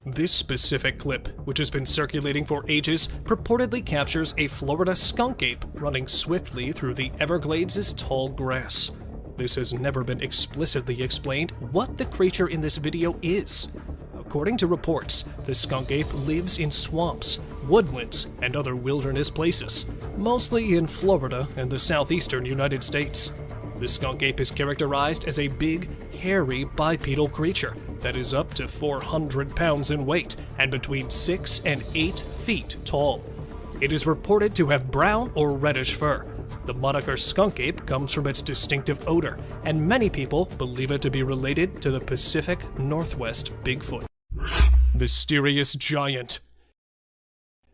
This specific clip, which has been circulating for ages, purportedly captures a Florida skunk ape running swiftly through the Everglades' tall grass. This has never been explicitly explained what the creature in this video is. According to reports, the skunk ape lives in swamps, woodlands, and other wilderness places, mostly in Florida and the southeastern United States. The skunk ape is characterized as a big, hairy bipedal creature that is up to 400 pounds in weight and between 6 and 8 feet tall. It is reported to have brown or reddish fur. The moniker skunk ape comes from its distinctive odor, and many people believe it to be related to the Pacific Northwest Bigfoot. Mysterious giant.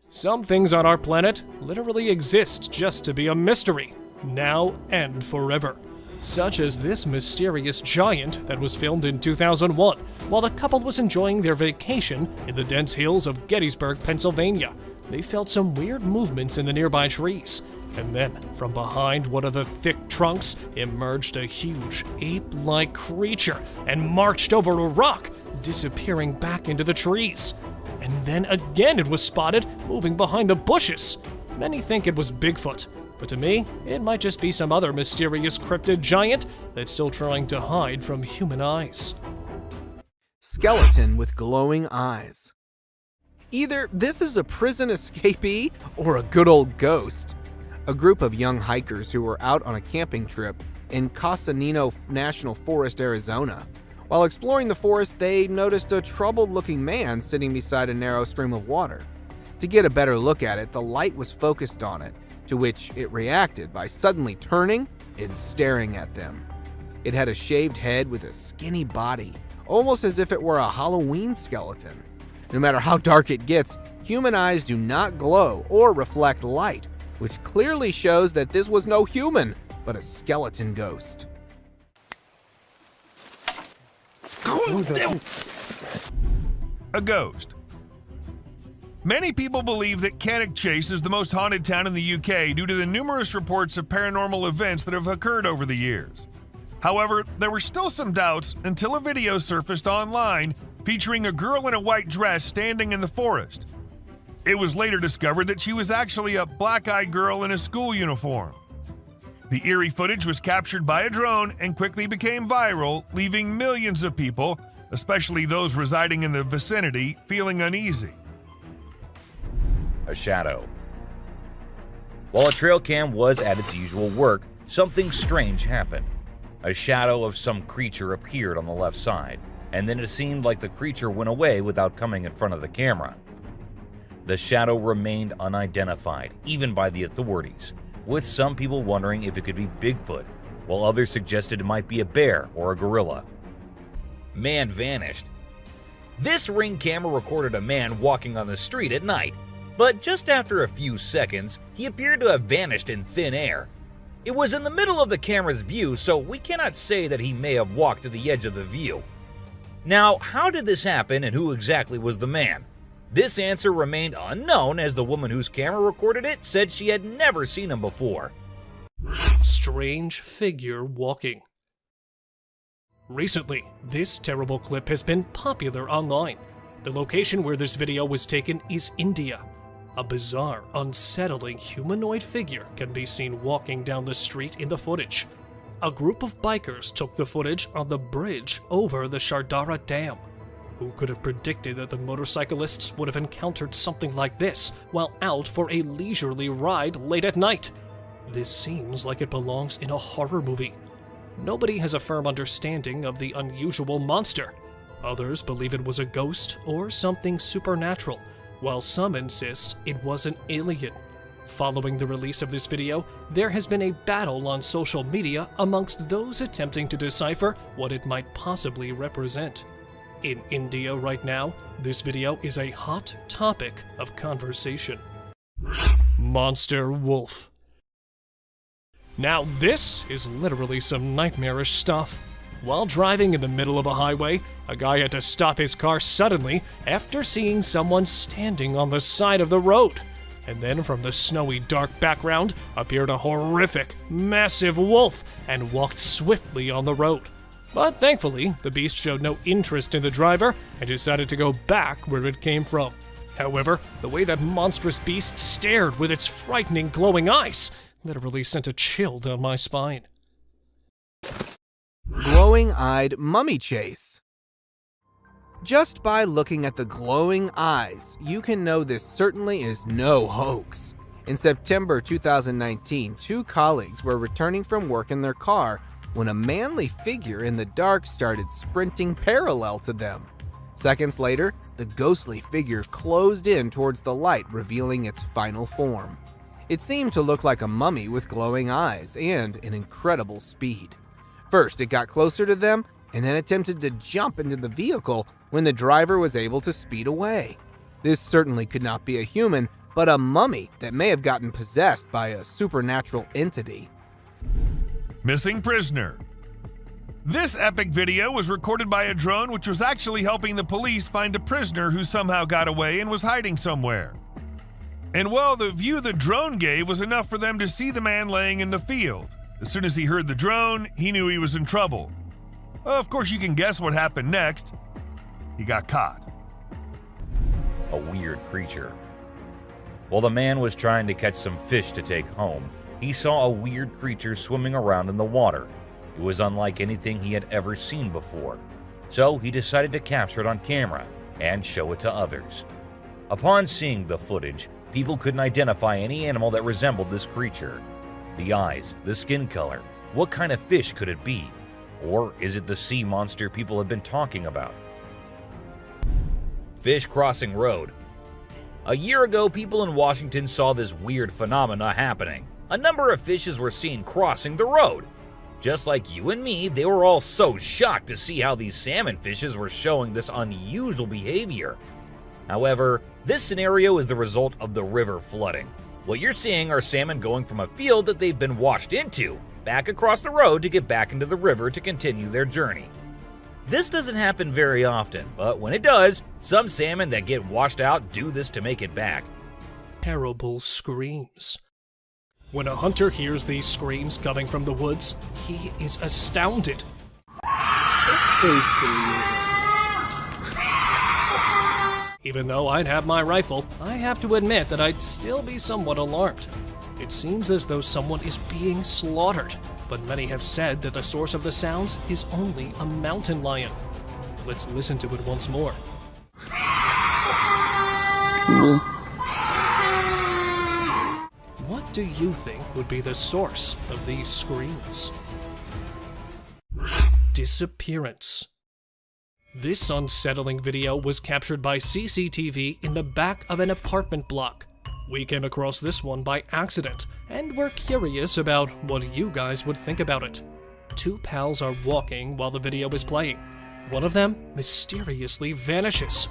Some things on our planet literally exist just to be a mystery, now and forever. Such as this mysterious giant that was filmed in 2001 while the couple was enjoying their vacation in the dense hills of Gettysburg, Pennsylvania. They felt some weird movements in the nearby trees, and then from behind one of the thick trunks emerged a huge ape-like creature and marched over a rock, disappearing back into the trees. And then again it was spotted moving behind the bushes. Many think it was Bigfoot, but to me, it might just be some other mysterious cryptid giant that's still trying to hide from human eyes. Skeleton with glowing eyes. Either this is a prison escapee or a good old ghost. A group of young hikers who were out on a camping trip in Casanino National Forest, Arizona. While exploring the forest, they noticed a troubled-looking man sitting beside a narrow stream of water. To get a better look at it, the light was focused on it, to which it reacted by suddenly turning and staring at them. It had a shaved head with a skinny body, almost as if it were a Halloween skeleton. No matter how dark it gets, human eyes do not glow or reflect light, which clearly shows that this was no human, but a skeleton ghost. A ghost. Many people believe that Cannockchase is the most haunted town in the UK due to the numerous reports of paranormal events that have occurred over the years. However, there were still some doubts until a video surfaced online featuring a girl in a white dress standing in the forest. It was later discovered that she was actually a black-eyed girl in a school uniform. The eerie footage was captured by a drone and quickly became viral, leaving millions of people, especially those residing in the vicinity, feeling uneasy. A shadow. While a trail cam was at its usual work, something strange happened. A shadow of some creature appeared on the left side, and then it seemed like the creature went away without coming in front of the camera. The shadow remained unidentified, even by the authorities, with some people wondering if it could be Bigfoot, while others suggested it might be a bear or a gorilla. Man vanished. This Ring camera recorded a man walking on the street at night, but just after a few seconds, he appeared to have vanished in thin air. It was in the middle of the camera's view, so we cannot say that he may have walked to the edge of the view. Now, how did this happen and who exactly was the man? This answer remained unknown, as the woman whose camera recorded it said she had never seen him before. Strange figure walking. Recently, this terrible clip has been popular online. The location where this video was taken is India. A bizarre, unsettling humanoid figure can be seen walking down the street in the footage. A group of bikers took the footage on the bridge over the Shardara Dam. Who could have predicted that the motorcyclists would have encountered something like this while out for a leisurely ride late at night? This seems like it belongs in a horror movie. Nobody has a firm understanding of the unusual monster. Others believe it was a ghost or something supernatural, while some insist it was an alien. Following the release of this video, there has been a battle on social media amongst those attempting to decipher what it might possibly represent. In India right now, this video is a hot topic of conversation. Monster wolf. Now this is literally some nightmarish stuff. While driving in the middle of a highway, a guy had to stop his car suddenly after seeing someone standing on the side of the road. And then from the snowy dark background appeared a horrific, massive wolf and walked swiftly on the road. But thankfully, the beast showed no interest in the driver and decided to go back where it came from. However, the way that monstrous beast stared with its frightening glowing eyes literally sent a chill down my spine. Glowing-eyed mummy chase. Just by looking at the glowing eyes, you can know this certainly is no hoax. In September 2019, two colleagues were returning from work in their car when a manly figure in the dark started sprinting parallel to them. Seconds later, the ghostly figure closed in towards the light, revealing its final form. It seemed to look like a mummy with glowing eyes and an incredible speed. First, it got closer to them and then attempted to jump into the vehicle when the driver was able to speed away. This certainly could not be a human, but a mummy that may have gotten possessed by a supernatural entity. Missing prisoner. This epic video was recorded by a drone which was actually helping the police find a prisoner who somehow got away and was hiding somewhere. And well, the view the drone gave was enough for them to see the man laying in the field. As soon as he heard the drone, he knew he was in trouble. Of course, you can guess what happened next. He got caught. A weird creature. While the man was trying to catch some fish to take home, he saw a weird creature swimming around in the water. It was unlike anything he had ever seen before. So he decided to capture it on camera and show it to others. Upon seeing the footage, people couldn't identify any animal that resembled this creature. The eyes, the skin color, what kind of fish could it be? Or is it the sea monster people have been talking about? Fish crossing road. A year ago, people in Washington saw this weird phenomena happening. A number of fishes were seen crossing the road. Just like you and me, they were all so shocked to see how these salmon fishes were showing this unusual behavior. However, this scenario is the result of the river flooding. What you're seeing are salmon going from a field that they've been washed into, back across the road to get back into the river to continue their journey. This doesn't happen very often, but when it does, some salmon that get washed out do this to make it back. Terrible screams. When a hunter hears these screams coming from the woods, he is astounded. Even though I'd have my rifle, I have to admit that I'd still be somewhat alarmed. It seems as though someone is being slaughtered, but many have said that the source of the sounds is only a mountain lion. Let's listen to it once more. What do you think would be the source of these screams? Disappearance. This unsettling video was captured by CCTV in the back of an apartment block. We came across this one by accident, and we're curious about what you guys would think about it. Two pals are walking while the video is playing. One of them mysteriously vanishes.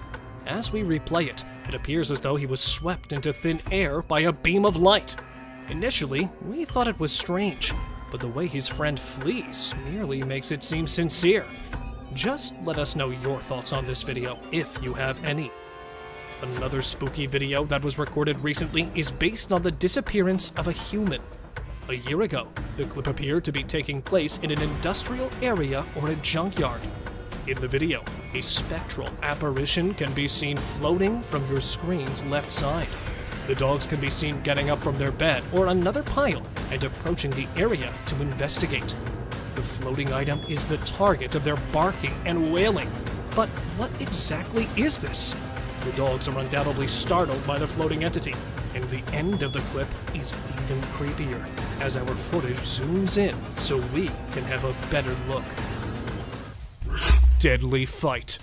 As we replay it, it appears as though he was swept into thin air by a beam of light. Initially, we thought it was strange, but the way his friend flees nearly makes it seem sincere. Just let us know your thoughts on this video, if you have any. Another spooky video that was recorded recently is based on the disappearance of a human. A year ago, the clip appeared to be taking place in an industrial area or a junkyard. In the video, a spectral apparition can be seen floating from your screen's left side. The dogs can be seen getting up from their bed or another pile and approaching the area to investigate. The floating item is the target of their barking and wailing. But what exactly is this? The dogs are undoubtedly startled by the floating entity, and the end of the clip is even creepier as our footage zooms in so we can have a better look. Deadly fight.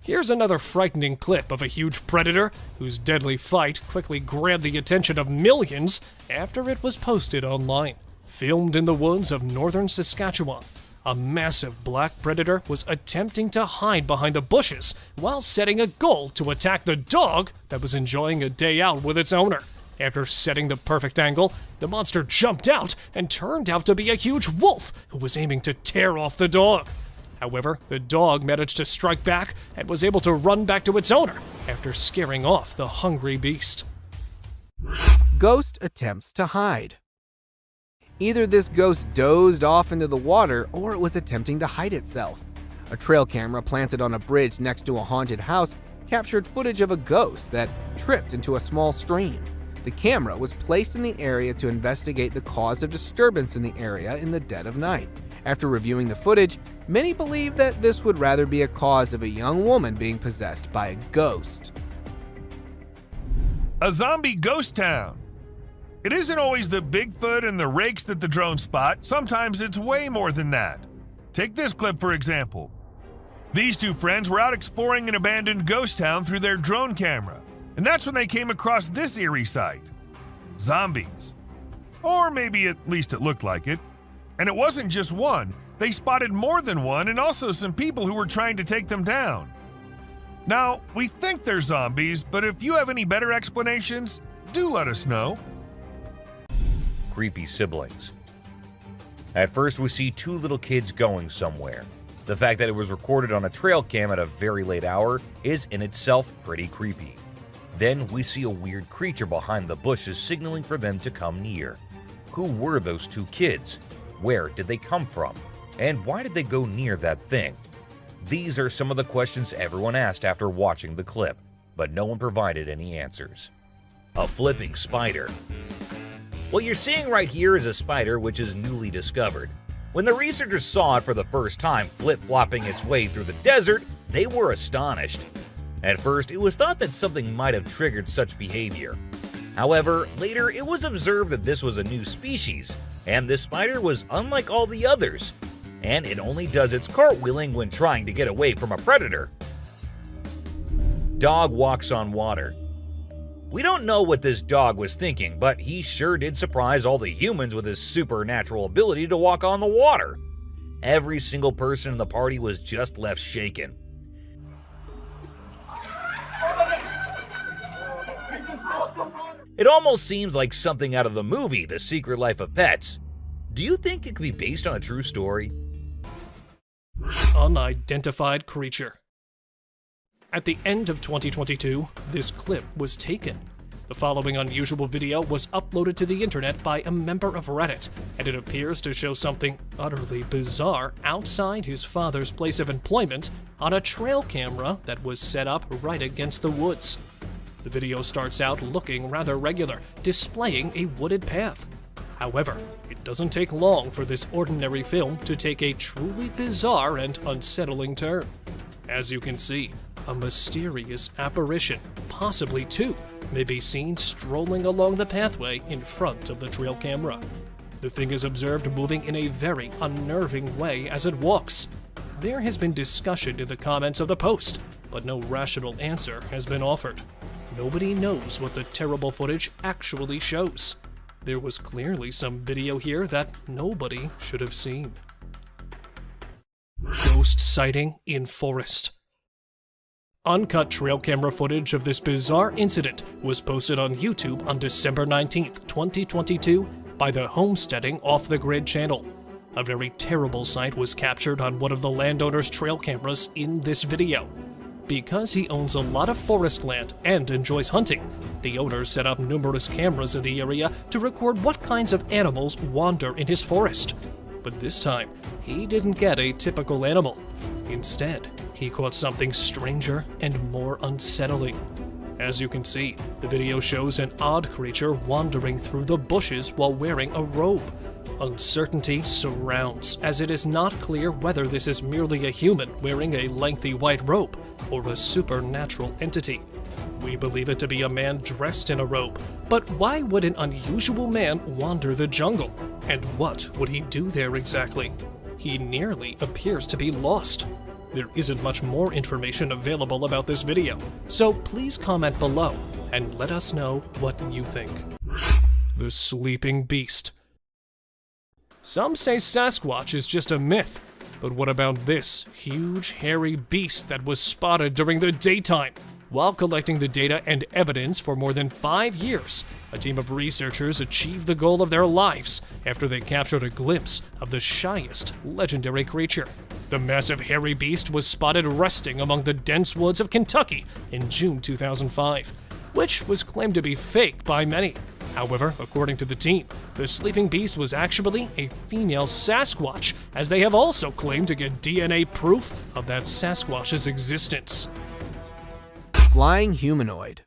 Here's another frightening clip of a huge predator whose deadly fight quickly grabbed the attention of millions after it was posted online. Filmed in the woods of northern Saskatchewan, a massive black predator was attempting to hide behind the bushes while setting a goal to attack the dog that was enjoying a day out with its owner. After setting the perfect angle, the monster jumped out and turned out to be a huge wolf who was aiming to tear off the dog. However, the dog managed to strike back and was able to run back to its owner after scaring off the hungry beast. Ghost attempts to hide. Either this ghost dozed off into the water or it was attempting to hide itself. A trail camera planted on a bridge next to a haunted house captured footage of a ghost that tripped into a small stream. The camera was placed in the area to investigate the cause of disturbance in the area in the dead of night. After reviewing the footage, many believe that this would rather be a cause of a young woman being possessed by a ghost. A zombie ghost town. It isn't always the Bigfoot and the rakes that the drones spot. Sometimes it's way more than that. Take this clip for example. These two friends were out exploring an abandoned ghost town through their drone camera. And that's when they came across this eerie sight. Zombies. Or maybe at least it looked like it. And it wasn't just one. They spotted more than one and also some people who were trying to take them down. Now, we think they're zombies, but if you have any better explanations, do let us know. Creepy siblings. At first, we see two little kids going somewhere. The fact that it was recorded on a trail cam at a very late hour is in itself pretty creepy. Then we see a weird creature behind the bushes signaling for them to come near. Who were those two kids? Where did they come from? And why did they go near that thing? These are some of the questions everyone asked after watching the clip, but no one provided any answers. A flipping spider. What you're seeing right here is a spider which is newly discovered. When the researchers saw it for the first time flip-flopping its way through the desert, they were astonished. At first, it was thought that something might have triggered such behavior. However, later it was observed that this was a new species, and this spider was unlike all the others, and it only does its cartwheeling when trying to get away from a predator. Dog walks on water. We don't know what this dog was thinking, but he sure did surprise all the humans with his supernatural ability to walk on the water. Every single person in the party was just left shaken. It almost seems like something out of the movie The Secret Life of Pets. Do you think it could be based on a true story? Unidentified creature. At the end of 2022, this clip was taken. The following unusual video was uploaded to the internet by a member of Reddit, and it appears to show something utterly bizarre outside his father's place of employment on a trail camera that was set up right against the woods. The video starts out looking rather regular, displaying a wooded path. However, it doesn't take long for this ordinary film to take a truly bizarre and unsettling turn. As you can see, a mysterious apparition, possibly two, may be seen strolling along the pathway in front of the trail camera. The thing is observed moving in a very unnerving way as it walks. There has been discussion in the comments of the post, but no rational answer has been offered. Nobody knows what the terrible footage actually shows. There was clearly some video here that nobody should have seen. Ghost sighting in forest. Uncut trail camera footage of this bizarre incident was posted on YouTube on December 19th, 2022 by the Homesteading Off the Grid channel. A very terrible sight was captured on one of the landowner's trail cameras in this video. Because he owns a lot of forest land and enjoys hunting, the owner set up numerous cameras in the area to record what kinds of animals wander in his forest. But this time, he didn't get a typical animal. Instead, he caught something stranger and more unsettling. As you can see, the video shows an odd creature wandering through the bushes while wearing a robe. Uncertainty surrounds, as it is not clear whether this is merely a human wearing a lengthy white robe or a supernatural entity. We believe it to be a man dressed in a robe, but why would an unusual man wander the jungle? And what would he do there exactly? He nearly appears to be lost. There isn't much more information available about this video, so please comment below and let us know what you think. The Sleeping Beast. Some say Sasquatch is just a myth, but what about this huge hairy beast that was spotted during the daytime? While collecting the data and evidence for more than 5 years, a team of researchers achieved the goal of their lives after they captured a glimpse of the shyest legendary creature. The massive hairy beast was spotted resting among the dense woods of Kentucky in June 2005, which was claimed to be fake by many. However, according to the team, the sleeping beast was actually a female Sasquatch, as they have also claimed to get DNA proof of that Sasquatch's existence. Flying humanoid.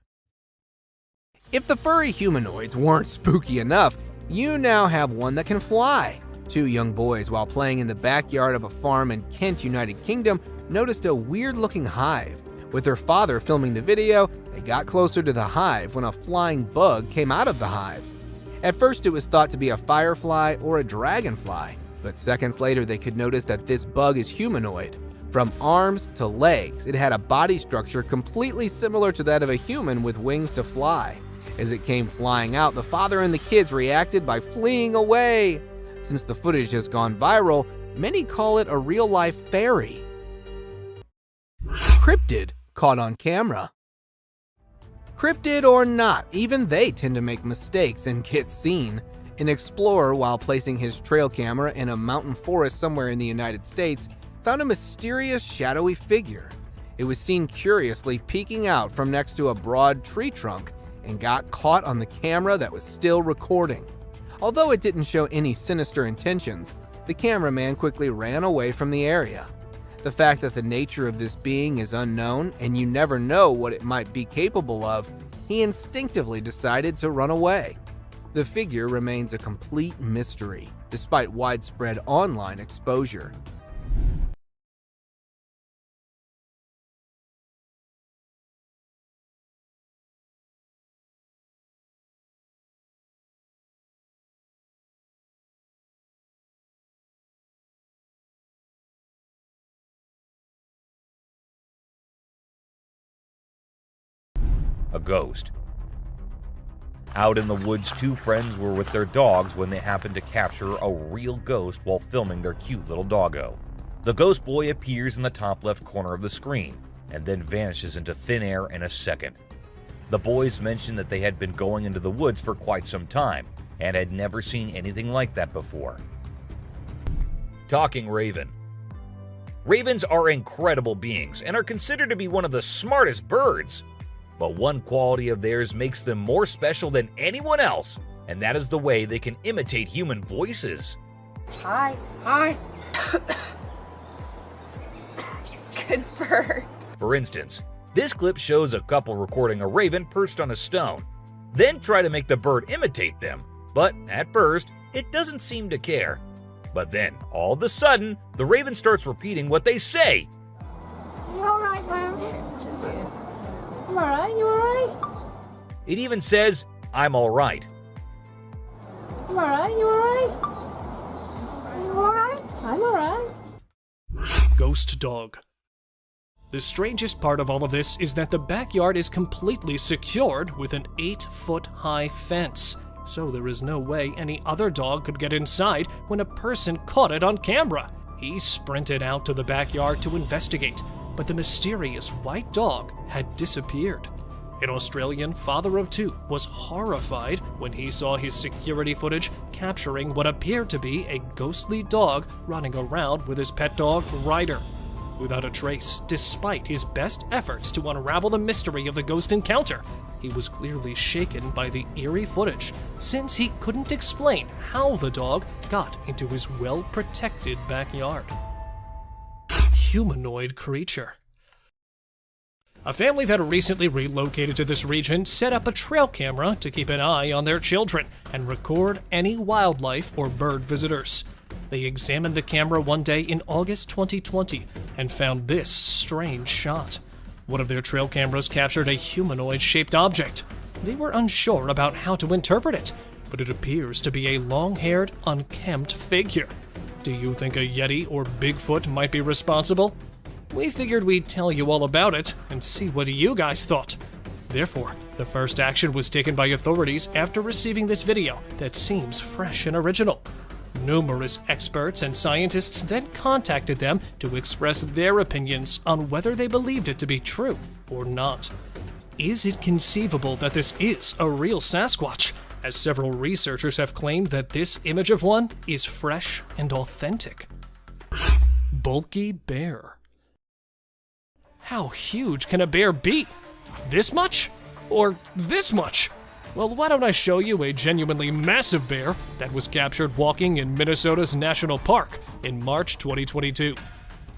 If the furry humanoids weren't spooky enough, you now have one that can fly. Two young boys, while playing in the backyard of a farm in Kent, United Kingdom, noticed a weird-looking hive. With their father filming the video, they got closer to the hive when a flying bug came out of the hive. At first, it was thought to be a firefly or a dragonfly, but seconds later they could notice that this bug is humanoid. From arms to legs, it had a body structure completely similar to that of a human with wings to fly. As it came flying out, the father and the kids reacted by fleeing away. Since the footage has gone viral, many call it a real-life fairy. Cryptid caught on camera. Cryptid or not, even they tend to make mistakes and get seen. An explorer, while placing his trail camera in a mountain forest somewhere in the United States, found a mysterious shadowy figure. It was seen curiously peeking out from next to a broad tree trunk and got caught on the camera that was still recording. Although it didn't show any sinister intentions, the cameraman quickly ran away from the area. The fact that the nature of this being is unknown and you never know what it might be capable of, he instinctively decided to run away. The figure remains a complete mystery, despite widespread online exposure. A ghost. Out in the woods, two friends were with their dogs when they happened to capture a real ghost while filming their cute little doggo. The ghost boy appears in the top left corner of the screen and then vanishes into thin air in a second. The boys mentioned that they had been going into the woods for quite some time and had never seen anything like that before. Talking raven. Ravens are incredible beings and are considered to be one of the smartest birds. But one quality of theirs makes them more special than anyone else, and that is the way they can imitate human voices. Hi. Hi. Good bird. For instance, this clip shows a couple recording a raven perched on a stone, then try to make the bird imitate them, but at first, it doesn't seem to care. But then, all of a sudden, the raven starts repeating what they say. You alright, Mom? I'm alright, you alright? It even says, "I'm alright." I'm alright, you alright? You alright? I'm alright. Ghost dog. The strangest part of all of this is that the backyard is completely secured with an 8-foot-high fence, so there is no way any other dog could get inside when a person caught it on camera. He sprinted out to the backyard to investigate, but the mysterious white dog had disappeared. An Australian father of two was horrified when he saw his security footage capturing what appeared to be a ghostly dog running around with his pet dog, Ryder. Without a trace, despite his best efforts to unravel the mystery of the ghost encounter, he was clearly shaken by the eerie footage, since he couldn't explain how the dog got into his well-protected backyard. Humanoid creature. A family that recently relocated to this region set up a trail camera to keep an eye on their children and record any wildlife or bird visitors. They examined the camera one day in August 2020 and found this strange shot. One of their trail cameras captured a humanoid-shaped object. They were unsure about how to interpret it, but it appears to be a long-haired, unkempt figure. Do you think a Yeti or Bigfoot might be responsible? We figured we'd tell you all about it and see what you guys thought. Therefore, the first action was taken by authorities after receiving this video that seems fresh and original. Numerous experts and scientists then contacted them to express their opinions on whether they believed it to be true or not. Is it conceivable that this is a real Sasquatch, as several researchers have claimed that this image of one is fresh and authentic? Bulky bear. How huge can a bear be? This much? Or this much? Well, why don't I show you a genuinely massive bear that was captured walking in Minnesota's National Park in March 2022.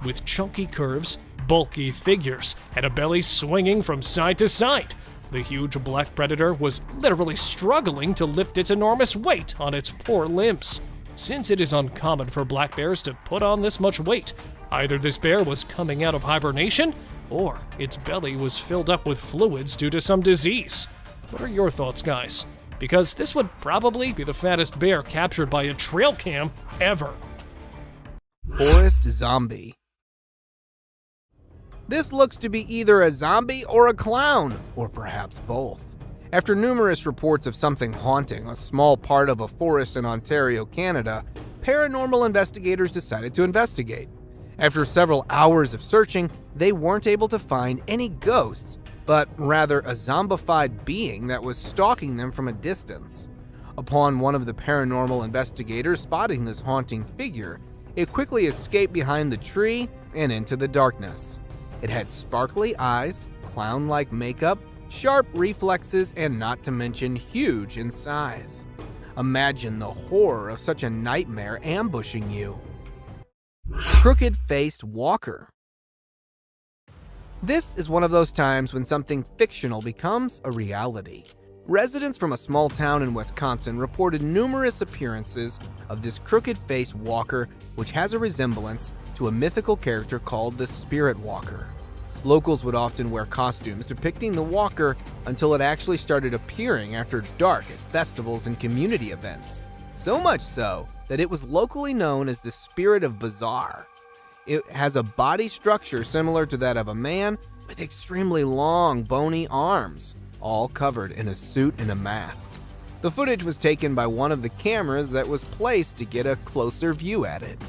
With chunky curves, bulky figures, and a belly swinging from side to side, the huge black predator was literally struggling to lift its enormous weight on its poor limbs. Since it is uncommon for black bears to put on this much weight, either this bear was coming out of hibernation, or its belly was filled up with fluids due to some disease. What are your thoughts, guys? Because this would probably be the fattest bear captured by a trail cam ever. Forest zombie. This looks to be either a zombie or a clown, or perhaps both. After numerous reports of something haunting a small part of a forest in Ontario, Canada, paranormal investigators decided to investigate. After several hours of searching, they weren't able to find any ghosts, but rather a zombified being that was stalking them from a distance. Upon one of the paranormal investigators spotting this haunting figure, it quickly escaped behind the tree and into the darkness. It had sparkly eyes, clown-like makeup, sharp reflexes, and not to mention huge in size. Imagine the horror of such a nightmare ambushing you. Crooked-faced walker. This is one of those times when something fictional becomes a reality. Residents from a small town in Wisconsin reported numerous appearances of this crooked-faced walker, which has a resemblance to a mythical character called the Spirit Walker. Locals would often wear costumes depicting the walker until it actually started appearing after dark at festivals and community events. So much so that it was locally known as the Spirit of Bizarre. It has a body structure similar to that of a man with extremely long, bony arms, all covered in a suit and a mask. The footage was taken by one of the cameras that was placed to get a closer view at it.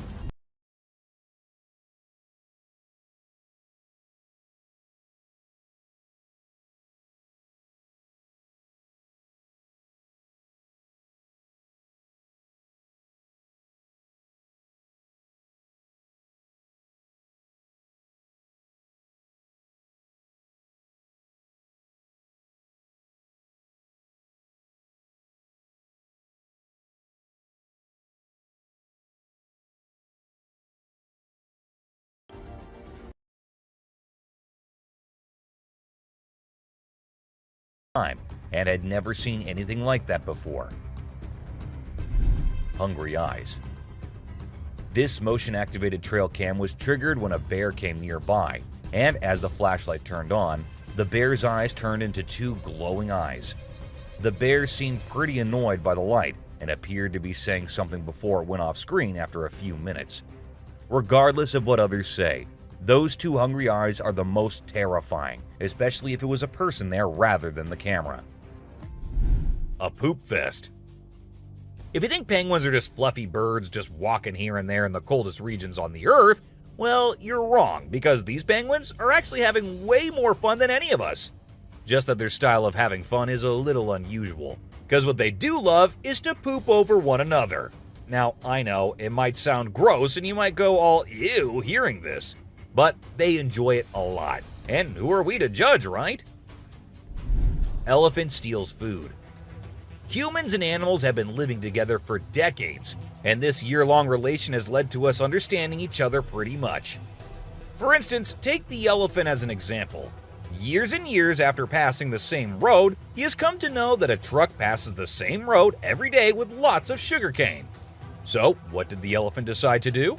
Time and had never seen anything like that before. Hungry eyes. This motion-activated trail cam was triggered when a bear came nearby, and as the flashlight turned on, the bear's eyes turned into two glowing eyes. The bear seemed pretty annoyed by the light and appeared to be saying something before it went off screen after a few minutes. Regardless of what others say, those two hungry eyes are the most terrifying, especially if it was a person there rather than the camera. A poop fest. If you think penguins are just fluffy birds just walking here and there in the coldest regions on the Earth, well, you're wrong, because these penguins are actually having way more fun than any of us. Just that their style of having fun is a little unusual, because what they do love is to poop over one another. Now, I know, it might sound gross and you might go all ew hearing this, but they enjoy it a lot. And who are we to judge, right? Elephant steals food. Humans and animals have been living together for decades, and this year-long relation has led to us understanding each other pretty much. For instance, take the elephant as an example. Years and years after passing the same road, he has come to know that a truck passes the same road every day with lots of sugarcane. So, what did the elephant decide to do?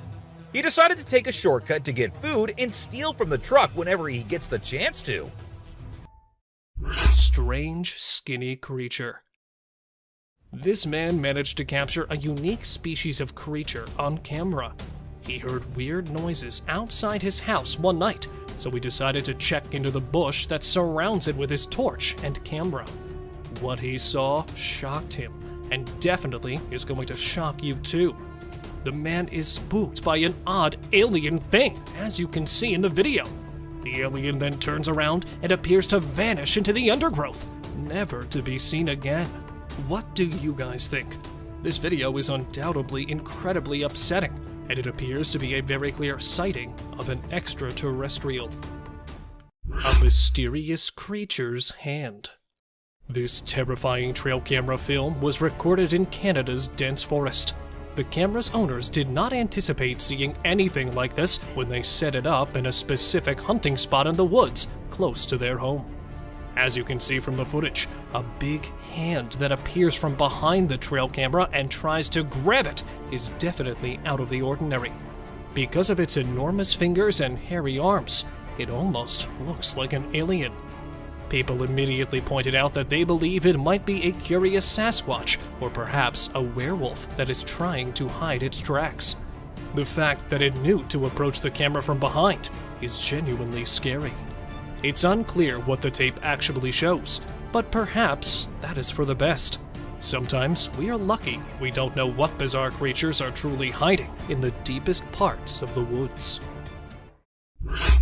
He decided to take a shortcut to get food and steal from the truck whenever he gets the chance to. Strange, skinny creature. This man managed to capture a unique species of creature on camera. He heard weird noises outside his house one night, so he decided to check into the bush that surrounds it with his torch and camera. What he saw shocked him, and definitely is going to shock you too. The man is spooked by an odd alien thing, as you can see in the video. The alien then turns around and appears to vanish into the undergrowth, never to be seen again. What do you guys think? This video is undoubtedly incredibly upsetting, and it appears to be a very clear sighting of an extraterrestrial. A mysterious creature's hand. This terrifying trail camera film was recorded in Canada's dense forest. The camera's owners did not anticipate seeing anything like this when they set it up in a specific hunting spot in the woods close to their home. As you can see from the footage, a big hand that appears from behind the trail camera and tries to grab it is definitely out of the ordinary. Because of its enormous fingers and hairy arms, it almost looks like an alien. People immediately pointed out that they believe it might be a curious Sasquatch or perhaps a werewolf that is trying to hide its tracks. The fact that it knew to approach the camera from behind is genuinely scary. It's unclear what the tape actually shows, but perhaps that is for the best. Sometimes we are lucky we don't know what bizarre creatures are truly hiding in the deepest parts of the woods.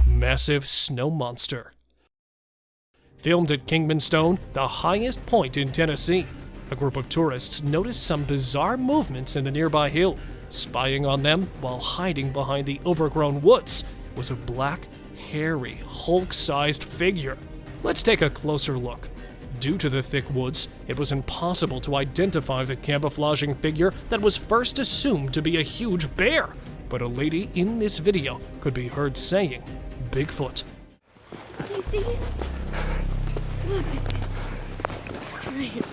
Massive snow monster. Filmed at Kingman Stone, the highest point in Tennessee, a group of tourists noticed some bizarre movements in the nearby hill. Spying on them while hiding behind the overgrown woods was a black, hairy, Hulk-sized figure. Let's take a closer look. Due to the thick woods, it was impossible to identify the camouflaging figure that was first assumed to be a huge bear, but a lady in this video could be heard saying, "Bigfoot." Do you see it? Look at it.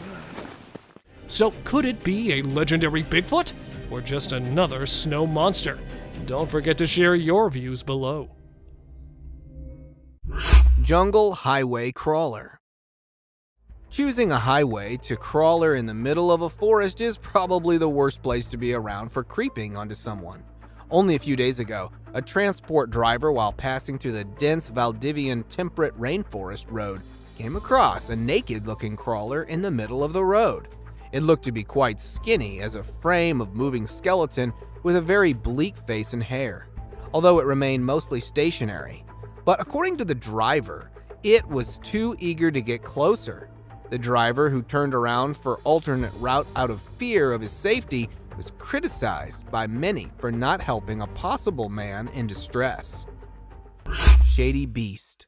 So could it be a legendary Bigfoot? Or just another snow monster? Don't forget to share your views below. Jungle highway crawler. Choosing a highway to crawler in the middle of a forest is probably the worst place to be around for creeping onto someone. Only a few days ago, a transport driver, while passing through the dense Valdivian temperate rainforest road, came across a naked-looking crawler in the middle of the road. It looked to be quite skinny as a frame of moving skeleton with a very bleak face and hair, although it remained mostly stationary. But according to the driver, it was too eager to get closer. The driver, who turned around for alternate route out of fear of his safety, was criticized by many for not helping a possible man in distress. Shady beast.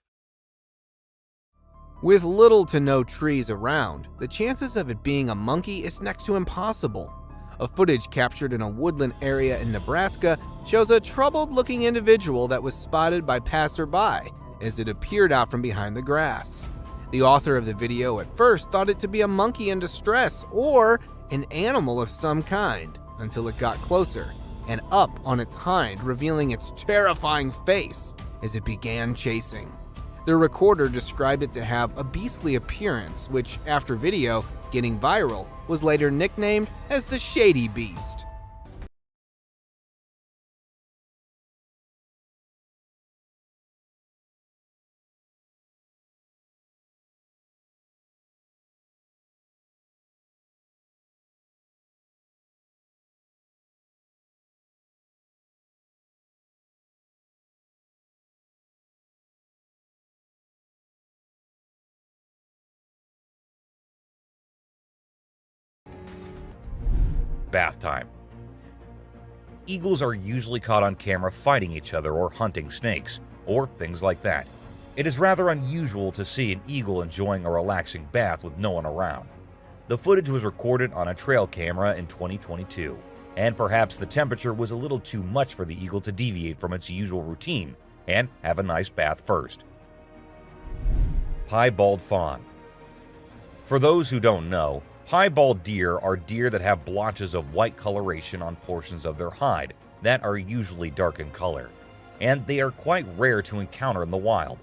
With little to no trees around, the chances of it being a monkey is next to impossible. A footage captured in a woodland area in Nebraska shows a troubled-looking individual that was spotted by passerby as it appeared out from behind the grass. The author of the video at first thought it to be a monkey in distress or an animal of some kind, until it got closer and up on its hind, revealing its terrifying face as it began chasing. The recorder described it to have a beastly appearance, which, after video getting viral, was later nicknamed as the Shady Beast. Bath time. Eagles are usually caught on camera fighting each other or hunting snakes, or things like that. It is rather unusual to see an eagle enjoying a relaxing bath with no one around. The footage was recorded on a trail camera in 2022, and perhaps the temperature was a little too much for the eagle to deviate from its usual routine and have a nice bath first. Piebald fawn. For those who don't know, piebald deer are deer that have blotches of white coloration on portions of their hide that are usually dark in color, and they are quite rare to encounter in the wild.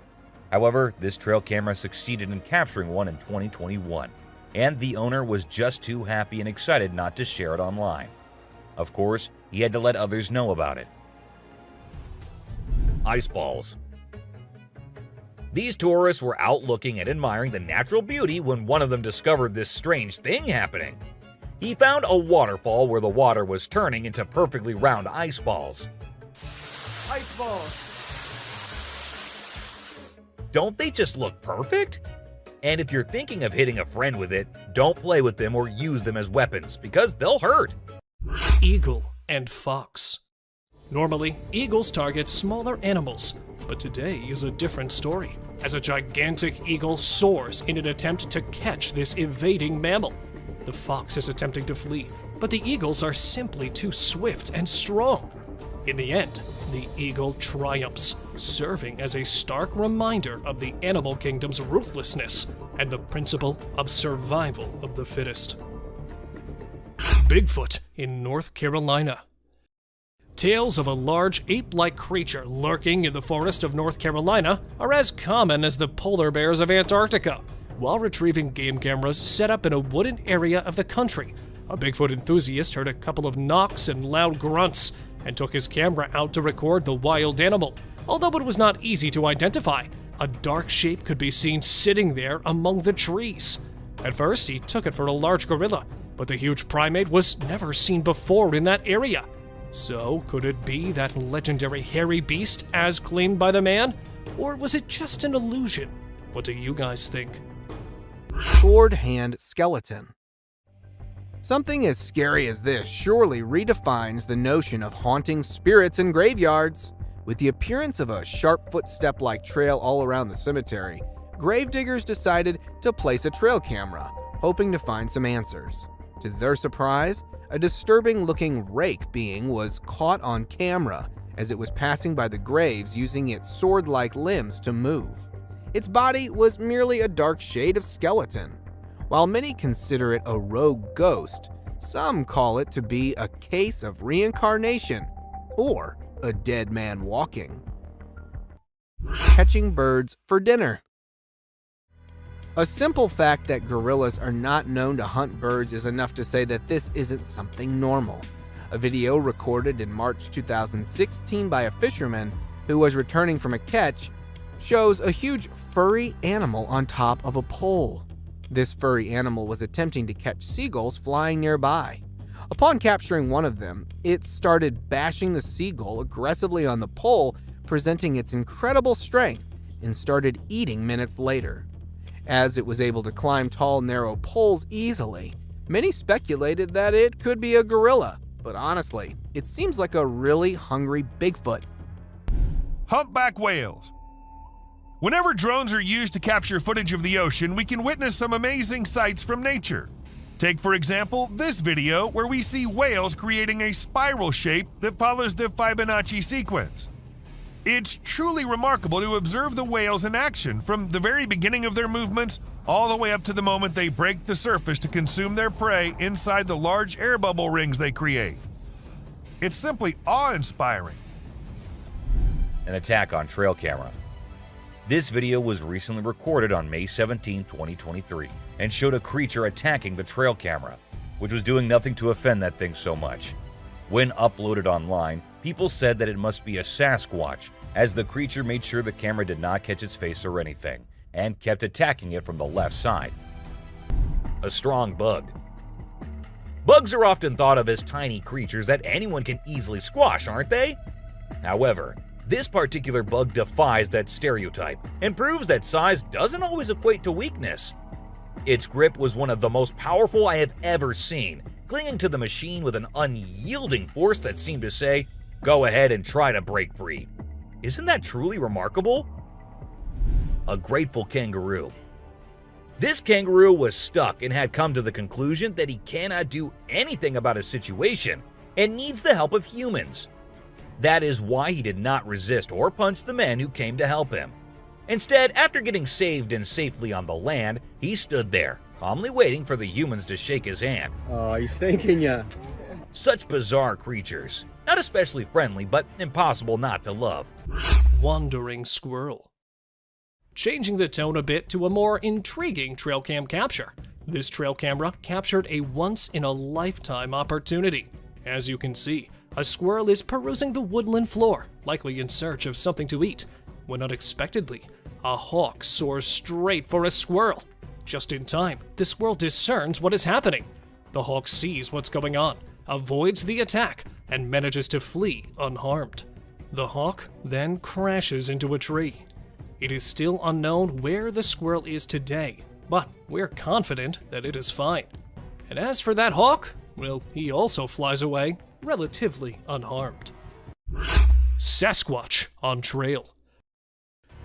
However, this trail camera succeeded in capturing one in 2021, and the owner was just too happy and excited not to share it online. Of course, he had to let others know about it. Ice balls. These tourists were out looking and admiring the natural beauty when one of them discovered this strange thing happening. He found a waterfall where the water was turning into perfectly round ice balls. Ice balls! Don't they just look perfect? And if you're thinking of hitting a friend with it, don't play with them or use them as weapons because they'll hurt. Eagle and fox. Normally, eagles target smaller animals, But today is a different story, as a gigantic eagle soars in an attempt to catch this evading mammal. The fox is attempting to flee, but the eagles are simply too swift and strong. In the end, the eagle triumphs, serving as a stark reminder of the animal kingdom's ruthlessness and the principle of survival of the fittest. Bigfoot in North Carolina. Tales of a large ape-like creature lurking in the forest of North Carolina are as common as the polar bears of Antarctica. While retrieving game cameras set up in a wooded area of the country, a Bigfoot enthusiast heard a couple of knocks and loud grunts and took his camera out to record the wild animal. Although it was not easy to identify, a dark shape could be seen sitting there among the trees. At first, he took it for a large gorilla, but the huge primate was never seen before in that area. So, could it be that legendary hairy beast as claimed by the man? Or was it just an illusion? What do you guys think? Sword hand skeleton. Something as scary as this surely redefines the notion of haunting spirits in graveyards. With the appearance of a sharp footstep-like trail all around the cemetery, gravediggers decided to place a trail camera, hoping to find some answers. To their surprise, a disturbing-looking rake being was caught on camera as it was passing by the graves using its sword-like limbs to move. Its body was merely a dark shade of skeleton. While many consider it a rogue ghost, some call it to be a case of reincarnation or a dead man walking. Catching birds for dinner. A simple fact that gorillas are not known to hunt birds is enough to say that this isn't something normal. A video recorded in March 2016 by a fisherman who was returning from a catch shows a huge furry animal on top of a pole. This furry animal was attempting to catch seagulls flying nearby. Upon capturing one of them, it started bashing the seagull aggressively on the pole, presenting its incredible strength, and started eating minutes later. As it was able to climb tall, narrow poles easily, many speculated that it could be a gorilla, but honestly, it seems like a really hungry Bigfoot. Humpback whales. Whenever drones are used to capture footage of the ocean, we can witness some amazing sights from nature. Take, for example, this video where we see whales creating a spiral shape that follows the Fibonacci sequence. It's truly remarkable to observe the whales in action from the very beginning of their movements all the way up to the moment they break the surface to consume their prey inside the large air bubble rings they create. It's simply awe-inspiring. An attack on trail camera. This video was recently recorded on May 17, 2023, and showed a creature attacking the trail camera, which was doing nothing to offend that thing so much. When uploaded online, people said that it must be a Sasquatch, as the creature made sure the camera did not catch its face or anything, and kept attacking it from the left side. A strong bug. Bugs are often thought of as tiny creatures that anyone can easily squash, aren't they? However, this particular bug defies that stereotype and proves that size doesn't always equate to weakness. Its grip was one of the most powerful I have ever seen, clinging to the machine with an unyielding force that seemed to say, "Go ahead and try to break free." Isn't that truly remarkable? A grateful kangaroo. This kangaroo was stuck and had come to the conclusion that he cannot do anything about his situation and needs the help of humans. That is why he did not resist or punch the men who came to help him. Instead, after getting saved and safely on the land, he stood there, calmly waiting for the humans to shake his hand. Oh, he's thanking ya. Such bizarre creatures. Not especially friendly, but impossible not to love. Wandering squirrel. Changing the tone a bit to a more intriguing trail cam capture. This trail camera captured a once-in-a-lifetime opportunity. As you can see, a squirrel is perusing the woodland floor, likely in search of something to eat, when unexpectedly, a hawk soars straight for a squirrel. Just in time, the squirrel discerns what is happening. The hawk sees what's going on, avoids the attack, and manages to flee unharmed. The hawk then crashes into a tree. It is still unknown where the squirrel is today, but we're confident that it is fine. And as for that hawk, well, he also flies away relatively unharmed. Sasquatch on trail.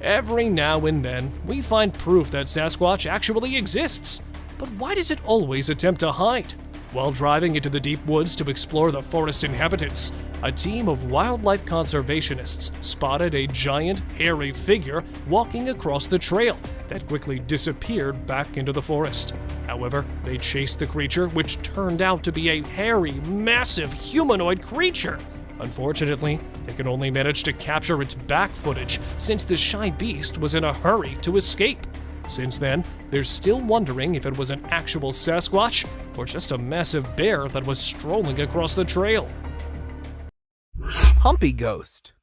Every now and then, we find proof that Sasquatch actually exists. But why does it always attempt to hide? While driving into the deep woods to explore the forest inhabitants, a team of wildlife conservationists spotted a giant, hairy figure walking across the trail that quickly disappeared back into the forest. However, they chased the creature, which turned out to be a hairy, massive humanoid creature. Unfortunately, they could only manage to capture its back footage since the shy beast was in a hurry to escape. Since then, they're still wondering if it was an actual Sasquatch or just a massive bear that was strolling across the trail. Humpy ghost.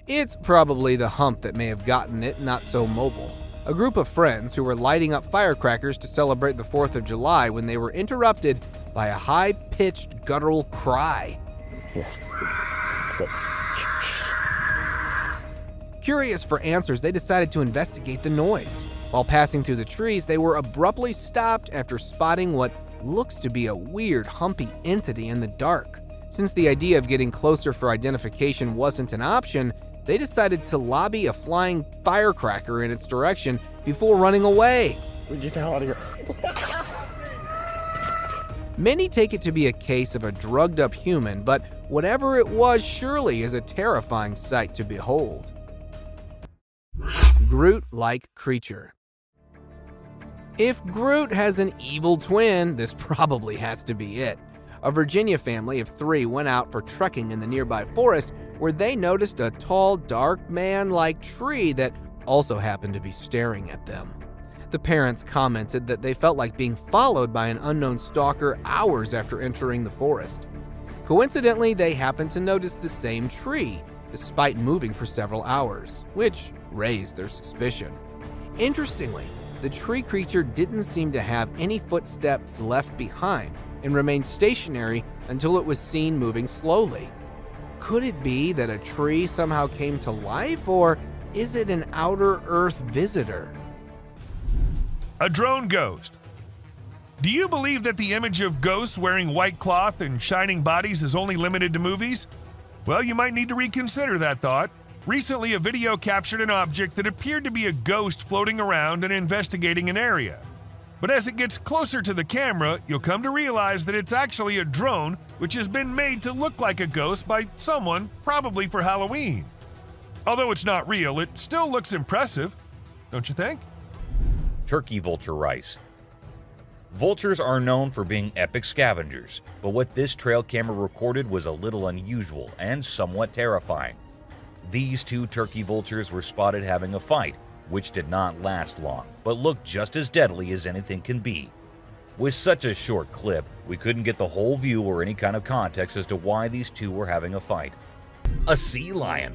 It's probably the hump that may have gotten it not so mobile. A group of friends who were lighting up firecrackers to celebrate the 4th of July when they were interrupted by a high-pitched guttural cry. Curious for answers, they decided to investigate the noise. While passing through the trees, they were abruptly stopped after spotting what looks to be a weird, humpy entity in the dark. Since the idea of getting closer for identification wasn't an option, they decided to lobby a flying firecracker in its direction before running away. Get out of here. Many take it to be a case of a drugged-up human, but whatever it was surely is a terrifying sight to behold. Groot-like creature. If Groot has an evil twin, this probably has to be it. A Virginia family of 3 went out for trekking in the nearby forest where they noticed a tall, dark man-like tree that also happened to be staring at them. The parents commented that they felt like being followed by an unknown stalker hours after entering the forest. Coincidentally, they happened to notice the same tree, despite moving for several hours, which raised their suspicion. Interestingly, the tree creature didn't seem to have any footsteps left behind and remained stationary until it was seen moving slowly. Could it be that a tree somehow came to life, or is it an outer Earth visitor? A drone ghost. Do you believe that the image of ghosts wearing white cloth and shining bodies is only limited to movies? Well, you might need to reconsider that thought. Recently, a video captured an object that appeared to be a ghost floating around and investigating an area. But as it gets closer to the camera, you'll come to realize that it's actually a drone which has been made to look like a ghost by someone, probably for Halloween. Although it's not real, it still looks impressive, don't you think? Turkey vulture rice. Vultures are known for being epic scavengers, but what this trail camera recorded was a little unusual and somewhat terrifying. These 2 turkey vultures were spotted having a fight, which did not last long, but looked just as deadly as anything can be. With such a short clip, we couldn't get the whole view or any kind of context as to why these 2 were having a fight. A sea lion.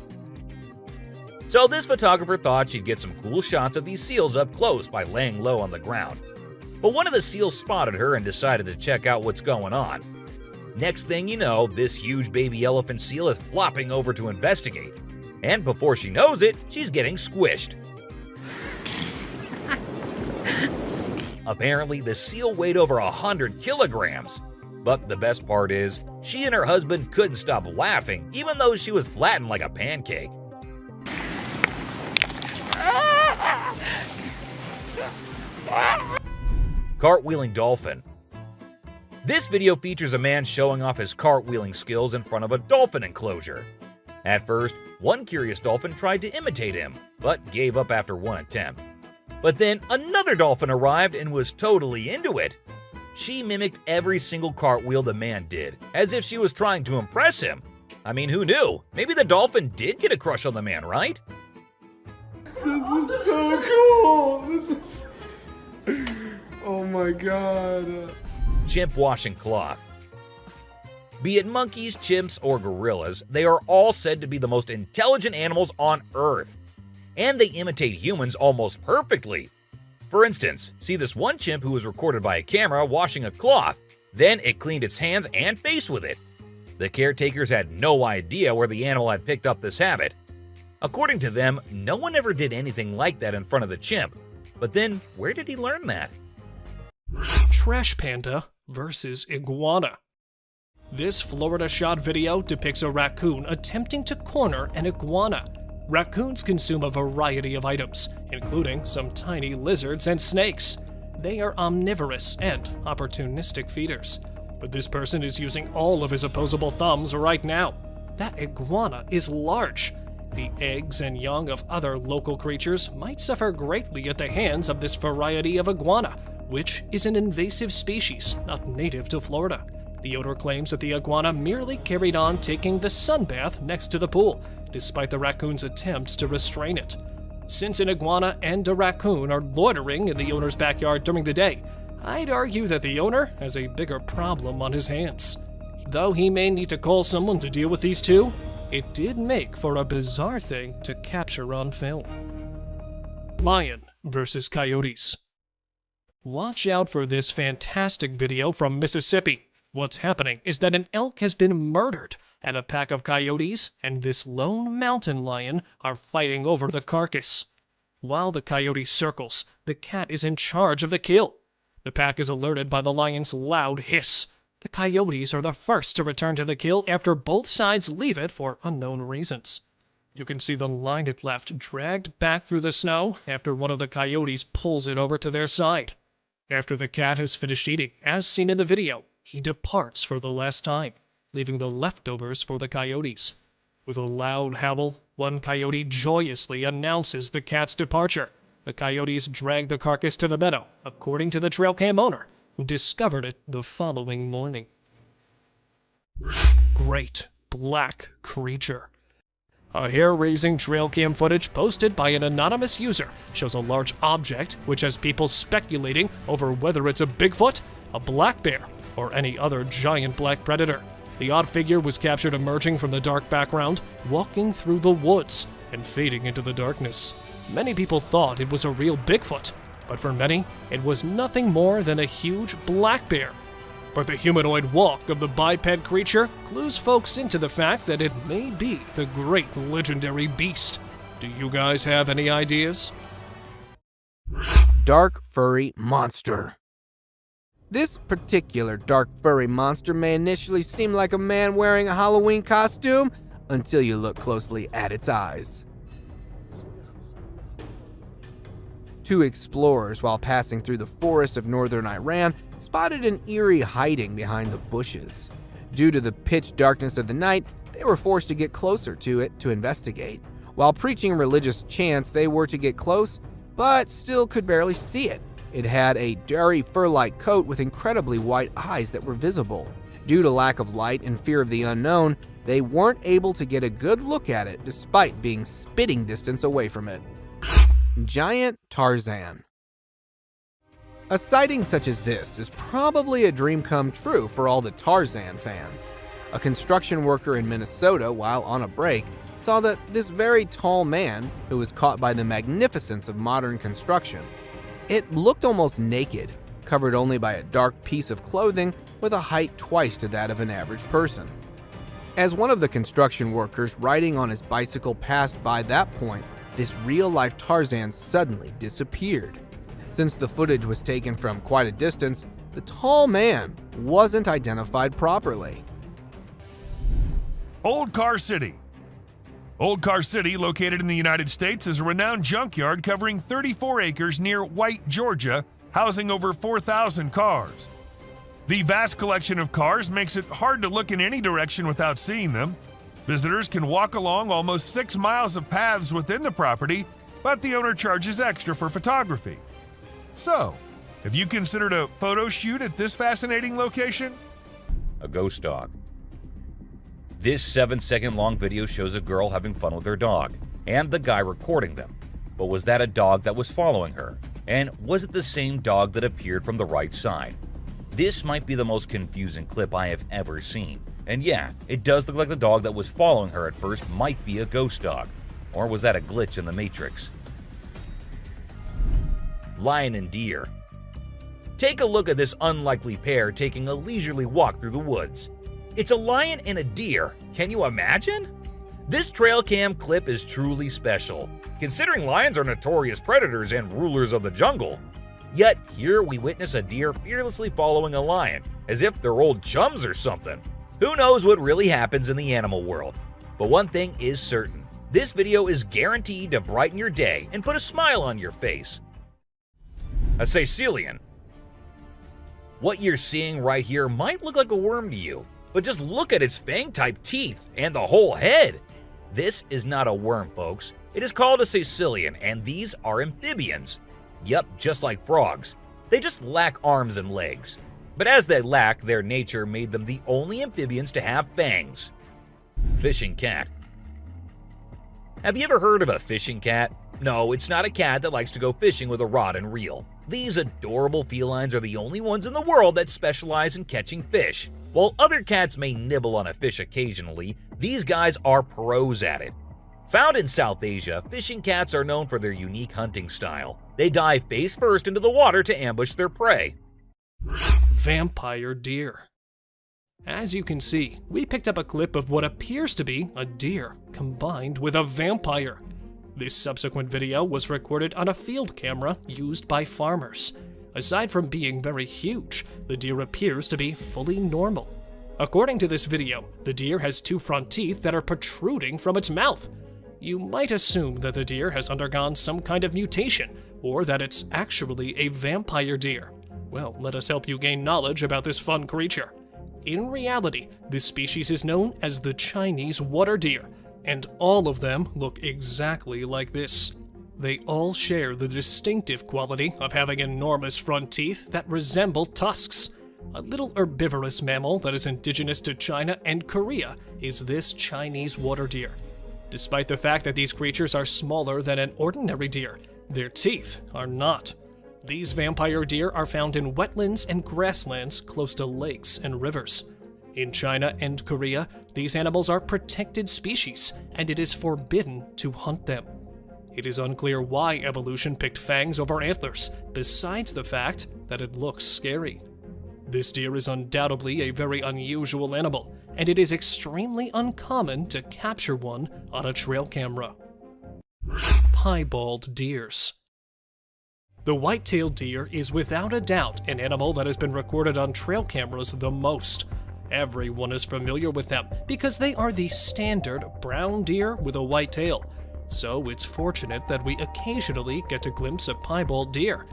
So this photographer thought she'd get some cool shots of these seals up close by laying low on the ground. But one of the seals spotted her and decided to check out what's going on. Next thing you know, this huge baby elephant seal is flopping over to investigate. And before she knows it, she's getting squished. Apparently, the seal weighed over 100 kilograms. But the best part is, she and her husband couldn't stop laughing, even though she was flattened like a pancake. Cartwheeling dolphin. This video features a man showing off his cartwheeling skills in front of a dolphin enclosure. At first, one curious dolphin tried to imitate him, but gave up after one attempt. But then another dolphin arrived and was totally into it. She mimicked every single cartwheel the man did, as if she was trying to impress him. I mean, who knew? Maybe the dolphin did get a crush on the man, right? This is so cool. This is... Oh my god. Chimp washing cloth. Be it monkeys, chimps, or gorillas, they are all said to be the most intelligent animals on Earth. And they imitate humans almost perfectly. For instance, see this one chimp who was recorded by a camera washing a cloth. Then it cleaned its hands and face with it. The caretakers had no idea where the animal had picked up this habit. According to them, no one ever did anything like that in front of the chimp. But then, where did he learn that? Trash panda versus iguana. This Florida shot video depicts a raccoon attempting to corner an iguana. Raccoons consume a variety of items, including some tiny lizards and snakes. They are omnivorous and opportunistic feeders. But this person is using all of his opposable thumbs right now. That iguana is large. The eggs and young of other local creatures might suffer greatly at the hands of this variety of iguana, which is an invasive species not native to Florida. The owner claims that the iguana merely carried on taking the sunbath next to the pool, despite the raccoon's attempts to restrain it. Since an iguana and a raccoon are loitering in the owner's backyard during the day, I'd argue that the owner has a bigger problem on his hands. Though he may need to call someone to deal with these two, it did make for a bizarre thing to capture on film. Lion versus coyotes. Watch out for this fantastic video from Mississippi. What's happening is that an elk has been murdered, and a pack of coyotes and this lone mountain lion are fighting over the carcass. While the coyote circles, the cat is in charge of the kill. The pack is alerted by the lion's loud hiss. The coyotes are the first to return to the kill after both sides leave it for unknown reasons. You can see the line it left dragged back through the snow after one of the coyotes pulls it over to their side. After the cat has finished eating, as seen in the video, he departs for the last time, leaving the leftovers for the coyotes. With a loud howl, one coyote joyously announces the cat's departure. The coyotes drag the carcass to the meadow, according to the trail cam owner, who discovered it the following morning. Great black creature. A hair-raising trail cam footage posted by an anonymous user shows a large object which has people speculating over whether it's a Bigfoot, a black bear, or any other giant black predator. The odd figure was captured emerging from the dark background, walking through the woods and fading into the darkness. Many people thought it was a real Bigfoot, but for many, it was nothing more than a huge black bear. But the humanoid walk of the biped creature clues folks into the fact that it may be the great legendary beast. Do you guys have any ideas? Dark furry monster. This particular dark furry monster may initially seem like a man wearing a Halloween costume until you look closely at its eyes. Two explorers, while passing through the forest of northern Iran, spotted an eerie hiding behind the bushes. Due to the pitch darkness of the night, they were forced to get closer to it to investigate. While preaching religious chants, they were to get close, but still could barely see it. It had a dirty fur-like coat with incredibly white eyes that were visible. Due to lack of light and fear of the unknown, they weren't able to get a good look at it despite being spitting distance away from it. Giant Tarzan. A sighting such as this is probably a dream come true for all the Tarzan fans. A construction worker in Minnesota, while on a break, saw that this very tall man, who was caught by the magnificence of modern construction, it looked almost naked, covered only by a dark piece of clothing with a height twice to that of an average person. As one of the construction workers riding on his bicycle passed by that point, this real-life Tarzan suddenly disappeared. Since the footage was taken from quite a distance, the tall man wasn't identified properly. Old Car City. Old Car City, located in the United States, is a renowned junkyard covering 34 acres near White, Georgia, housing over 4,000 cars. The vast collection of cars makes it hard to look in any direction without seeing them. Visitors can walk along almost 6 miles of paths within the property, but the owner charges extra for photography. So, have you considered a photo shoot at this fascinating location? A ghost dog. This 7-second long video shows a girl having fun with her dog, and the guy recording them. But was that a dog that was following her? And was it the same dog that appeared from the right side? This might be the most confusing clip I have ever seen. And yeah, it does look like the dog that was following her at first might be a ghost dog. Or was that a glitch in the Matrix? Lion and deer. Take a look at this unlikely pair taking a leisurely walk through the woods. It's a lion and a deer. Can you imagine? This trail cam clip is truly special, considering lions are notorious predators and rulers of the jungle. Yet here we witness a deer fearlessly following a lion, as if they're old chums or something. Who knows what really happens in the animal world? But one thing is certain, This video is guaranteed to brighten your day and put a smile on your face. A caecilian. What you're seeing right here might look like a worm to you, but just look at its fang-type teeth and the whole head. This is not a worm, folks. It is called a caecilian, and these are amphibians. Yup, just like frogs. They just lack arms and legs. But as they lack, their nature made them the only amphibians to have fangs. Fishing cat. Have you ever heard of a fishing cat? No, it's not a cat that likes to go fishing with a rod and reel. These adorable felines are the only ones in the world that specialize in catching fish. While other cats may nibble on a fish occasionally, these guys are pros at it. Found in South Asia, fishing cats are known for their unique hunting style. They dive face first into the water to ambush their prey. Vampire deer. As you can see, we picked up a clip of what appears to be a deer combined with a vampire. This subsequent video was recorded on a field camera used by farmers. Aside from being very huge, the deer appears to be fully normal. According to this video, the deer has 2 front teeth that are protruding from its mouth. You might assume that the deer has undergone some kind of mutation, or that it's actually a vampire deer. Well, let us help you gain knowledge about this fun creature. In reality, this species is known as the Chinese water deer, and all of them look exactly like this. They all share the distinctive quality of having enormous front teeth that resemble tusks. A little herbivorous mammal that is indigenous to China and Korea is this Chinese water deer. Despite the fact that these creatures are smaller than an ordinary deer, their teeth are not. These vampire deer are found in wetlands and grasslands close to lakes and rivers. In China and Korea, these animals are protected species, and it is forbidden to hunt them. It is unclear why evolution picked fangs over antlers, besides the fact that it looks scary. This deer is undoubtedly a very unusual animal, and it is extremely uncommon to capture one on a trail camera. Piebald deers. The white-tailed deer is without a doubt an animal that has been recorded on trail cameras the most. Everyone is familiar with them because they are the standard brown deer with a white tail. So it's fortunate that we occasionally get a glimpse of piebald deer.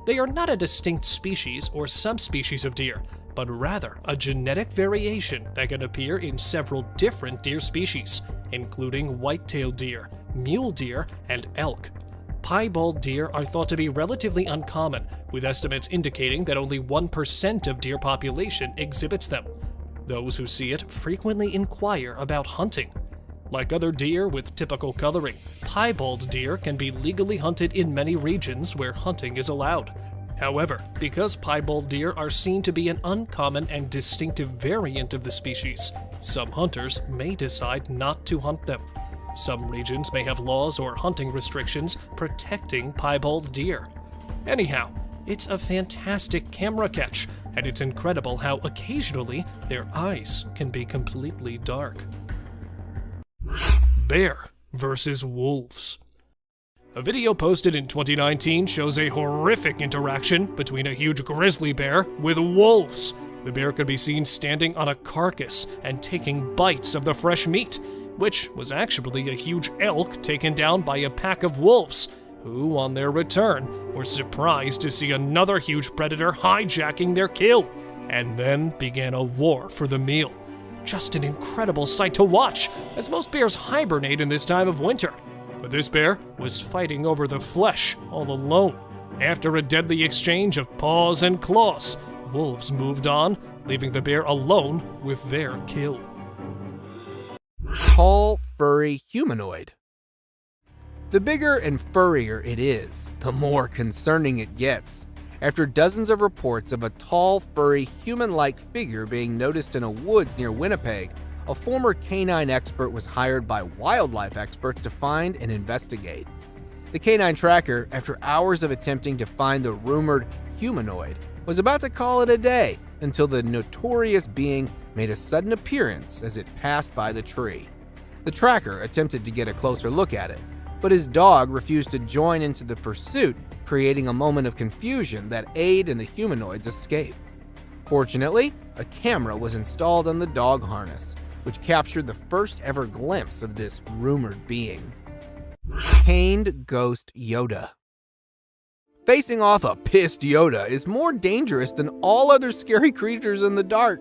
They are not a distinct species or subspecies of deer, but rather a genetic variation that can appear in several different deer species, including white-tailed deer, mule deer, and elk. Piebald deer are thought to be relatively uncommon, with estimates indicating that only 1% of deer population exhibits them. Those who see it frequently inquire about hunting. Like other deer with typical coloring, piebald deer can be legally hunted in many regions where hunting is allowed. However, because piebald deer are seen to be an uncommon and distinctive variant of the species, some hunters may decide not to hunt them. Some regions may have laws or hunting restrictions protecting piebald deer. Anyhow, it's a fantastic camera catch, and it's incredible how occasionally their eyes can be completely dark. Bear versus wolves. A video posted in 2019 shows a horrific interaction between a huge grizzly bear with wolves. The bear could be seen standing on a carcass and taking bites of the fresh meat, which was actually a huge elk taken down by a pack of wolves, who, on their return, were surprised to see another huge predator hijacking their kill, and then began a war for the meal. Just an incredible sight to watch, as most bears hibernate in this time of winter. But this bear was fighting over the flesh all alone. After a deadly exchange of paws and claws, wolves moved on, leaving the bear alone with their kill. Tall, furry humanoid. The bigger and furrier it is, the more concerning it gets. After dozens of reports of a tall, furry, human-like figure being noticed in a woods near Winnipeg, a former canine expert was hired by wildlife experts to find and investigate. The canine tracker, after hours of attempting to find the rumored humanoid, was about to call it a day until the notorious being made a sudden appearance as it passed by the tree. The tracker attempted to get a closer look at it, but his dog refused to join into the pursuit, creating a moment of confusion that aided in the humanoid's escape. Fortunately, a camera was installed on the dog harness, which captured the first ever glimpse of this rumored being. Caned Ghost Yoda. Facing off a pissed Yoda is more dangerous than all other scary creatures in the dark.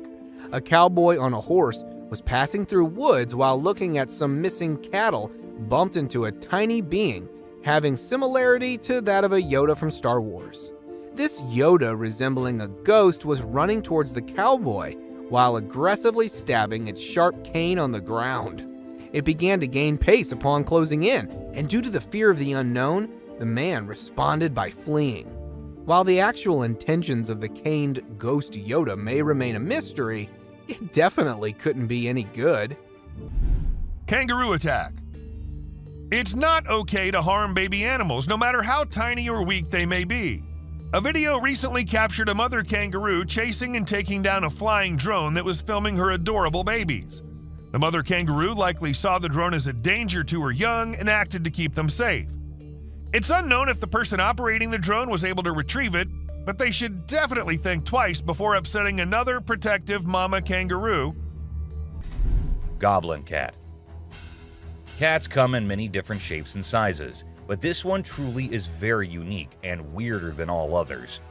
A cowboy on a horse was passing through woods while looking at some missing cattle, bumped into a tiny being having similarity to that of a Yoda from Star Wars. This Yoda, resembling a ghost, was running towards the cowboy while aggressively stabbing its sharp cane on the ground. It began to gain pace upon closing in, and due to the fear of the unknown, the man responded by fleeing. While the actual intentions of the caned Ghost Yoda may remain a mystery, it definitely couldn't be any good. Kangaroo attack. It's not okay to harm baby animals, no matter how tiny or weak they may be. A video recently captured a mother kangaroo chasing and taking down a flying drone that was filming her adorable babies. The mother kangaroo likely saw the drone as a danger to her young and acted to keep them safe. It's unknown if the person operating the drone was able to retrieve it, but they should definitely think twice before upsetting another protective mama kangaroo. Goblin cat. Cats come in many different shapes and sizes, but this one truly is very unique and weirder than all others.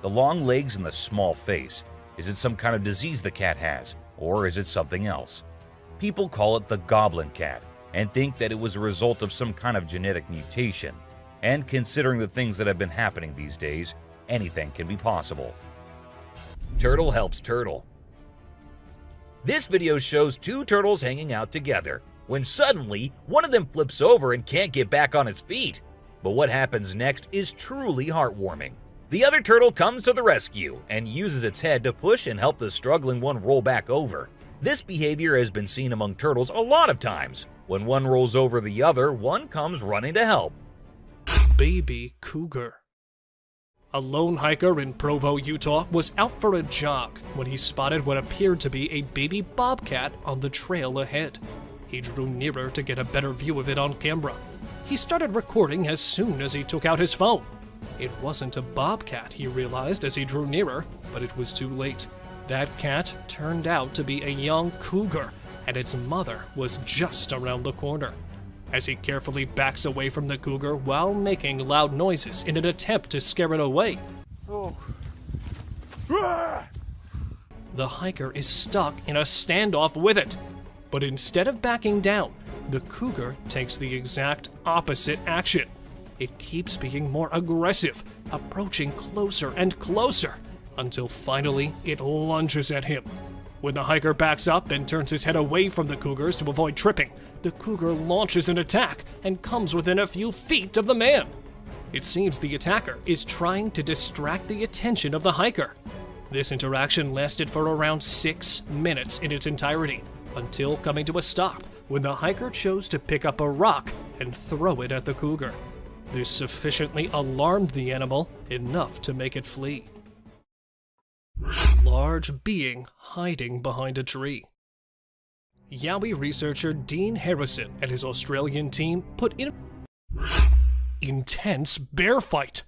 The long legs and the small face. Is it some kind of disease the cat has, or is it something else? People call it the goblin cat and think that it was a result of some kind of genetic mutation. And considering the things that have been happening these days, anything can be possible. Turtle helps turtle. This video shows two turtles hanging out together, when suddenly one of them flips over and can't get back on its feet. But what happens next is truly heartwarming. The other turtle comes to the rescue and uses its head to push and help the struggling one roll back over. This behavior has been seen among turtles a lot of times. When one rolls over the other, one comes running to help. Baby cougar. A lone hiker in Provo, Utah was out for a jog when he spotted what appeared to be a baby bobcat on the trail ahead. He drew nearer to get a better view of it on camera. He started recording as soon as he took out his phone. It wasn't a bobcat, he realized as he drew nearer, but it was too late. That cat turned out to be a young cougar, and its mother was just around the corner. As he carefully backs away from the cougar while making loud noises in an attempt to scare it away, the hiker is stuck in a standoff with it. But instead of backing down, the cougar takes the exact opposite action. It keeps being more aggressive, approaching closer and closer, until finally it lunges at him. When the hiker backs up and turns his head away from the cougars to avoid tripping, the cougar launches an attack and comes within a few feet of the man. It seems the attacker is trying to distract the attention of the hiker. This interaction lasted for around 6 minutes in its entirety, until coming to a stop when the hiker chose to pick up a rock and throw it at the cougar. This sufficiently alarmed the animal enough to make it flee. Large being hiding behind a tree. Yowie researcher Dean Harrison and his Australian team put in intense bear fight.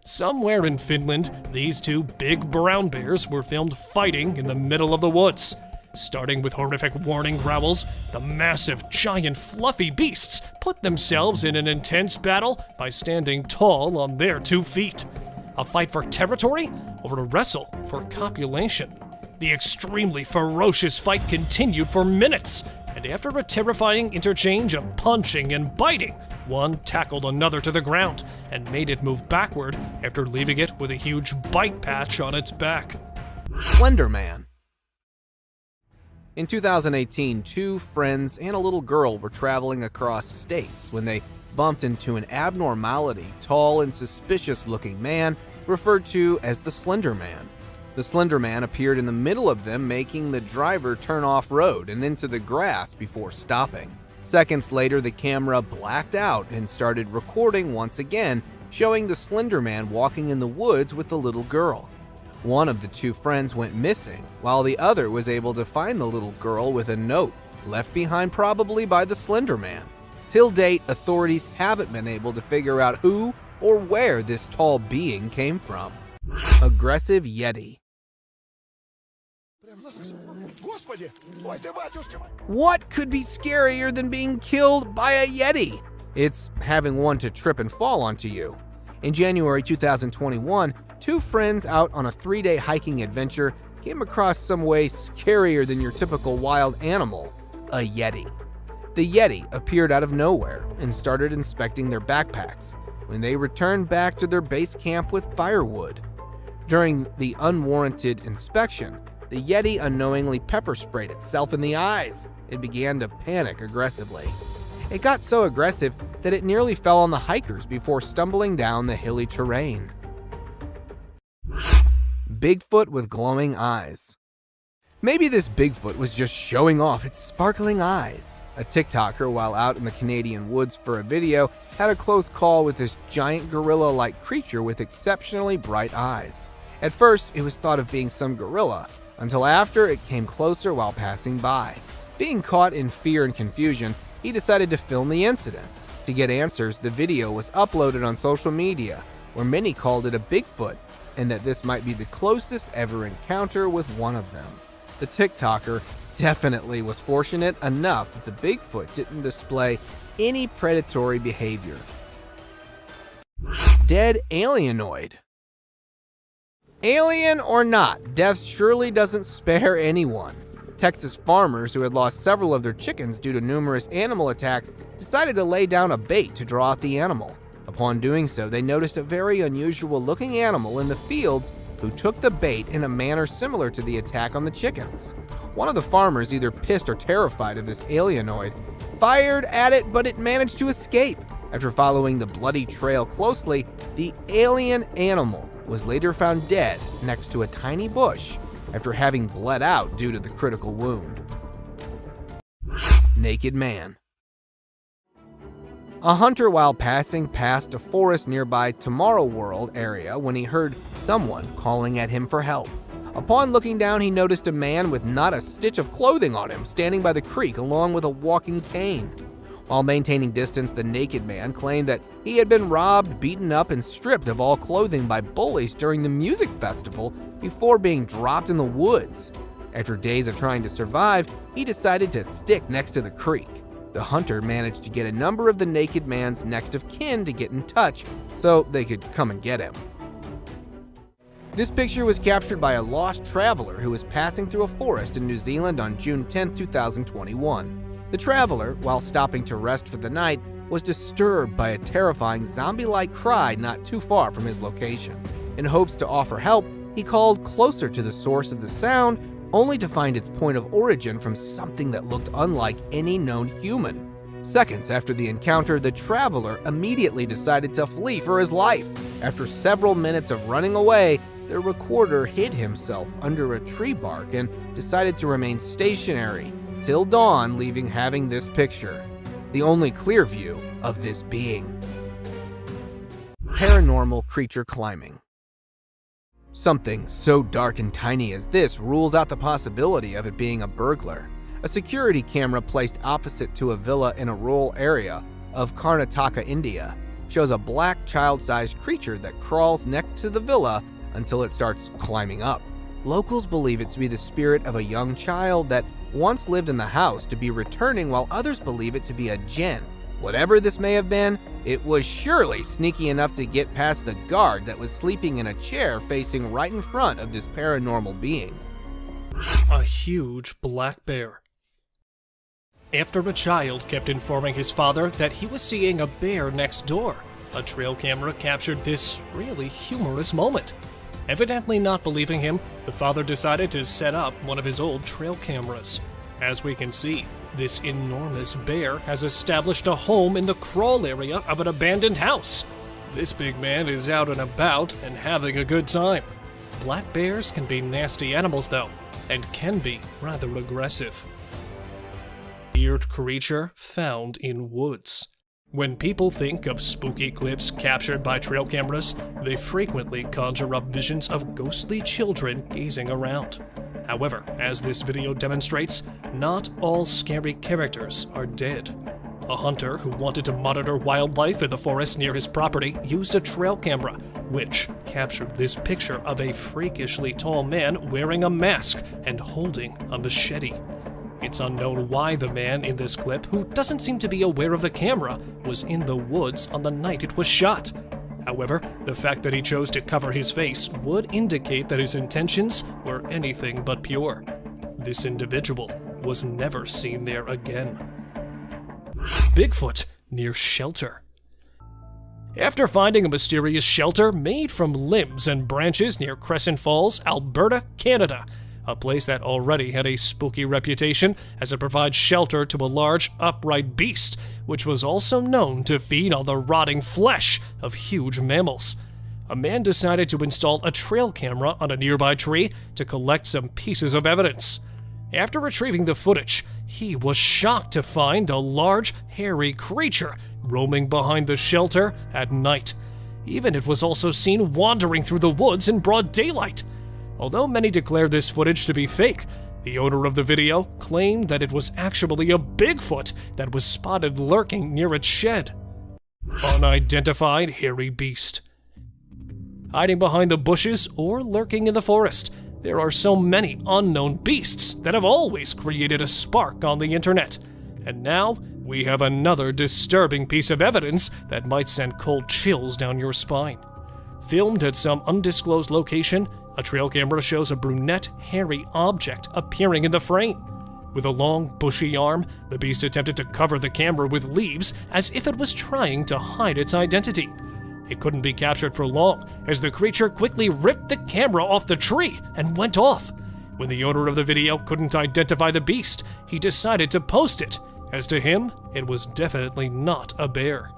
Somewhere in Finland, these two big brown bears were filmed fighting in the middle of the woods. Starting with horrific warning growls, the massive, giant, fluffy beasts put themselves in an intense battle by standing tall on their 2 feet. A fight for territory or a wrestle for copulation? The extremely ferocious fight continued for minutes, and after a terrifying interchange of punching and biting, one tackled another to the ground and made it move backward after leaving it with a huge bite patch on its back. Slender Man. In 2018, 2 friends and a little girl were traveling across states when they bumped into an abnormality, tall and suspicious-looking man referred to as the Slender Man. The Slender Man appeared in the middle of them, making the driver turn off-road and into the grass before stopping. Seconds later, the camera blacked out and started recording once again, showing the Slender Man walking in the woods with the little girl. One of the 2 friends went missing, while the other was able to find the little girl with a note left behind probably by the Slender Man. Till date, authorities haven't been able to figure out who or where this tall being came from. Aggressive Yeti. What could be scarier than being killed by a Yeti? It's having one to trip and fall onto you. In January 2021, two friends out on a 3-day hiking adventure came across some way scarier than your typical wild animal, a Yeti. The Yeti appeared out of nowhere and started inspecting their backpacks when they returned back to their base camp with firewood. During the unwarranted inspection, the Yeti unknowingly pepper sprayed itself in the eyes. It began to panic aggressively. It got so aggressive that it nearly fell on the hikers before stumbling down the hilly terrain. Bigfoot with glowing eyes. Maybe this Bigfoot was just showing off its sparkling eyes. A TikToker, while out in the Canadian woods for a video, had a close call with this giant gorilla-like creature with exceptionally bright eyes. At first, it was thought of being some gorilla, until after it came closer while passing by. Being caught in fear and confusion, he decided to film the incident. To get answers, the video was uploaded on social media, where many called it a Bigfoot, and that this might be the closest ever encounter with one of them. The TikToker definitely was fortunate enough that the Bigfoot didn't display any predatory behavior. Dead alienoid. Alien or not, death surely doesn't spare anyone. Texas farmers who had lost several of their chickens due to numerous animal attacks decided to lay down a bait to draw out the animal. Upon doing so, they noticed a very unusual looking animal in the fields who took the bait in a manner similar to the attack on the chickens. One of the farmers, either pissed or terrified of this alienoid, fired at it, but it managed to escape. After following the bloody trail closely, the alien animal was later found dead next to a tiny bush after having bled out due to the critical wound. Naked man. A hunter, while passing past a forest nearby Tomorrow World area, when he heard someone calling at him for help. Upon looking down, he noticed a man with not a stitch of clothing on him standing by the creek along with a walking cane. While maintaining distance, the naked man claimed that he had been robbed, beaten up, and stripped of all clothing by bullies during the music festival before being dropped in the woods. After days of trying to survive, he decided to stick next to the creek. The hunter managed to get a number of the naked man's next of kin to get in touch so they could come and get him. This picture was captured by a lost traveler who was passing through a forest in New Zealand on June 10, 2021. The traveler, while stopping to rest for the night, was disturbed by a terrifying zombie-like cry not too far from his location. In hopes to offer help, he called closer to the source of the sound, only to find its point of origin from something that looked unlike any known human. Seconds after the encounter, the traveler immediately decided to flee for his life. After several minutes of running away, the recorder hid himself under a tree bark and decided to remain stationary till dawn, leaving having this picture, the only clear view of this being. Paranormal creature climbing. Something so dark and tiny as this rules out the possibility of it being a burglar. A security camera placed opposite to a villa in a rural area of Karnataka, India, shows a black child-sized creature that crawls next to the villa until it starts climbing up. Locals believe it to be the spirit of a young child that once lived in the house to be returning, while others believe it to be a djinn. Whatever this may have been, it was surely sneaky enough to get past the guard that was sleeping in a chair facing right in front of this paranormal being. A huge black bear. After a child kept informing his father that he was seeing a bear next door, a trail camera captured this really humorous moment. Evidently not believing him, the father decided to set up one of his old trail cameras. As we can see, this enormous bear has established a home in the crawl area of an abandoned house. This big man is out and about and having a good time. Black bears can be nasty animals though, and can be rather aggressive. Weird creature found in woods. When people think of spooky clips captured by trail cameras, they frequently conjure up visions of ghostly children gazing around. However, as this video demonstrates, not all scary characters are dead. A hunter who wanted to monitor wildlife in the forest near his property used a trail camera, which captured this picture of a freakishly tall man wearing a mask and holding a machete. It's unknown why the man in this clip, who doesn't seem to be aware of the camera, was in the woods on the night it was shot. However, the fact that he chose to cover his face would indicate that his intentions were anything but pure. This individual was never seen there again. Bigfoot near shelter. After finding a mysterious shelter made from limbs and branches near Crescent Falls, Alberta, Canada, a place that already had a spooky reputation as it provides shelter to a large, upright beast, which was also known to feed on the rotting flesh of huge mammals. A man decided to install a trail camera on a nearby tree to collect some pieces of evidence. After retrieving the footage, he was shocked to find a large, hairy creature roaming behind the shelter at night. Even it was also seen wandering through the woods in broad daylight. Although many declare this footage to be fake, the owner of the video claimed that it was actually a Bigfoot that was spotted lurking near its shed. Unidentified hairy beast. Hiding behind the bushes or lurking in the forest, there are so many unknown beasts that have always created a spark on the internet. And now, we have another disturbing piece of evidence that might send cold chills down your spine. Filmed at some undisclosed location, a trail camera shows a brunette, hairy object appearing in the frame. With a long, bushy arm, the beast attempted to cover the camera with leaves as if it was trying to hide its identity. It couldn't be captured for long, as the creature quickly ripped the camera off the tree and went off. When the owner of the video couldn't identify the beast, he decided to post it, as to him, it was definitely not a bear.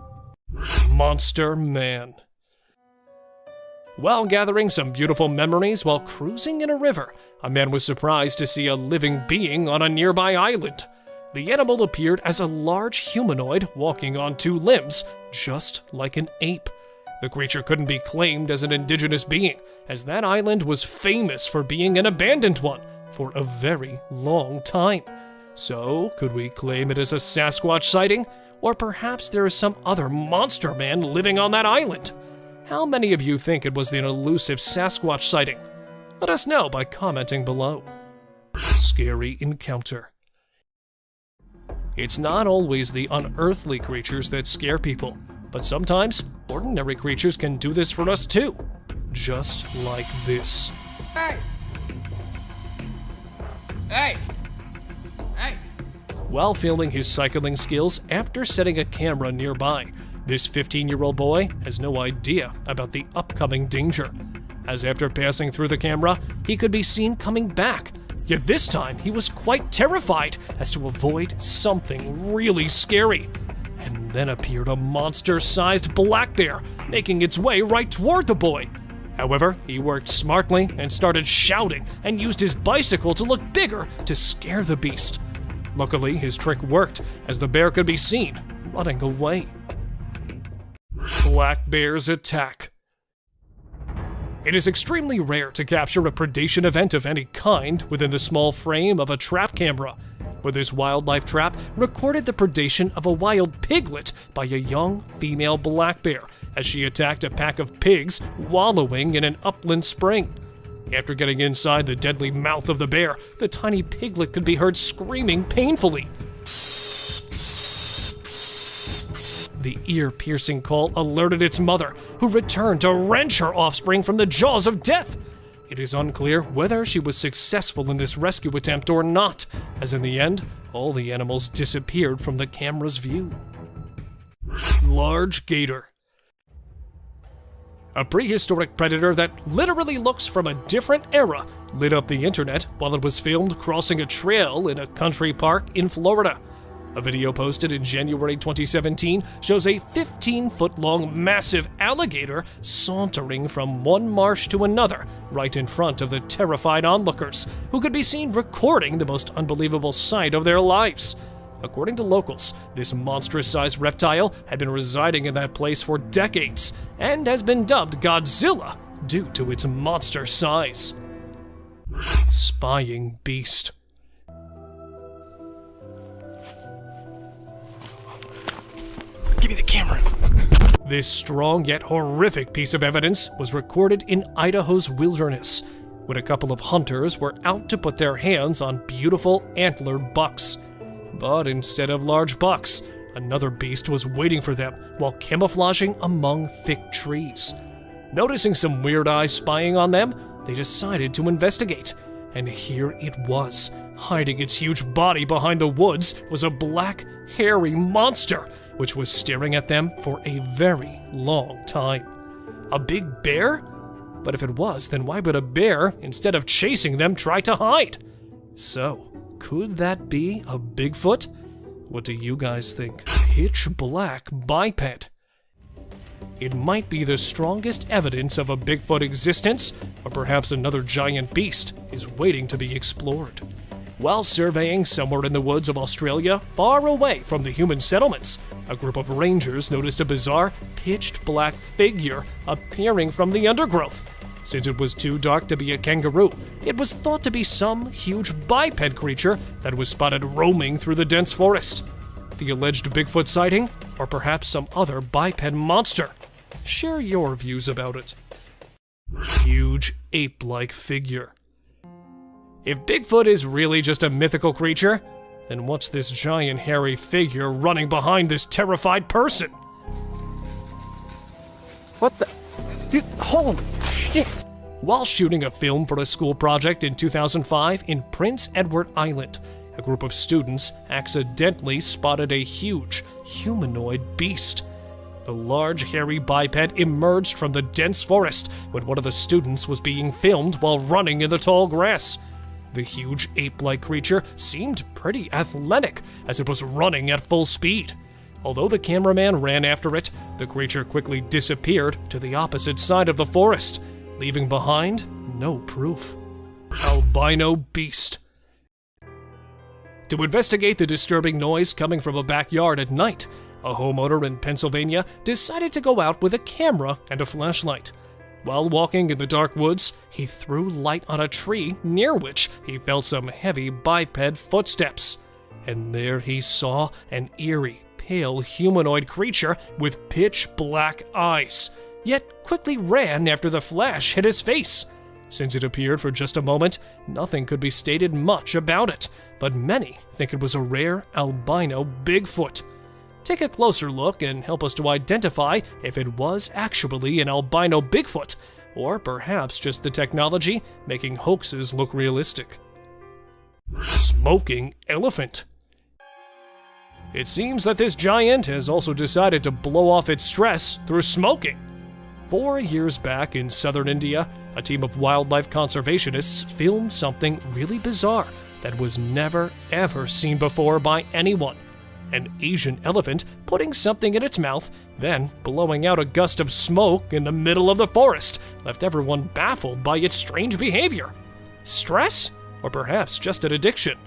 Monster Man. While gathering some beautiful memories while cruising in a river, a man was surprised to see a living being on a nearby island. The animal appeared as a large humanoid walking on two limbs, just like an ape. The creature couldn't be claimed as an indigenous being, as that island was famous for being an abandoned one for a very long time. So, could we claim it as a Sasquatch sighting? Or perhaps there is some other monster man living on that island? How many of you think it was the elusive Sasquatch sighting? Let us know by commenting below. Scary encounter. It's not always the unearthly creatures that scare people, but sometimes ordinary creatures can do this for us too. Just like this. Hey! Hey! Hey! While filming his cycling skills after setting a camera nearby, this 15-year-old boy has no idea about the upcoming danger, as after passing through the camera, he could be seen coming back. Yet this time, he was quite terrified as to avoid something really scary. And then appeared a monster-sized black bear, making its way right toward the boy. However, he worked smartly and started shouting and used his bicycle to look bigger to scare the beast. Luckily, his trick worked, as the bear could be seen running away. Black bear's attack. It is extremely rare to capture a predation event of any kind within the small frame of a trap camera, but this wildlife trap recorded the predation of a wild piglet by a young female black bear as she attacked a pack of pigs wallowing in an upland spring. After getting inside the deadly mouth of the bear, the tiny piglet could be heard screaming painfully. The ear-piercing call alerted its mother, who returned to wrench her offspring from the jaws of death. It is unclear whether she was successful in this rescue attempt or not, as in the end, all the animals disappeared from the camera's view. Large gator. A prehistoric predator that literally looks from a different era lit up the internet while it was filmed crossing a trail in a country park in Florida. A video posted in January 2017 shows a 15-foot-long massive alligator sauntering from one marsh to another right in front of the terrified onlookers, who could be seen recording the most unbelievable sight of their lives. According to locals, this monstrous-sized reptile had been residing in that place for decades and has been dubbed Godzilla due to its monster size. Spying beast. Give me the camera. This strong yet horrific piece of evidence was recorded in Idaho's wilderness, when a couple of hunters were out to put their hands on beautiful antlered bucks. But instead of large bucks, another beast was waiting for them while camouflaging among thick trees. Noticing some weird eyes spying on them, they decided to investigate, and here it was. Hiding its huge body behind the woods was a black, hairy monster, which was staring at them for a very long time. A big bear? But if it was, then why would a bear, instead of chasing them, try to hide? So, could that be a Bigfoot? What do you guys think? Pitch black biped. It might be the strongest evidence of a Bigfoot existence, or perhaps another giant beast is waiting to be explored. While surveying somewhere in the woods of Australia, far away from the human settlements, a group of rangers noticed a bizarre, pitched black figure appearing from the undergrowth. Since it was too dark to be a kangaroo, it was thought to be some huge biped creature that was spotted roaming through the dense forest. The alleged Bigfoot sighting, or perhaps some other biped monster? Share your views about it. Huge ape-like figure. If Bigfoot is really just a mythical creature, then what's this giant hairy figure running behind this terrified person? What the? Dude, holy shit. While shooting a film for a school project in 2005 in Prince Edward Island, a group of students accidentally spotted a huge humanoid beast. The large hairy biped emerged from the dense forest when one of the students was being filmed while running in the tall grass. The huge ape-like creature seemed pretty athletic as it was running at full speed. Although the cameraman ran after it, the creature quickly disappeared to the opposite side of the forest, leaving behind no proof. Albino beast. To investigate the disturbing noise coming from a backyard at night, a homeowner in Pennsylvania decided to go out with a camera and a flashlight. While walking in the dark woods, he threw light on a tree near which he felt some heavy biped footsteps. And there he saw an eerie, pale humanoid creature with pitch black eyes, yet quickly ran after the flash hit his face. Since it appeared for just a moment, nothing could be stated much about it, but many think it was a rare albino Bigfoot. Take a closer look and help us to identify if it was actually an albino Bigfoot, or perhaps just the technology making hoaxes look realistic. Smoking elephant. It seems that this giant has also decided to blow off its stress through smoking. 4 years back in southern India, a team of wildlife conservationists filmed something really bizarre that was never ever seen before by anyone. An Asian elephant putting something in its mouth, then blowing out a gust of smoke in the middle of the forest, left everyone baffled by its strange behavior. Stress? Or perhaps just an addiction?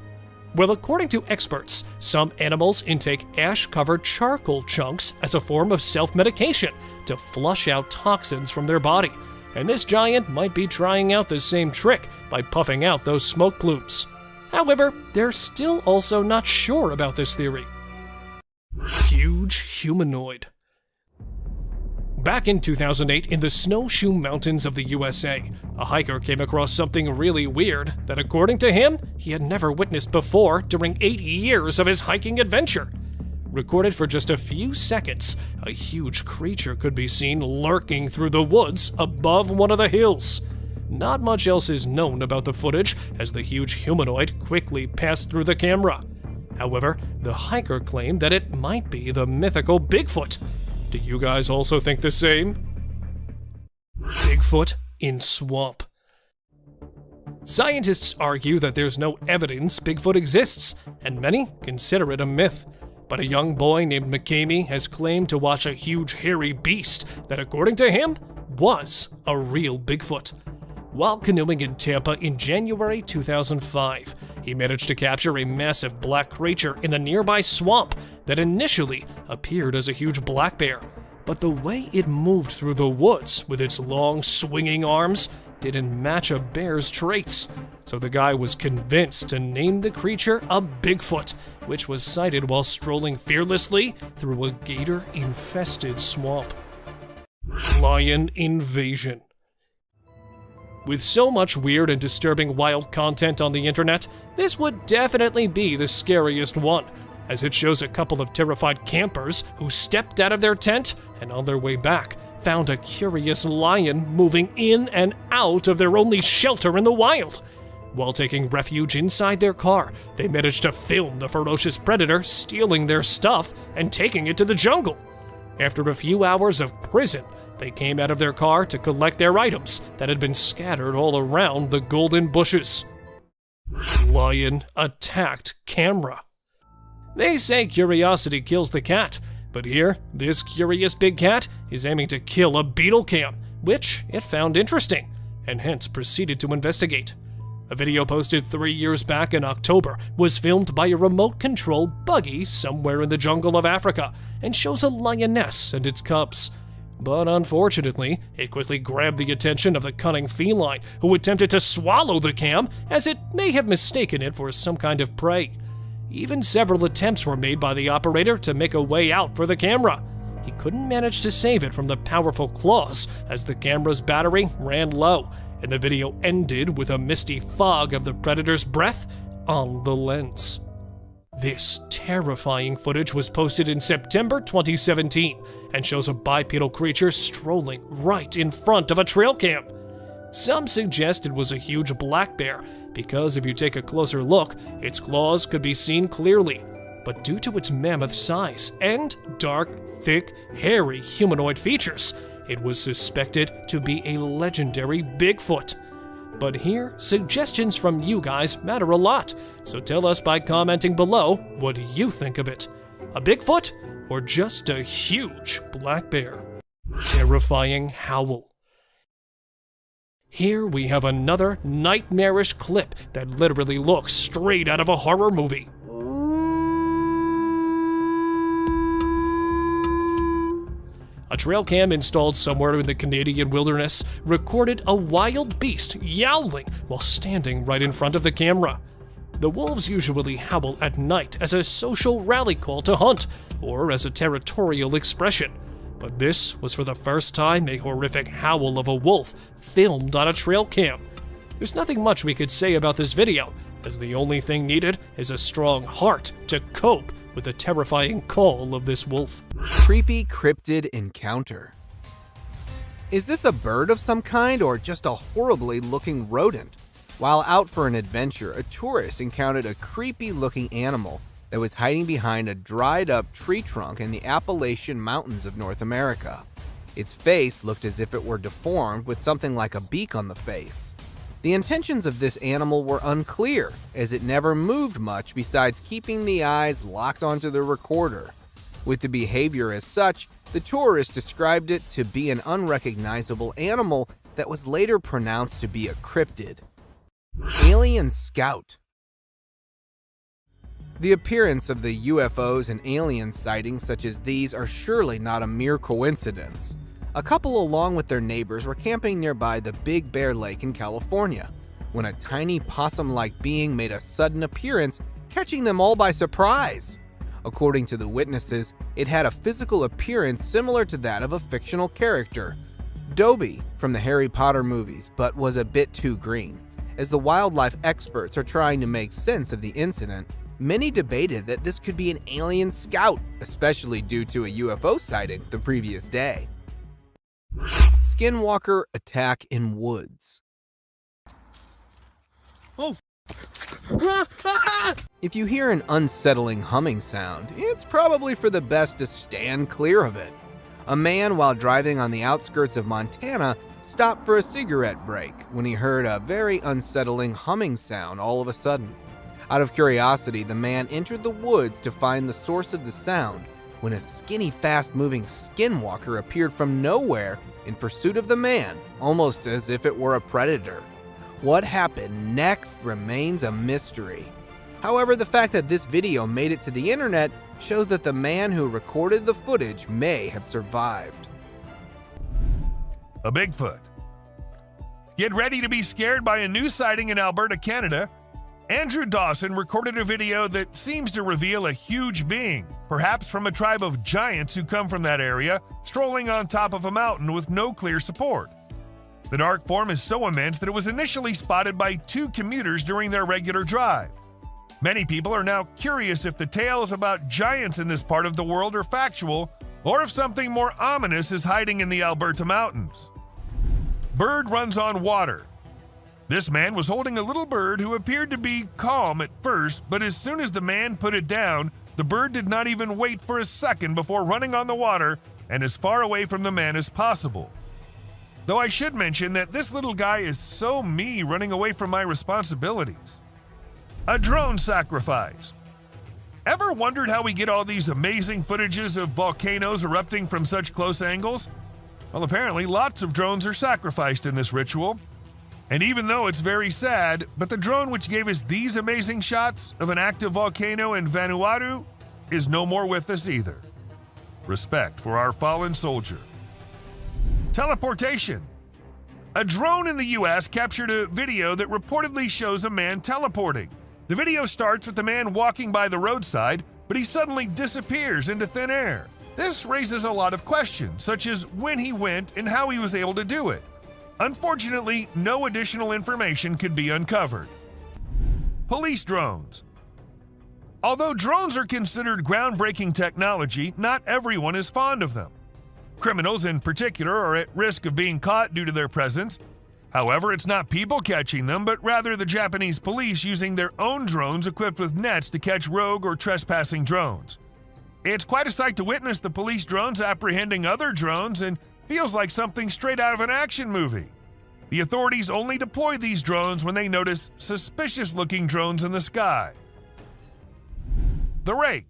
Well, according to experts, some animals intake ash-covered charcoal chunks as a form of self-medication to flush out toxins from their body, and this giant might be trying out the same trick by puffing out those smoke plumes. However, they're still also not sure about this theory. Huge humanoid. Back in 2008, in the Snowshoe Mountains of the USA, a hiker came across something really weird that, according to him, he had never witnessed before during 8 years of his hiking adventure. Recorded for just a few seconds, a huge creature could be seen lurking through the woods above one of the hills. Not much else is known about the footage, as the huge humanoid quickly passed through the camera. However, the hiker claimed that it might be the mythical Bigfoot. Do you guys also think the same? Bigfoot in swamp. Scientists argue that there's no evidence Bigfoot exists, and many consider it a myth. But a young boy named McCamey has claimed to watch a huge hairy beast that, according to him, was a real Bigfoot. While canoeing in Tampa in January 2005, he managed to capture a massive black creature in the nearby swamp that initially appeared as a huge black bear. But the way it moved through the woods with its long swinging arms didn't match a bear's traits. So the guy was convinced to name the creature a Bigfoot, which was sighted while strolling fearlessly through a gator-infested swamp. Lion invasion. With so much weird and disturbing wild content on the internet, this would definitely be the scariest one, as it shows a couple of terrified campers who stepped out of their tent and on their way back found a curious lion moving in and out of their only shelter in the wild. While taking refuge inside their car, they managed to film the ferocious predator stealing their stuff and taking it to the jungle. After a few hours of prison, they came out of their car to collect their items that had been scattered all around the golden bushes. Lion attacked camera. They say curiosity kills the cat, but here, this curious big cat is aiming to kill a beetle cam, which it found interesting, and hence proceeded to investigate. A video posted 3 years back in October was filmed by a remote-controlled buggy somewhere in the jungle of Africa and shows a lioness and its cubs. But unfortunately, it quickly grabbed the attention of the cunning feline, who attempted to swallow the cam, as it may have mistaken it for some kind of prey. Even several attempts were made by the operator to make a way out for the camera. He couldn't manage to save it from the powerful claws, as the camera's battery ran low, and the video ended with a misty fog of the predator's breath on the lens. This terrifying footage was posted in September 2017 and shows a bipedal creature strolling right in front of a trail cam. Some suggest it was a huge black bear because if you take a closer look, its claws could be seen clearly. But due to its mammoth size and dark, thick, hairy humanoid features, it was suspected to be a legendary Bigfoot. But here, suggestions from you guys matter a lot, so tell us by commenting below what you think of it. A Bigfoot or just a huge black bear? Terrifying howl. Here we have another nightmarish clip that literally looks straight out of a horror movie. A trail cam installed somewhere in the Canadian wilderness recorded a wild beast yowling while standing right in front of the camera. The wolves usually howl at night as a social rally call to hunt, or as a territorial expression. But this was for the first time a horrific howl of a wolf filmed on a trail cam. There's nothing much we could say about this video, as the only thing needed is a strong heart to cope with the terrifying call of this wolf. Creepy cryptid encounter. Is this a bird of some kind or just a horribly looking rodent? While out for an adventure, a tourist encountered a creepy looking animal that was hiding behind a dried up tree trunk in the Appalachian Mountains of North America. Its face looked as if it were deformed with something like a beak on the face. The intentions of this animal were unclear, as it never moved much besides keeping the eyes locked onto the recorder. With the behavior as such, the tourist described it to be an unrecognizable animal that was later pronounced to be a cryptid. Alien Scout. The appearance of the UFOs and alien sightings such as these are surely not a mere coincidence. A couple along with their neighbors were camping nearby the Big Bear Lake in California when a tiny possum-like being made a sudden appearance, catching them all by surprise. According to the witnesses, it had a physical appearance similar to that of a fictional character, Dobby from the Harry Potter movies, but was a bit too green. As the wildlife experts are trying to make sense of the incident, many debated that this could be an alien scout, especially due to a UFO sighting the previous day. Skinwalker attack in woods. Oh. If you hear an unsettling humming sound, it's probably for the best to stand clear of it. A man, while driving on the outskirts of Montana, stopped for a cigarette break when he heard a very unsettling humming sound all of a sudden. Out of curiosity, the man entered the woods to find the source of the sound when a skinny, fast-moving skinwalker appeared from nowhere in pursuit of the man, almost as if it were a predator. What happened next remains a mystery. However, the fact that this video made it to the internet shows that the man who recorded the footage may have survived. A Bigfoot. Get ready to be scared by a new sighting in Alberta, Canada. Andrew Dawson recorded a video that seems to reveal a huge being, perhaps from a tribe of giants who come from that area, strolling on top of a mountain with no clear support. The dark form is so immense that it was initially spotted by 2 commuters during their regular drive. Many people are now curious if the tales about giants in this part of the world are factual, or if something more ominous is hiding in the Alberta mountains. Bird runs on water. This man was holding a little bird who appeared to be calm at first, but as soon as the man put it down, the bird did not even wait for a second before running on the water and as far away from the man as possible. Though I should mention that this little guy is so me running away from my responsibilities. A drone sacrifice. Ever wondered how we get all these amazing footages of volcanoes erupting from such close angles? Well, apparently lots of drones are sacrificed in this ritual. And even though it's very sad, but the drone which gave us these amazing shots of an active volcano in Vanuatu is no more with us either. Respect for our fallen soldier. Teleportation. A drone in the US captured a video that reportedly shows a man teleporting. The video starts with the man walking by the roadside, but he suddenly disappears into thin air. This raises a lot of questions, such as when he went and how he was able to do it. Unfortunately, no additional information could be uncovered. Police drones. Although drones are considered groundbreaking technology, not everyone is fond of them. Criminals in particular are at risk of being caught due to their presence. However, it's not people catching them, but rather the Japanese police using their own drones equipped with nets to catch rogue or trespassing drones. It's quite a sight to witness the police drones apprehending other drones and feels like something straight out of an action movie. The authorities only deploy these drones when they notice suspicious-looking drones in the sky. The rake.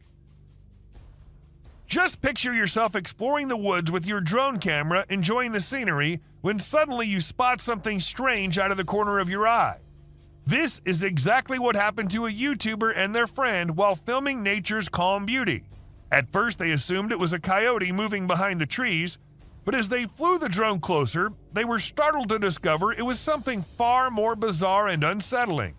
Just picture yourself exploring the woods with your drone camera, enjoying the scenery, when suddenly you spot something strange out of the corner of your eye. This is exactly what happened to a YouTuber and their friend while filming nature's calm beauty. At first, they assumed it was a coyote moving behind the trees, but as they flew the drone closer, they were startled to discover it was something far more bizarre and unsettling.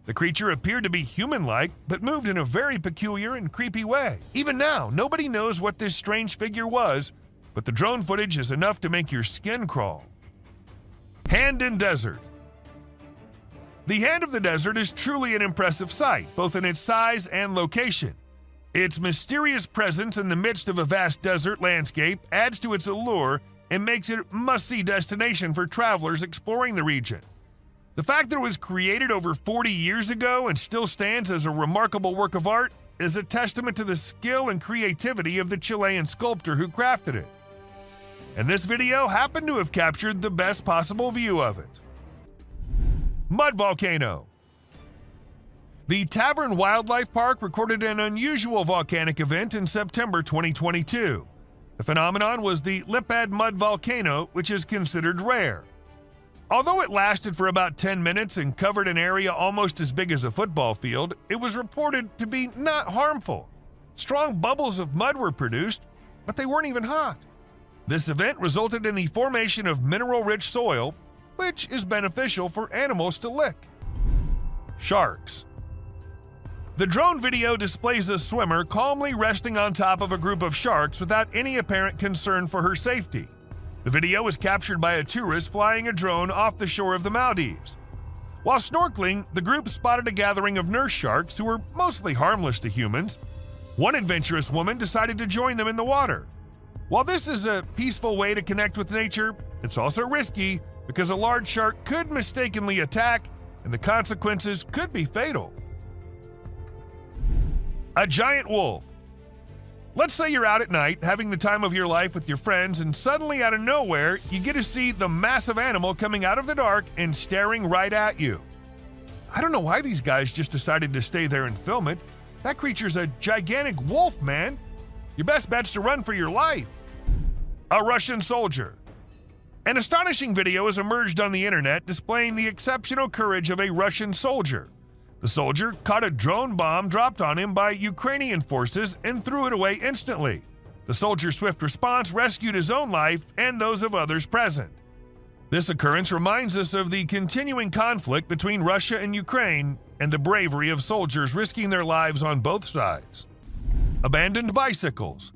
The creature appeared to be human-like, but moved in a very peculiar and creepy way. Even now, nobody knows what this strange figure was, but the drone footage is enough to make your skin crawl. Hand in desert. The Hand of the Desert is truly an impressive sight, both in its size and location. Its mysterious presence in the midst of a vast desert landscape adds to its allure and makes it a must-see destination for travelers exploring the region. The fact that it was created over 40 years ago and still stands as a remarkable work of art is a testament to the skill and creativity of the Chilean sculptor who crafted it. And this video happened to have captured the best possible view of it. Mud volcano. The Tavern Wildlife Park recorded an unusual volcanic event in September 2022. The phenomenon was the Lipad mud volcano, which is considered rare. Although it lasted for about 10 minutes and covered an area almost as big as a football field, it was reported to be not harmful. Strong bubbles of mud were produced, but they weren't even hot. This event resulted in the formation of mineral-rich soil, which is beneficial for animals to lick. Sharks. The drone video displays a swimmer calmly resting on top of a group of sharks without any apparent concern for her safety. The video was captured by a tourist flying a drone off the shore of the Maldives. While snorkeling, the group spotted a gathering of nurse sharks who were mostly harmless to humans. One adventurous woman decided to join them in the water. While this is a peaceful way to connect with nature, it's also risky because a large shark could mistakenly attack and the consequences could be fatal. A giant wolf. Let's say you're out at night having the time of your life with your friends and suddenly out of nowhere you get to see the massive animal coming out of the dark and staring right at you. I don't know why these guys just decided to stay there and film it. That creature's a gigantic wolf, man. Your best bet's to run for your life. A Russian soldier. An astonishing video has emerged on the internet displaying the exceptional courage of a Russian soldier. The soldier caught a drone bomb dropped on him by Ukrainian forces and threw it away instantly. The soldier's swift response rescued his own life and those of others present. This occurrence reminds us of the continuing conflict between Russia and Ukraine and the bravery of soldiers risking their lives on both sides. Abandoned bicycles.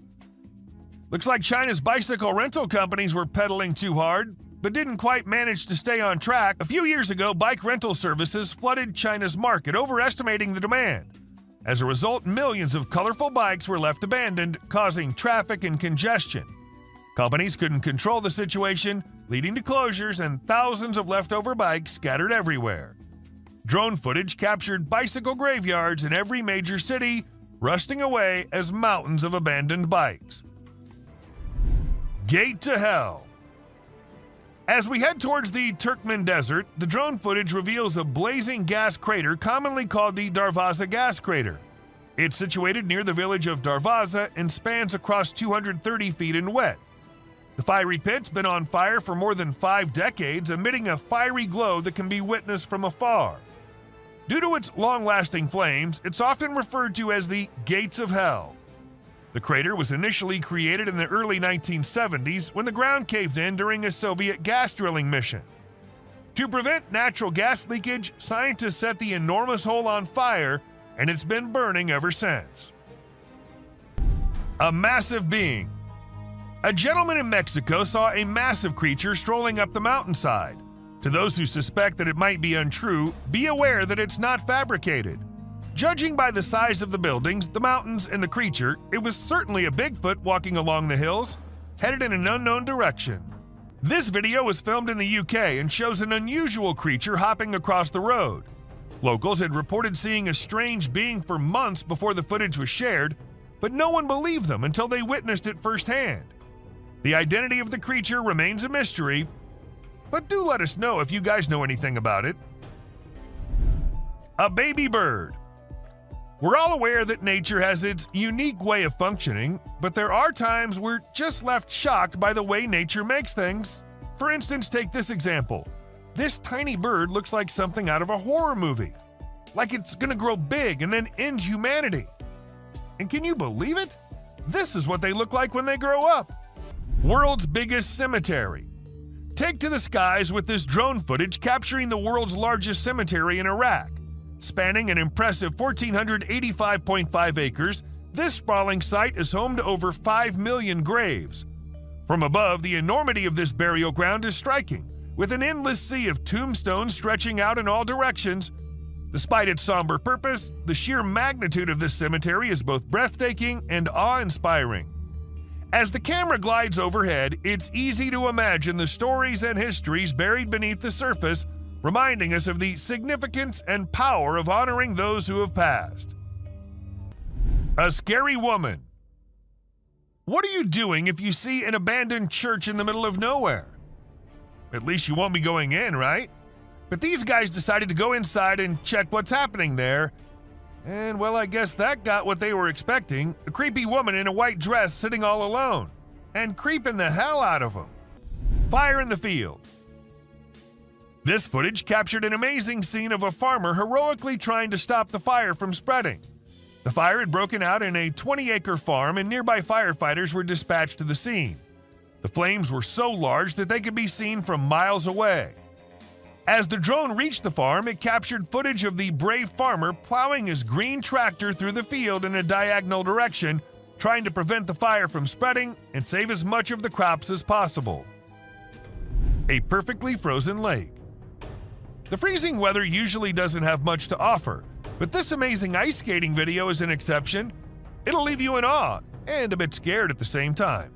Looks like China's bicycle rental companies were pedaling too hard, but didn't quite manage to stay on track. A few years ago, bike rental services flooded China's market, overestimating the demand. As a result, millions of colorful bikes were left abandoned, causing traffic and congestion. Companies couldn't control the situation, leading to closures and thousands of leftover bikes scattered everywhere. Drone footage captured bicycle graveyards in every major city, rusting away as mountains of abandoned bikes. Gate to Hell. As we head towards the Turkmen Desert, the drone footage reveals a blazing gas crater commonly called the Darvaza gas crater. It's situated near the village of Darvaza and spans across 230 feet in width. The fiery pit's been on fire for more than 5 decades, emitting a fiery glow that can be witnessed from afar. Due to its long-lasting flames, it's often referred to as the Gates of Hell. The crater was initially created in the early 1970s when the ground caved in during a Soviet gas drilling mission. To prevent natural gas leakage, scientists set the enormous hole on fire, and it's been burning ever since. A massive being. A gentleman in Mexico saw a massive creature strolling up the mountainside. To those who suspect that it might be untrue, be aware that it's not fabricated. Judging by the size of the buildings, the mountains, and the creature, it was certainly a Bigfoot walking along the hills, headed in an unknown direction. This video was filmed in the UK and shows an unusual creature hopping across the road. Locals had reported seeing a strange being for months before the footage was shared, but no one believed them until they witnessed it firsthand. The identity of the creature remains a mystery, but do let us know if you guys know anything about it. A baby bird. We're all aware that nature has its unique way of functioning, but there are times we're just left shocked by the way nature makes things. For instance, take this example. This tiny bird looks like something out of a horror movie. Like it's gonna grow big and then end humanity. And can you believe it? This is what they look like when they grow up. World's biggest cemetery. Take to the skies with this drone footage capturing the world's largest cemetery in Iraq. Spanning an impressive 1,485.5 acres, this sprawling site is home to over 5 million graves. From above, the enormity of this burial ground is striking, with an endless sea of tombstones stretching out in all directions. Despite its somber purpose, the sheer magnitude of this cemetery is both breathtaking and awe-inspiring. As the camera glides overhead, it's easy to imagine the stories and histories buried beneath the surface, reminding us of the significance and power of honoring those who have passed. A scary woman. What are you doing if you see an abandoned church in the middle of nowhere? At least you won't be going in, right? But these guys decided to go inside and check what's happening there. And well, I guess that got what they were expecting. A creepy woman in a white dress sitting all alone. And creeping the hell out of them. Fire in the field. This footage captured an amazing scene of a farmer heroically trying to stop the fire from spreading. The fire had broken out in a 20-acre farm and nearby firefighters were dispatched to the scene. The flames were so large that they could be seen from miles away. As the drone reached the farm, it captured footage of the brave farmer plowing his green tractor through the field in a diagonal direction, trying to prevent the fire from spreading and save as much of the crops as possible. A perfectly frozen lake. The freezing weather usually doesn't have much to offer, but this amazing ice skating video is an exception. It'll leave you in awe and a bit scared at the same time.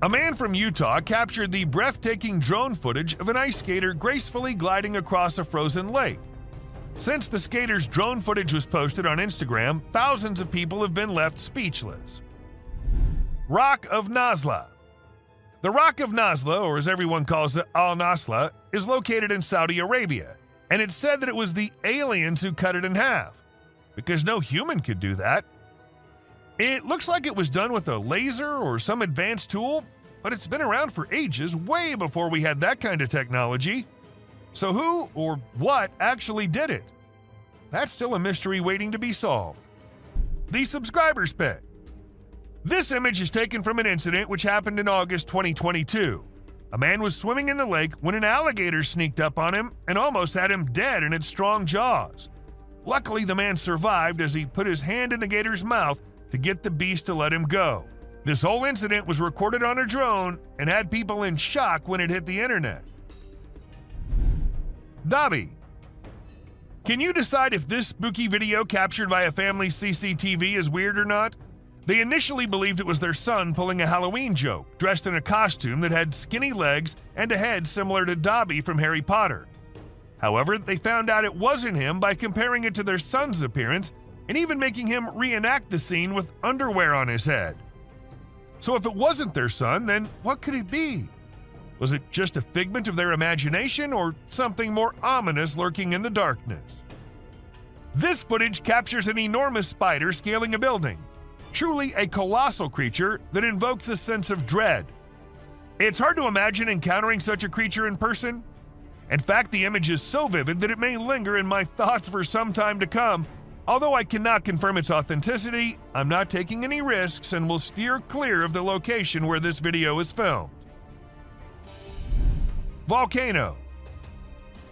A man from Utah captured the breathtaking drone footage of an ice skater gracefully gliding across a frozen lake. Since the skater's drone footage was posted on Instagram, thousands of people have been left speechless. Rock of Nazla. The Rock of Nazla, or as everyone calls it, Al-Nasla, is located in Saudi Arabia, and it's said that it was the aliens who cut it in half, because no human could do that. It looks like it was done with a laser or some advanced tool, but it's been around for ages, way before we had that kind of technology. So who or what actually did it? That's still a mystery waiting to be solved. The subscribers pit. This image is taken from an incident which happened in August 2022. A man was swimming in the lake when an alligator sneaked up on him and almost had him dead in its strong jaws. Luckily, the man survived as he put his hand in the gator's mouth to get the beast to let him go. This whole incident was recorded on a drone and had people in shock when it hit the internet. Dobby. Can you decide if this spooky video captured by a family's CCTV is weird or not? They initially believed it was their son pulling a Halloween joke, dressed in a costume that had skinny legs and a head similar to Dobby from Harry Potter. However, they found out it wasn't him by comparing it to their son's appearance and even making him reenact the scene with underwear on his head. So if it wasn't their son, then what could it be? Was it just a figment of their imagination or something more ominous lurking in the darkness? This footage captures an enormous spider scaling a building. Truly a colossal creature that invokes a sense of dread. It's hard to imagine encountering such a creature in person. In fact, the image is so vivid that it may linger in my thoughts for some time to come. Although I cannot confirm its authenticity, I'm not taking any risks and will steer clear of the location where this video is filmed. Volcano.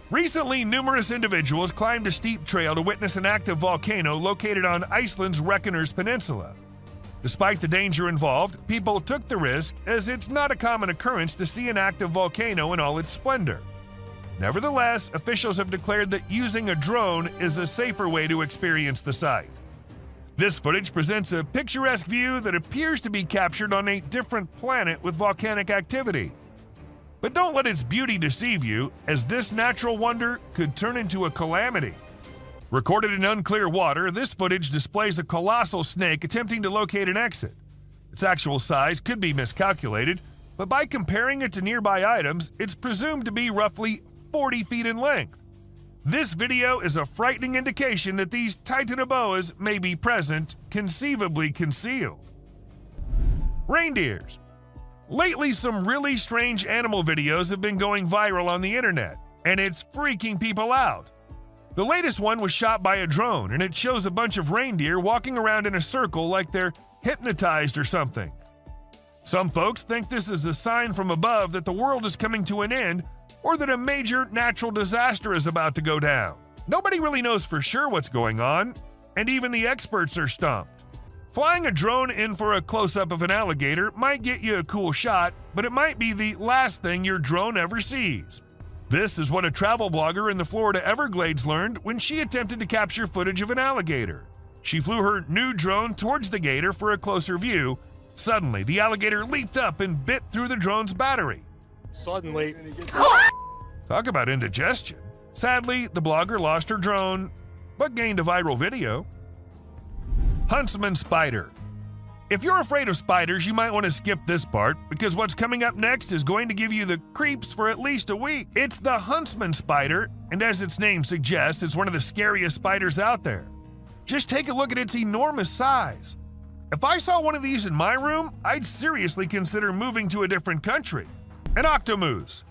Recently, numerous individuals climbed a steep trail to witness an active volcano located on Iceland's Reykjanes Peninsula. Despite the danger involved, people took the risk as it's not a common occurrence to see an active volcano in all its splendor. Nevertheless, officials have declared that using a drone is a safer way to experience the site. This footage presents a picturesque view that appears to be captured on a different planet with volcanic activity. But don't let its beauty deceive you, as this natural wonder could turn into a calamity. Recorded in unclear water, this footage displays a colossal snake attempting to locate an exit. Its actual size could be miscalculated, but by comparing it to nearby items, it's presumed to be roughly 40 feet in length. This video is a frightening indication that these titanoboas may be present, conceivably concealed. Reindeers. Lately, some really strange animal videos have been going viral on the internet, and it's freaking people out. The latest one was shot by a drone, and it shows a bunch of reindeer walking around in a circle like they're hypnotized or something. Some folks think this is a sign from above that the world is coming to an end, or that a major natural disaster is about to go down. Nobody really knows for sure what's going on, and even the experts are stumped. Flying a drone in for a close-up of an alligator might get you a cool shot, but it might be the last thing your drone ever sees. This is what a travel blogger in the Florida Everglades learned when she attempted to capture footage of an alligator. She flew her new drone towards the gator for a closer view. Suddenly, the alligator leaped up and bit through the drone's battery. Suddenly. Talk about indigestion. Sadly, the blogger lost her drone, but gained a viral video. Huntsman spider. If you're afraid of spiders, you might want to skip this part, because what's coming up next is going to give you the creeps for at least a week. It's the huntsman spider, and as its name suggests, it's one of the scariest spiders out there. Just take a look at its enormous size. If I saw one of these in my room, I'd seriously consider moving to a different country. An octomoose.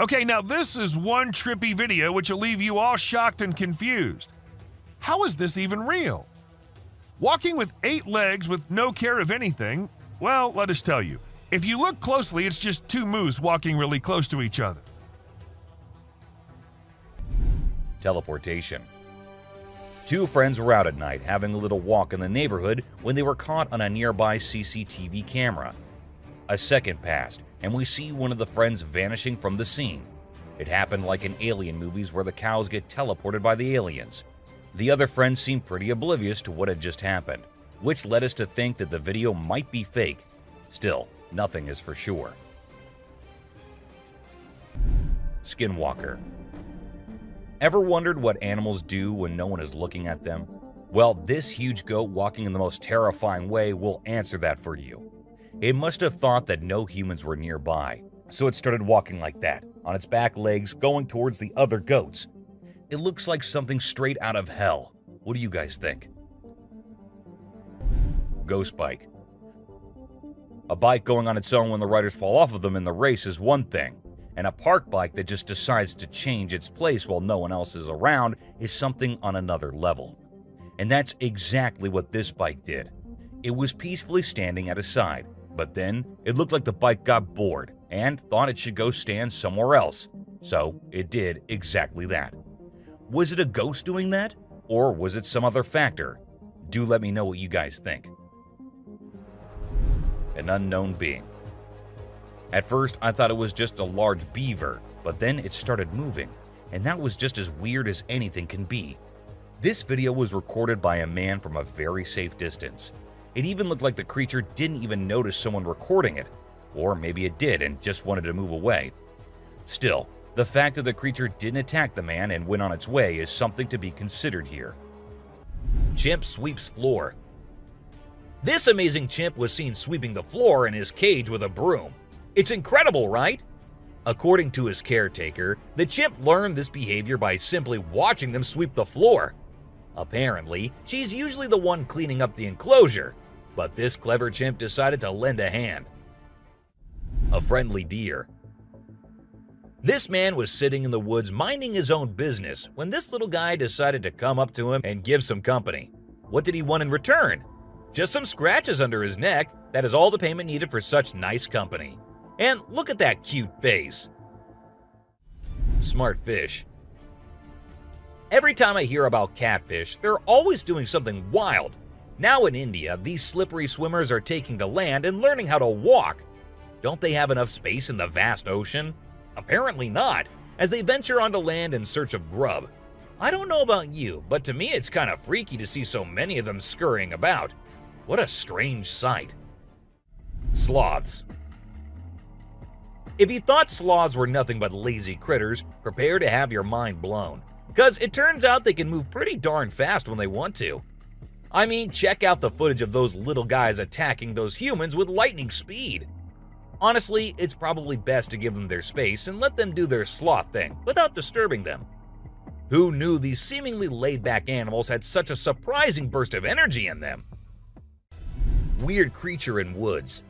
Okay, now this is one trippy video which will leave you all shocked and confused. How is this even real? Walking with 8 legs with no care of anything, well, let us tell you. If you look closely, it's just 2 moose walking really close to each other. Teleportation. 2 friends were out at night having a little walk in the neighborhood when they were caught on a nearby CCTV camera. A second passed, and we see one of the friends vanishing from the scene. It happened like in alien movies where the cows get teleported by the aliens. The other friends seemed pretty oblivious to what had just happened, which led us to think that the video might be fake. Still, nothing is for sure. Skinwalker. Ever wondered what animals do when no one is looking at them? Well, this huge goat walking in the most terrifying way will answer that for you. It must have thought that no humans were nearby, so it started walking like that, on its back legs, going towards the other goats. It looks like something straight out of hell. What do you guys think? Ghost bike. A bike going on its own when the riders fall off of them in the race is one thing, and a park bike that just decides to change its place while no one else is around is something on another level. And that's exactly what this bike did. It was peacefully standing at a side, but then it looked like the bike got bored and thought it should go stand somewhere else. So it did exactly that. Was it a ghost doing that? Or was it some other factor? Do let me know what you guys think. An unknown being. At first, I thought it was just a large beaver, but then it started moving, and that was just as weird as anything can be. This video was recorded by a man from a very safe distance. It even looked like the creature didn't even notice someone recording it, or maybe it did and just wanted to move away. Still, the fact that the creature didn't attack the man and went on its way is something to be considered here. Chimp sweeps floor. This amazing chimp was seen sweeping the floor in his cage with a broom. It's incredible, right? According to his caretaker, the chimp learned this behavior by simply watching them sweep the floor. Apparently, she's usually the one cleaning up the enclosure, but this clever chimp decided to lend a hand. A friendly deer. This man was sitting in the woods minding his own business when this little guy decided to come up to him and give some company. What did he want in return? Just some scratches under his neck. That is all the payment needed for such nice company. And look at that cute face. Smart fish. Every time I hear about catfish, they're always doing something wild. Now in India, these slippery swimmers are taking to land and learning how to walk. Don't they have enough space in the vast ocean? Apparently not, as they venture onto land in search of grub. I don't know about you, but to me it's kind of freaky to see so many of them scurrying about. What a strange sight. Sloths. If you thought sloths were nothing but lazy critters, prepare to have your mind blown. Because it turns out they can move pretty darn fast when they want to. I mean, check out the footage of those little guys attacking those humans with lightning speed. Honestly, it's probably best to give them their space and let them do their sloth thing without disturbing them. Who knew these seemingly laid-back animals had such a surprising burst of energy in them? Weird creature in woods.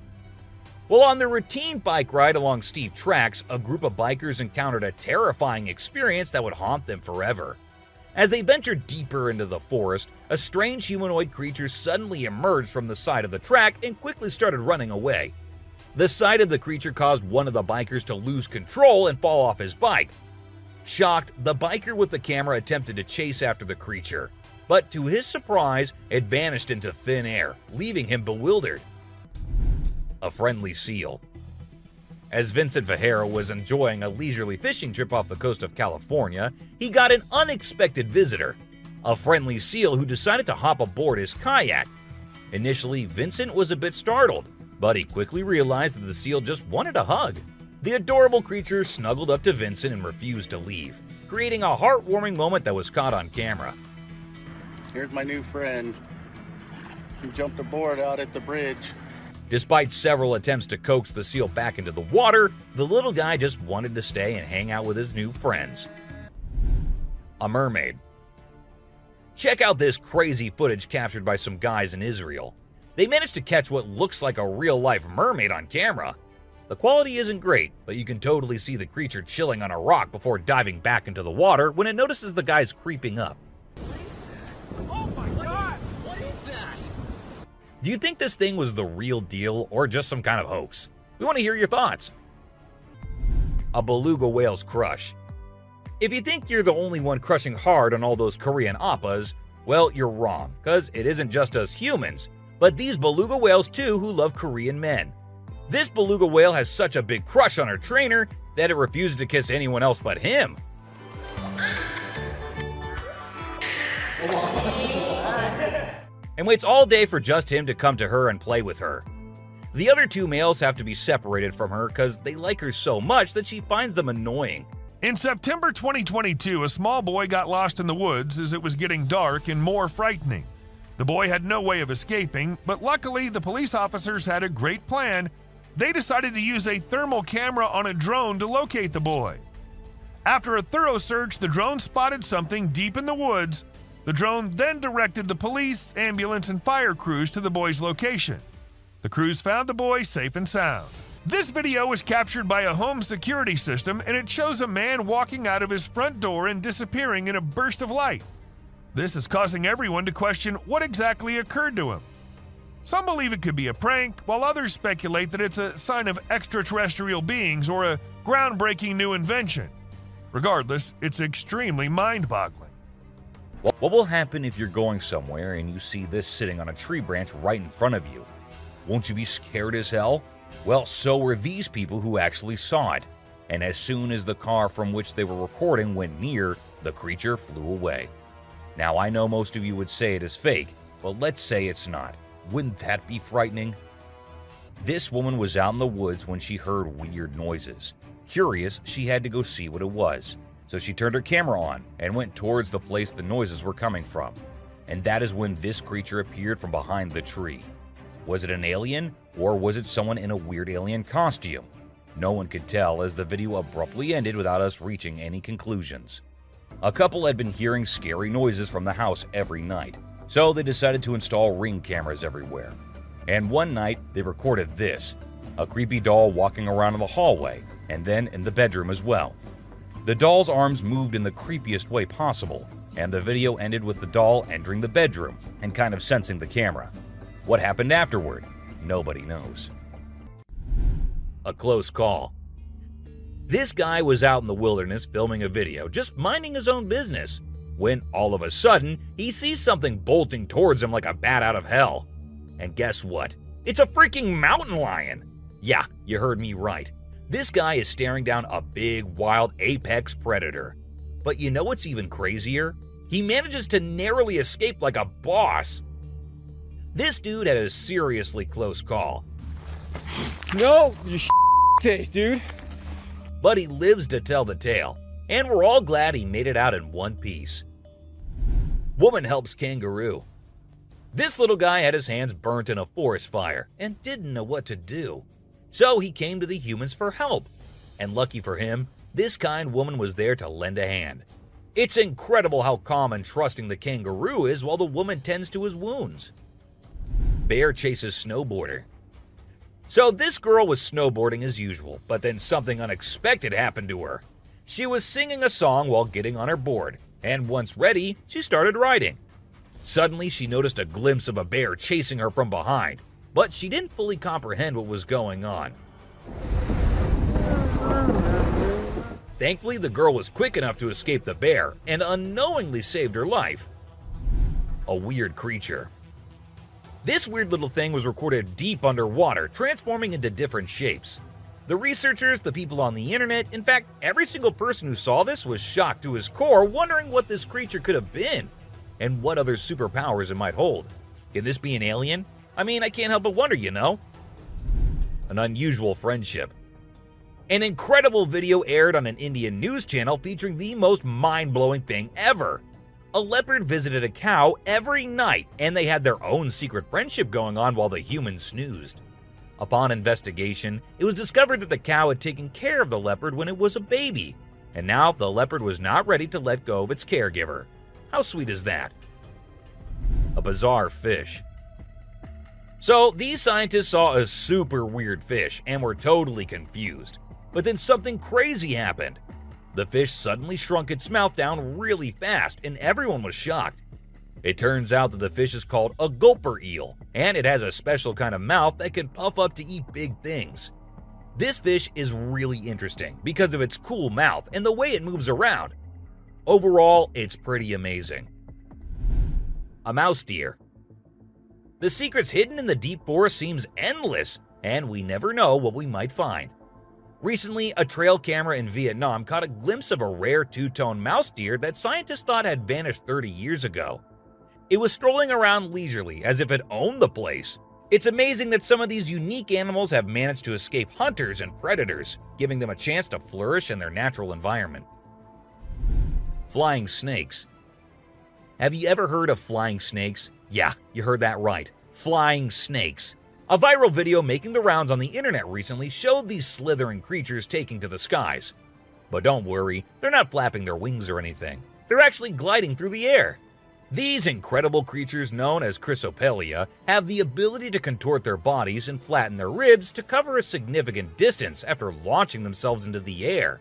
Well, on their routine bike ride along steep tracks, a group of bikers encountered a terrifying experience that would haunt them forever. As they ventured deeper into the forest, a strange humanoid creature suddenly emerged from the side of the track and quickly started running away. The sight of the creature caused one of the bikers to lose control and fall off his bike. Shocked, the biker with the camera attempted to chase after the creature, but to his surprise, it vanished into thin air, leaving him bewildered. A friendly seal. As Vincent Vajero was enjoying a leisurely fishing trip off the coast of California, he got an unexpected visitor, a friendly seal who decided to hop aboard his kayak. Initially, Vincent was a bit startled, but he quickly realized that the seal just wanted a hug. The adorable creature snuggled up to Vincent and refused to leave, creating a heartwarming moment that was caught on camera. Here's my new friend. He jumped aboard out at the bridge. Despite several attempts to coax the seal back into the water, the little guy just wanted to stay and hang out with his new friends. A mermaid. Check out this crazy footage captured by some guys in Israel. They managed to catch what looks like a real-life mermaid on camera. The quality isn't great, but you can totally see the creature chilling on a rock before diving back into the water when it notices the guys creeping up. Do you think this thing was the real deal or just some kind of hoax? We want to hear your thoughts. A beluga whale's crush. If you think you're the only one crushing hard on all those Korean oppas, well, you're wrong, because it isn't just us humans, but these beluga whales too who love Korean men. This beluga whale has such a big crush on her trainer that it refuses to kiss anyone else but him. And waits all day for just him to come to her and play with her. The other two males have to be separated from her because they like her so much that she finds them annoying. In September 2022, a small boy got lost in the woods as it was getting dark and more frightening. The boy had no way of escaping, but luckily the police officers had a great plan. They decided to use a thermal camera on a drone to locate the boy. After a thorough search, the drone spotted something deep in the woods. The drone then directed the police, ambulance, and fire crews to the boy's location. The crews found the boy safe and sound. This video was captured by a home security system, and it shows a man walking out of his front door and disappearing in a burst of light. This is causing everyone to question what exactly occurred to him. Some believe it could be a prank, while others speculate that it's a sign of extraterrestrial beings or a groundbreaking new invention. Regardless, it's extremely mind-boggling. What will happen if you're going somewhere and you see this sitting on a tree branch right in front of you? Won't you be scared as hell? Well, so were these people who actually saw it. And as soon as the car from which they were recording went near, the creature flew away. Now, I know most of you would say it is fake, but let's say it's not. Wouldn't that be frightening? This woman was out in the woods when she heard weird noises. Curious, she had to go see what it was. So she turned her camera on and went towards the place the noises were coming from. And that is when this creature appeared from behind the tree. Was it an alien, or was it someone in a weird alien costume? No one could tell, as the video abruptly ended without us reaching any conclusions. A couple had been hearing scary noises from the house every night, so they decided to install Ring cameras everywhere. And one night, they recorded this, a creepy doll walking around in the hallway, and then in the bedroom as well. The doll's arms moved in the creepiest way possible, and the video ended with the doll entering the bedroom and kind of sensing the camera. What happened afterward? Nobody knows. A close call. This guy was out in the wilderness filming a video, just minding his own business, when all of a sudden, he sees something bolting towards him like a bat out of hell. And guess what? It's a freaking mountain lion! Yeah, you heard me right. This guy is staring down a big, wild apex predator. But you know what's even crazier? He manages to narrowly escape like a boss. This dude had a seriously close call. No, you taste, dude. But he lives to tell the tale, and we're all glad he made it out in one piece. Woman helps kangaroo. This little guy had his hands burnt in a forest fire and didn't know what to do. So he came to the humans for help. And lucky for him, this kind woman was there to lend a hand. It's incredible how calm and trusting the kangaroo is while the woman tends to his wounds. Bear chases snowboarder. So this girl was snowboarding as usual, but then something unexpected happened to her. She was singing a song while getting on her board, and once ready, she started riding. Suddenly, she noticed a glimpse of a bear chasing her from behind, but she didn't fully comprehend what was going on. Thankfully, the girl was quick enough to escape the bear and unknowingly saved her life. A weird creature. This weird little thing was recorded deep underwater, transforming into different shapes. The researchers, the people on the internet, in fact, every single person who saw this was shocked to his core, wondering what this creature could have been and what other superpowers it might hold. Can this be an alien? I mean, I can't help but wonder, you know? An unusual friendship. An incredible video aired on an Indian news channel featuring the most mind-blowing thing ever. A leopard visited a cow every night, and they had their own secret friendship going on while the humans snoozed. Upon investigation, it was discovered that the cow had taken care of the leopard when it was a baby, and now the leopard was not ready to let go of its caregiver. How sweet is that? A bizarre fish. So these scientists saw a super weird fish and were totally confused. But then something crazy happened. The fish suddenly shrunk its mouth down really fast, and everyone was shocked. It turns out that the fish is called a gulper eel, and it has a special kind of mouth that can puff up to eat big things. This fish is really interesting because of its cool mouth and the way it moves around. Overall, it's pretty amazing. A mouse deer. The secrets hidden in the deep forest seems endless, and we never know what we might find. Recently, a trail camera in Vietnam caught a glimpse of a rare two-tone mouse deer that scientists thought had vanished 30 years ago. It was strolling around leisurely as if it owned the place. It's amazing that some of these unique animals have managed to escape hunters and predators, giving them a chance to flourish in their natural environment. Flying snakes. Have you ever heard of flying snakes? Yeah, you heard that right. Flying snakes. A viral video making the rounds on the internet recently showed these slithering creatures taking to the skies. But don't worry, they're not flapping their wings or anything. They're actually gliding through the air. These incredible creatures, known as Chrysopelia, have the ability to contort their bodies and flatten their ribs to cover a significant distance after launching themselves into the air.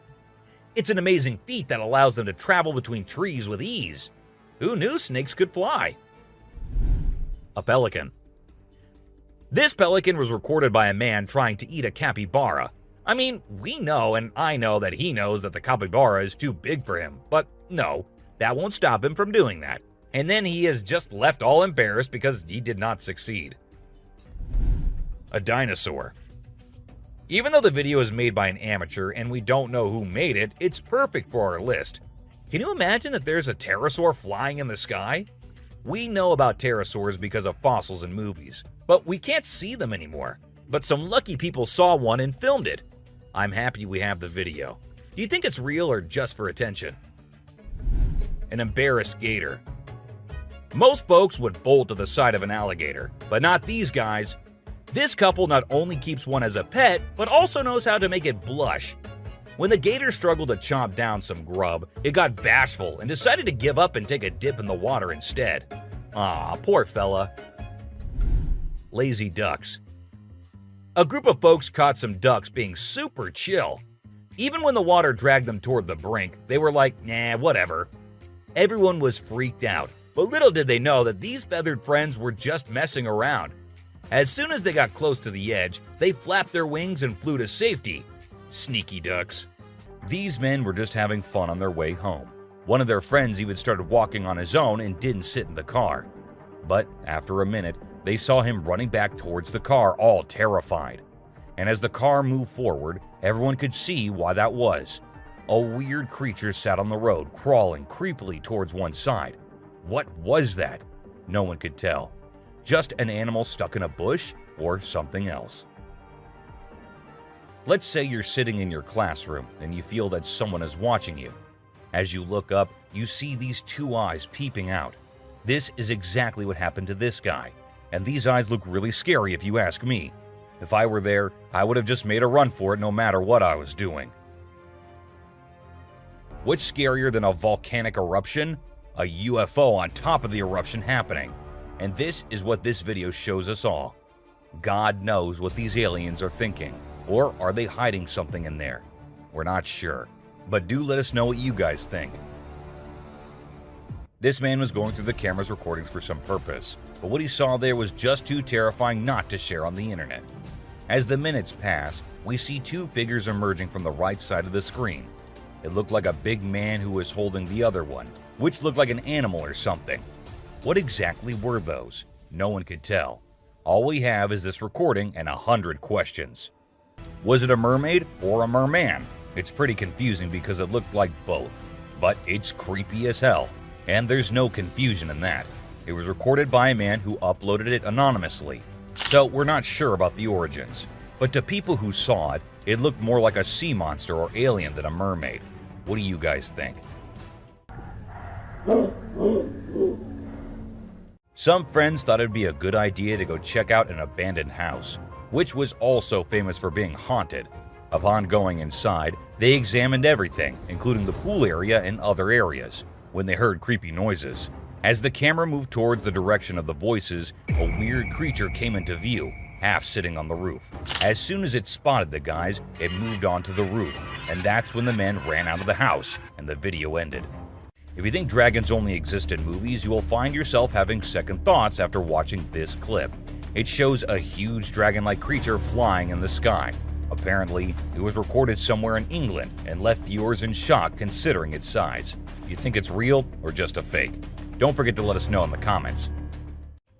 It's an amazing feat that allows them to travel between trees with ease. Who knew snakes could fly? A pelican. This pelican was recorded by a man trying to eat a capybara. I mean, we know and I know that he knows that the capybara is too big for him, but no, that won't stop him from doing that. And then he is just left all embarrassed because he did not succeed. A dinosaur. Even though the video is made by an amateur and we don't know who made it, it's perfect for our list. Can you imagine that there's a pterosaur flying in the sky? We know about pterosaurs because of fossils in movies, but we can't see them anymore. But some lucky people saw one and filmed it. I'm happy we have the video. Do you think it's real or just for attention? An embarrassed gator. Most folks would bolt to the side of an alligator, but not these guys. This couple not only keeps one as a pet, but also knows how to make it blush. When the gator struggled to chomp down some grub, it got bashful and decided to give up and take a dip in the water instead. Aw, poor fella. Lazy ducks. A group of folks caught some ducks being super chill. Even when the water dragged them toward the brink, they were like, nah, whatever. Everyone was freaked out, but little did they know that these feathered friends were just messing around. As soon as they got close to the edge, they flapped their wings and flew to safety. Sneaky ducks. These men were just having fun on their way home. One of their friends even started walking on his own and didn't sit in the car. But after a minute, they saw him running back towards the car, all terrified. And as the car moved forward, everyone could see why that was. A weird creature sat on the road, crawling creepily towards one side. What was that? No one could tell. Just an animal stuck in a bush or something else. Let's say you're sitting in your classroom and you feel that someone is watching you. As you look up, you see these two eyes peeping out. This is exactly what happened to this guy, and these eyes look really scary if you ask me. If I were there, I would have just made a run for it no matter what I was doing. What's scarier than a volcanic eruption? A UFO on top of the eruption happening. And this is what this video shows us all. God knows what these aliens are thinking. Or are they hiding something in there? We're not sure. But do let us know what you guys think. This man was going through the camera's recordings for some purpose, but what he saw there was just too terrifying not to share on the internet. As the minutes pass, we see two figures emerging from the right side of the screen. It looked like a big man who was holding the other one, which looked like an animal or something. What exactly were those? No one could tell. All we have is this recording and 100 questions. Was it a mermaid or a merman? It's pretty confusing because it looked like both, but it's creepy as hell, and there's no confusion in that. It was recorded by a man who uploaded it anonymously, so we're not sure about the origins. But to people who saw it, it looked more like a sea monster or alien than a mermaid. What do you guys think? Some friends thought it'd be a good idea to go check out an abandoned house, which was also famous for being haunted. Upon going inside, they examined everything, including the pool area and other areas, when they heard creepy noises. As the camera moved towards the direction of the voices, a weird creature came into view, half sitting on the roof. As soon as it spotted the guys, it moved onto the roof, and that's when the men ran out of the house, and the video ended. If you think dragons only exist in movies, you will find yourself having second thoughts after watching this clip. It shows a huge dragon-like creature flying in the sky. Apparently, it was recorded somewhere in England and left viewers in shock considering its size. Do you think it's real or just a fake? Don't forget to let us know in the comments.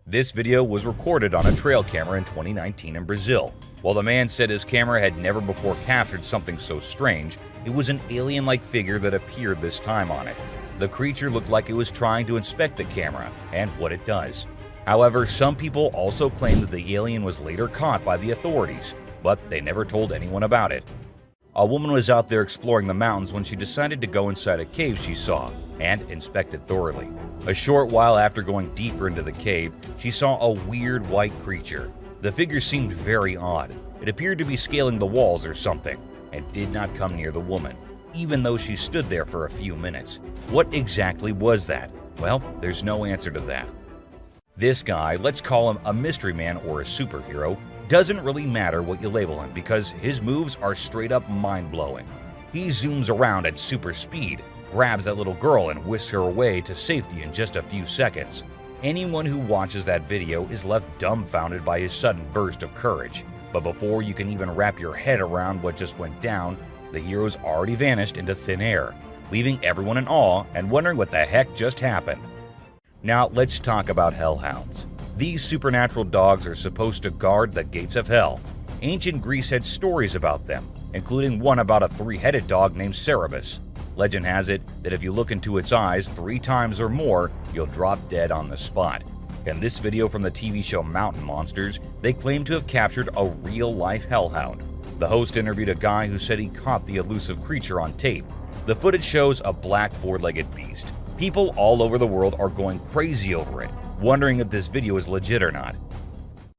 This video was recorded on a trail camera in 2019 in Brazil. While the man said his camera had never before captured something so strange, it was an alien-like figure that appeared this time on it. The creature looked like it was trying to inspect the camera and what it does. However, some people also claim that the alien was later caught by the authorities, but they never told anyone about it. A woman was out there exploring the mountains when she decided to go inside a cave she saw and inspect it thoroughly. A short while after going deeper into the cave, she saw a weird white creature. The figure seemed very odd. It appeared to be scaling the walls or something and did not come near the woman, even though she stood there for a few minutes. What exactly was that? Well, there's no answer to that. This guy, let's call him a mystery man or a superhero, doesn't really matter what you label him because his moves are straight up mind-blowing. He zooms around at super speed, grabs that little girl and whisks her away to safety in just a few seconds. Anyone who watches that video is left dumbfounded by his sudden burst of courage. But before you can even wrap your head around what just went down, the hero's already vanished into thin air, leaving everyone in awe and wondering what the heck just happened. Now let's talk about hellhounds. These supernatural dogs are supposed to guard the gates of hell. Ancient Greece had stories about them, including one about a three-headed dog named Cerberus. Legend has it that if you look into its eyes 3 times or more, you'll drop dead on the spot. In this video from the TV show Mountain Monsters, they claim to have captured a real-life hellhound. The host interviewed a guy who said he caught the elusive creature on tape. The footage shows a black 4-legged beast. People all over the world are going crazy over it, wondering if this video is legit or not.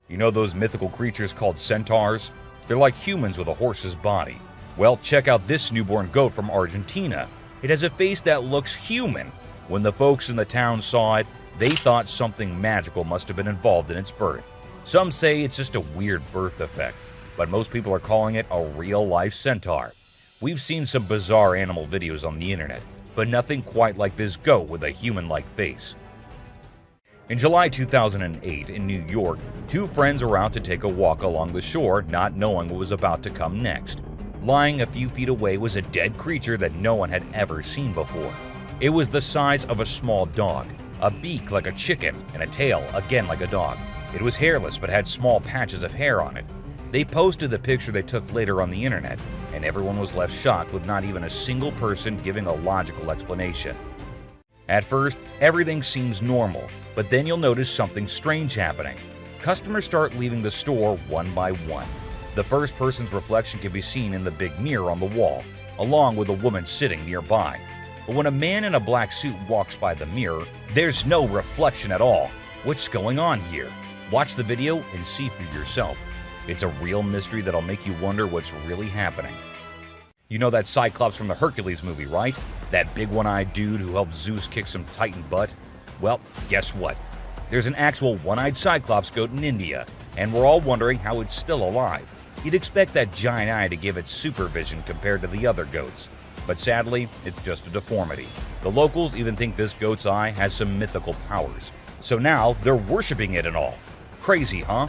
You know those mythical creatures called centaurs? They're like humans with a horse's body. Well, check out this newborn goat from Argentina. It has a face that looks human. When the folks in the town saw it, they thought something magical must have been involved in its birth. Some say it's just a weird birth defect, but most people are calling it a real-life centaur. We've seen some bizarre animal videos on the internet, but nothing quite like this goat with a human-like face. In July 2008 in New York, 2 friends were out to take a walk along the shore, not knowing what was about to come next. Lying a few feet away was a dead creature that no one had ever seen before. It was the size of a small dog, a beak like a chicken, and a tail again like a dog. It was hairless but had small patches of hair on it. They posted the picture they took later on the internet, and everyone was left shocked with not even a single person giving a logical explanation. At first, everything seems normal, but then you'll notice something strange happening. Customers start leaving the store one by one. The first person's reflection can be seen in the big mirror on the wall, along with a woman sitting nearby. But when a man in a black suit walks by the mirror, there's no reflection at all. What's going on here? Watch the video and see for yourself. It's a real mystery that'll make you wonder what's really happening. You know that Cyclops from the Hercules movie, right? That big one-eyed dude who helped Zeus kick some Titan butt? Well, guess what? There's an actual one-eyed Cyclops goat in India, and we're all wondering how it's still alive. You'd expect that giant eye to give it supervision compared to the other goats. But sadly, it's just a deformity. The locals even think this goat's eye has some mythical powers. So now they're worshipping it and all. Crazy, huh?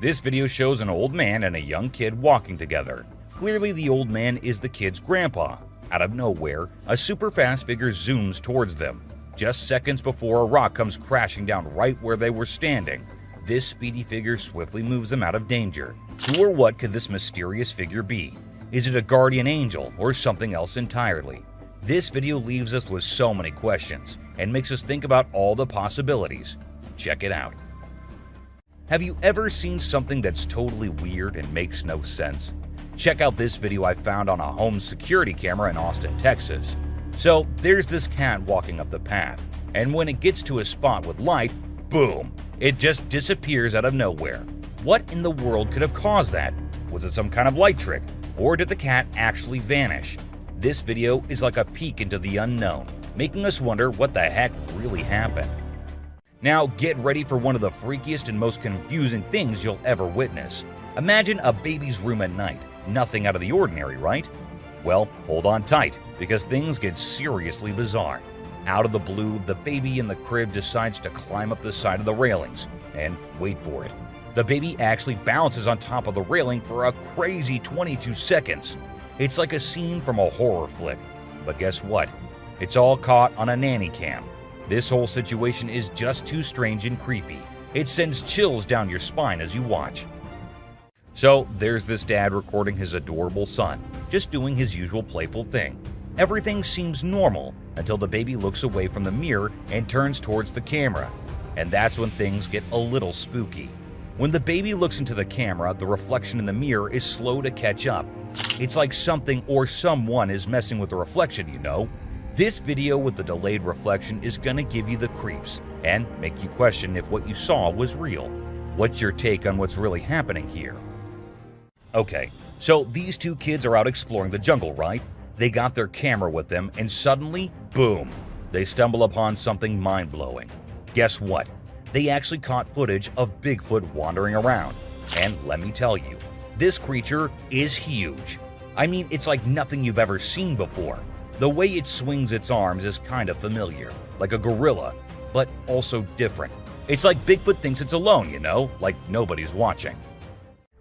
This video shows an old man and a young kid walking together. Clearly the old man is the kid's grandpa. Out of nowhere, a super fast figure zooms towards them. Just seconds before a rock comes crashing down right where they were standing. This speedy figure swiftly moves them out of danger. Who or what could this mysterious figure be? Is it a guardian angel or something else entirely? This video leaves us with so many questions and makes us think about all the possibilities. Check it out. Have you ever seen something that's totally weird and makes no sense? Check out this video I found on a home security camera in Austin, Texas. So there's this cat walking up the path, and when it gets to a spot with light, boom, it just disappears out of nowhere. What in the world could have caused that? Was it some kind of light trick, or did the cat actually vanish? This video is like a peek into the unknown, making us wonder what the heck really happened. Now get ready for one of the freakiest and most confusing things you'll ever witness. Imagine a baby's room at night. Nothing out of the ordinary, right? Well, hold on tight, because things get seriously bizarre. Out of the blue, the baby in the crib decides to climb up the side of the railings, and wait for it. The baby actually bounces on top of the railing for a crazy 22 seconds. It's like a scene from a horror flick. But guess what? It's all caught on a nanny cam. This whole situation is just too strange and creepy. It sends chills down your spine as you watch. So there's this dad recording his adorable son, just doing his usual playful thing. Everything seems normal until the baby looks away from the mirror and turns towards the camera. And that's when things get a little spooky. When the baby looks into the camera, the reflection in the mirror is slow to catch up. It's like something or someone is messing with the reflection, you know? This video with the delayed reflection is gonna give you the creeps and make you question if what you saw was real. What's your take on what's really happening here? Okay, so these 2 kids are out exploring the jungle, right? They got their camera with them and suddenly, boom, they stumble upon something mind-blowing. Guess what? They actually caught footage of Bigfoot wandering around. And let me tell you, this creature is huge. I mean, it's like nothing you've ever seen before. The way it swings its arms is kind of familiar, like a gorilla. but also different. It's like Bigfoot thinks it's alone, you know, like nobody's watching.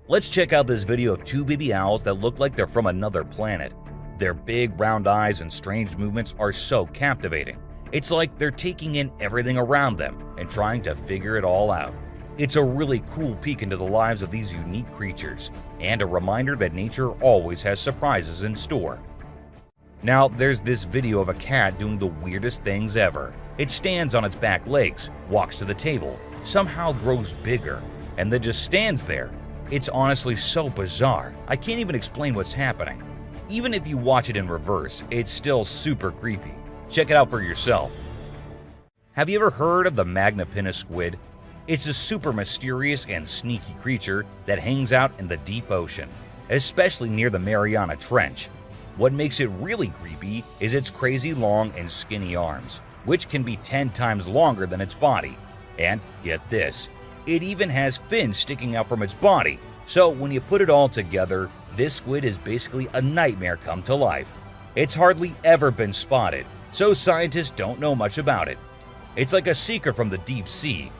Let's check out this video of two baby owls that look like they're from another planet. Their big round eyes and strange movements are so captivating. It's like they're taking in everything around them and trying to figure it all out. It's a really cool peek into the lives of these unique creatures, and a reminder that nature always has surprises in store. Now, there's this video of a cat doing the weirdest things ever. It stands on its back legs, walks to the table, somehow grows bigger, and then just stands there. It's honestly so bizarre, I can't even explain what's happening. Even if you watch it in reverse, it's still super creepy. Check it out for yourself. Have you ever heard of the Magnapinna squid? It's a super mysterious and sneaky creature that hangs out in the deep ocean, especially near the Mariana Trench. What makes it really creepy is its crazy long and skinny arms, which can be 10 times longer than its body. And get this, it even has fins sticking out from its body. So when you put it all together, this squid is basically a nightmare come to life. It's hardly ever been spotted, so scientists don't know much about it. It's like a secret from the deep sea.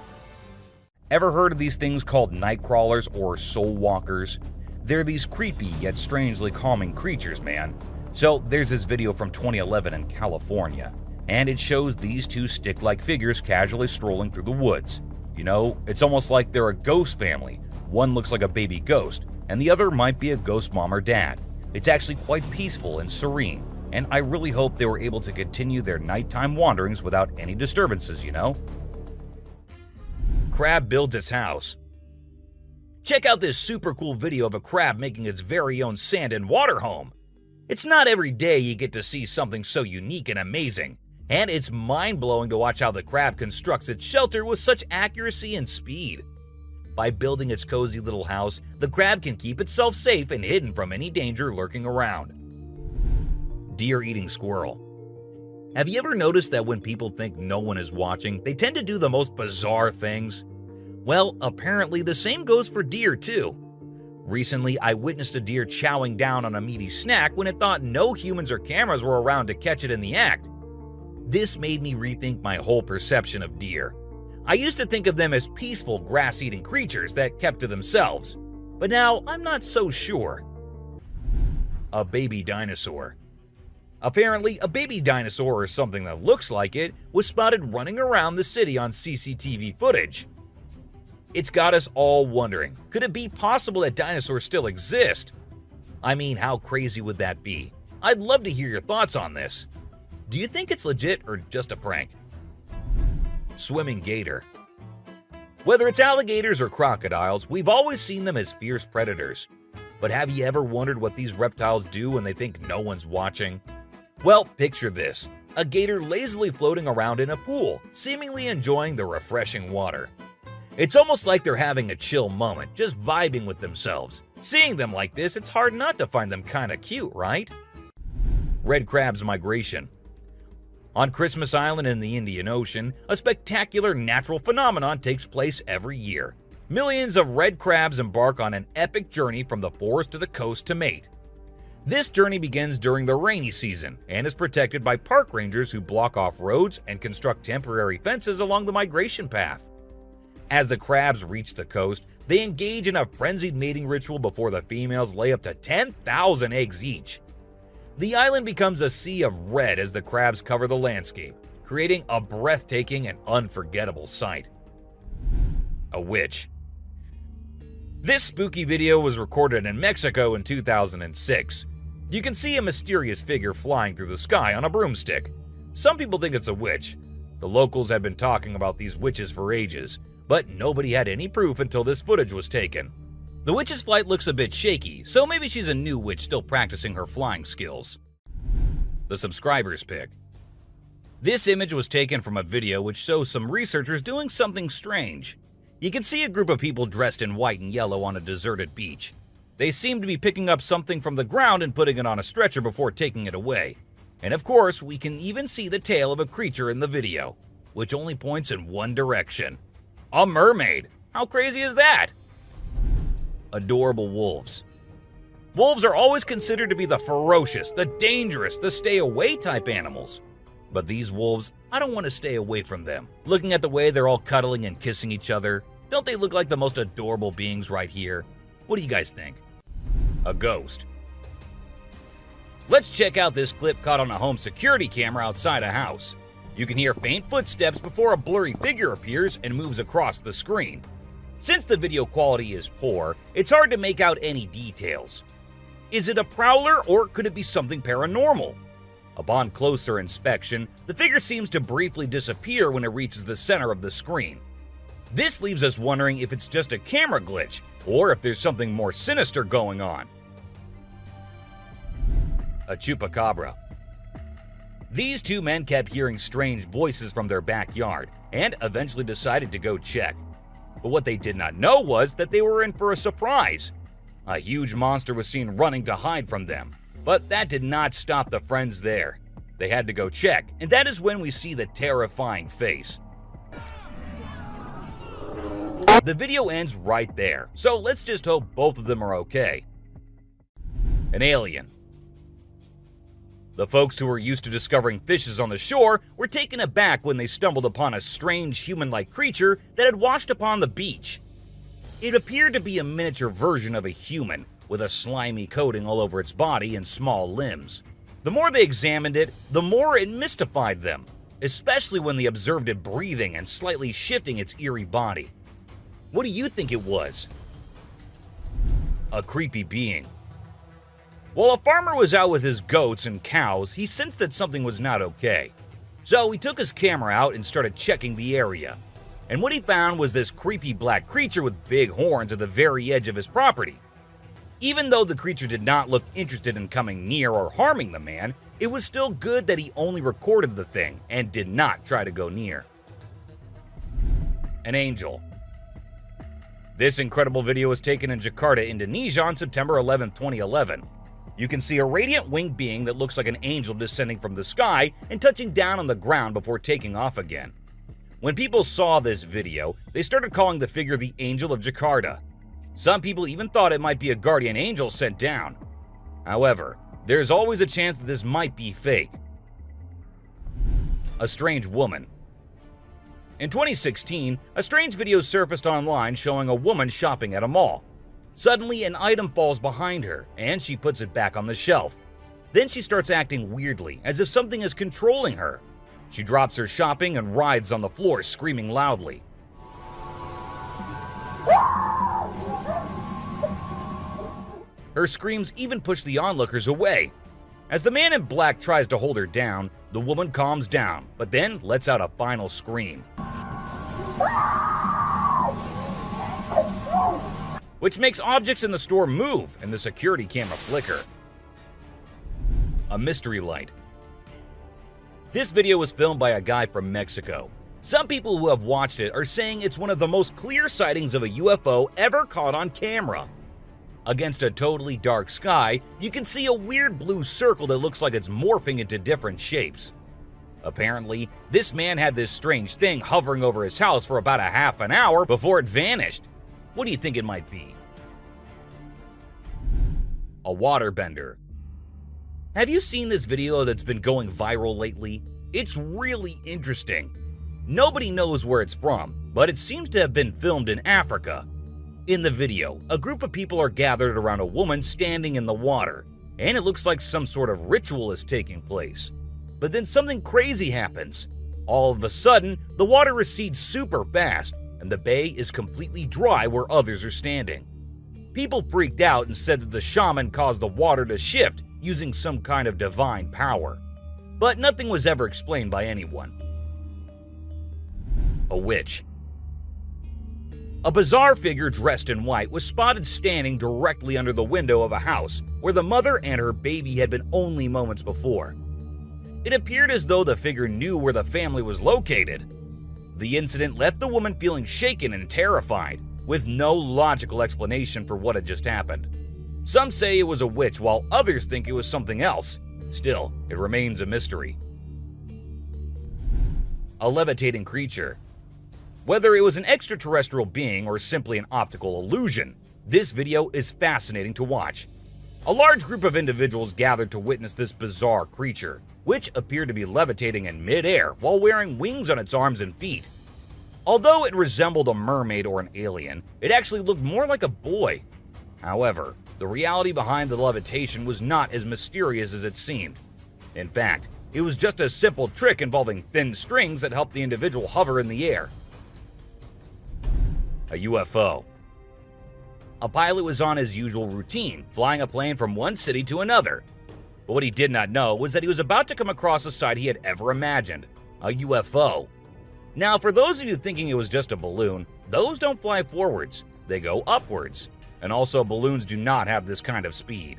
Ever heard of these things called night crawlers or soul walkers? They're these creepy yet strangely calming creatures, man. So there's this video from 2011 in California, and it shows these two stick-like figures casually strolling through the woods. You know, it's almost like they're a ghost family. One looks like a baby ghost, and the other might be a ghost mom or dad. It's actually quite peaceful and serene, and I really hope they were able to continue their nighttime wanderings without any disturbances, you know? Crab builds its house. Check out this super cool video of a crab making its very own sand and water home. It's not every day you get to see something so unique and amazing, and it's mind-blowing to watch how the crab constructs its shelter with such accuracy and speed. By building its cozy little house, the crab can keep itself safe and hidden from any danger lurking around. Deer eating squirrel. Have you ever noticed that when people think no one is watching, they tend to do the most bizarre things? Well, apparently the same goes for deer too. Recently, I witnessed a deer chowing down on a meaty snack when it thought no humans or cameras were around to catch it in the act. This made me rethink my whole perception of deer. I used to think of them as peaceful, grass-eating creatures that kept to themselves, but now I'm not so sure. A baby dinosaur. Apparently, a baby dinosaur or something that looks like it was spotted running around the city on CCTV footage. It's got us all wondering, could it be possible that dinosaurs still exist? I mean, how crazy would that be? I'd love to hear your thoughts on this. Do you think it's legit or just a prank? Swimming gator. Whether it's alligators or crocodiles, we've always seen them as fierce predators. But have you ever wondered what these reptiles do when they think no one's watching? Well, picture this. A gator lazily floating around in a pool, seemingly enjoying the refreshing water. It's almost like they're having a chill moment, just vibing with themselves. Seeing them like this, it's hard not to find them kinda cute, right? Red crab's migration. On Christmas Island in the Indian Ocean, a spectacular natural phenomenon takes place every year. Millions of red crabs embark on an epic journey from the forest to the coast to mate. This journey begins during the rainy season and is protected by park rangers who block off roads and construct temporary fences along the migration path. As the crabs reach the coast, they engage in a frenzied mating ritual before the females lay up to 10,000 eggs each. The island becomes a sea of red as the crabs cover the landscape, creating a breathtaking and unforgettable sight. A witch. This spooky video was recorded in Mexico in 2006. You can see a mysterious figure flying through the sky on a broomstick. Some people think it's a witch. The locals have been talking about these witches for ages, but nobody had any proof until this footage was taken. The witch's flight looks a bit shaky, so maybe she's a new witch still practicing her flying skills. The subscriber's pick. This image was taken from a video which shows some researchers doing something strange. You can see a group of people dressed in white and yellow on a deserted beach. They seem to be picking up something from the ground and putting it on a stretcher before taking it away. And of course, we can even see the tail of a creature in the video, which only points in one direction. A mermaid! How crazy is that? Adorable wolves. Wolves are always considered to be the ferocious, the dangerous, the stay-away type animals. But these wolves I don't want to stay away from them. Looking at the way they're all cuddling and kissing each other, don't they look like the most adorable beings right here? What do you guys think? A ghost. Let's check out this clip caught on a home security camera outside a house. You can hear faint footsteps before a blurry figure appears and moves across the screen. Since the video quality is poor, it's hard to make out any details. Is it a prowler or could it be something paranormal? Upon closer inspection, the figure seems to briefly disappear when it reaches the center of the screen. This leaves us wondering if it's just a camera glitch or if there's something more sinister going on. A chupacabra. These two men kept hearing strange voices from their backyard and eventually decided to go check. But what they did not know was that they were in for a surprise. A huge monster was seen running to hide from them, but that did not stop the friends there. They had to go check, and that is when we see the terrifying face. The video ends right there, so let's just hope both of them are okay. An alien. The folks who were used to discovering fishes on the shore were taken aback when they stumbled upon a strange human-like creature that had washed upon the beach. It appeared to be a miniature version of a human, with a slimy coating all over its body and small limbs. The more they examined it, the more it mystified them, especially when they observed it breathing and slightly shifting its eerie body. What do you think it was? A creepy being. While a farmer was out with his goats and cows, he sensed that something was not okay. So he took his camera out and started checking the area. And what he found was this creepy black creature with big horns at the very edge of his property. Even though the creature did not look interested in coming near or harming the man, it was still good that he only recorded the thing and did not try to go near. An angel. This incredible video was taken in Jakarta, Indonesia on September 11, 2011. You can see a radiant winged being that looks like an angel descending from the sky and touching down on the ground before taking off again. When people saw this video, they started calling the figure the Angel of Jakarta. Some people even thought it might be a guardian angel sent down. However, there's always a chance that this might be fake. A strange woman. In 2016, a strange video surfaced online showing a woman shopping at a mall. Suddenly, an item falls behind her, and she puts it back on the shelf. Then she starts acting weirdly, as if something is controlling her. She drops her shopping and writhes on the floor, screaming loudly. Her screams even push the onlookers away. As the man in black tries to hold her down, the woman calms down, but then lets out a final scream, which makes objects in the store move and the security camera flicker. A mystery light. This video was filmed by a guy from Mexico. Some people who have watched it are saying it's one of the most clear sightings of a UFO ever caught on camera. Against a totally dark sky, you can see a weird blue circle that looks like it's morphing into different shapes. Apparently, this man had this strange thing hovering over his house for about a half an hour before it vanished. What do you think it might be? A waterbender. Have you seen this video that's been going viral lately? It's really interesting. Nobody knows where it's from, but it seems to have been filmed in Africa. In the video, a group of people are gathered around a woman standing in the water, and it looks like some sort of ritual is taking place. But then something crazy happens. All of a sudden, the water recedes super fast, and the bay is completely dry where others are standing. People freaked out and said that the shaman caused the water to shift using some kind of divine power. But nothing was ever explained by anyone. A witch. A bizarre figure dressed in white was spotted standing directly under the window of a house where the mother and her baby had been only moments before. It appeared as though the figure knew where the family was located. The incident left the woman feeling shaken and terrified, with no logical explanation for what had just happened. Some say it was a witch, while others think it was something else. Still, it remains a mystery. A levitating creature. Whether it was an extraterrestrial being or simply an optical illusion, this video is fascinating to watch. A large group of individuals gathered to witness this bizarre creature, which appeared to be levitating in midair while wearing wings on its arms and feet. Although it resembled a mermaid or an alien, it actually looked more like a boy. However, the reality behind the levitation was not as mysterious as it seemed. In fact, it was just a simple trick involving thin strings that helped the individual hover in the air. A UFO. A pilot was on his usual routine, flying a plane from one city to another. But what he did not know was that he was about to come across a sight he had ever imagined, a UFO. Now, for those of you thinking it was just a balloon, those don't fly forwards, they go upwards. And also, balloons do not have this kind of speed.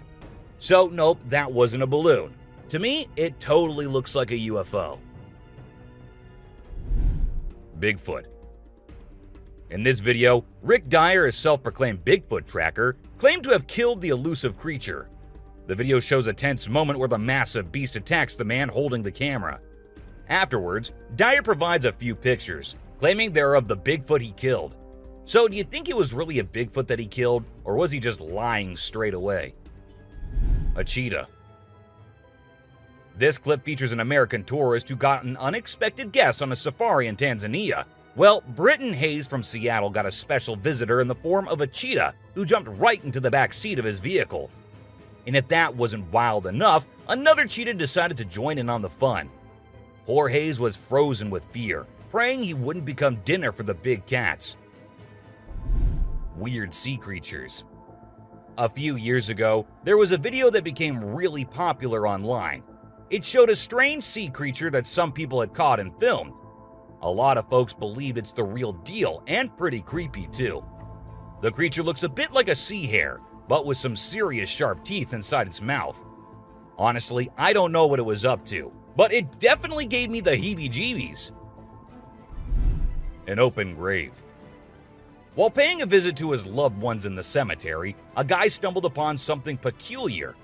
So nope, that wasn't a balloon. To me, it totally looks like a UFO. Bigfoot. In this video, Rick Dyer, a self-proclaimed Bigfoot tracker, claimed to have killed the elusive creature. The video shows a tense moment where the massive beast attacks the man holding the camera. Afterwards, Dyer provides a few pictures, claiming they're of the Bigfoot he killed. So do you think it was really a Bigfoot that he killed, or was he just lying straight away? A cheetah. This clip features an American tourist who got an unexpected guest on a safari in Tanzania. Well, Britton Hayes from Seattle got a special visitor in the form of a cheetah who jumped right into the back seat of his vehicle. And if that wasn't wild enough, another cheetah decided to join in on the fun. Poor Hayes was frozen with fear, praying he wouldn't become dinner for the big cats. Weird sea creatures. A few years ago, there was a video that became really popular online. It showed a strange sea creature that some people had caught and filmed. A lot of folks believe it's the real deal and pretty creepy too. The creature looks a bit like a sea hare, but with some serious sharp teeth inside its mouth. Honestly, I don't know what it was up to, but it definitely gave me the heebie-jeebies. An open grave. While paying a visit to his loved ones in the cemetery, a guy stumbled upon something peculiar.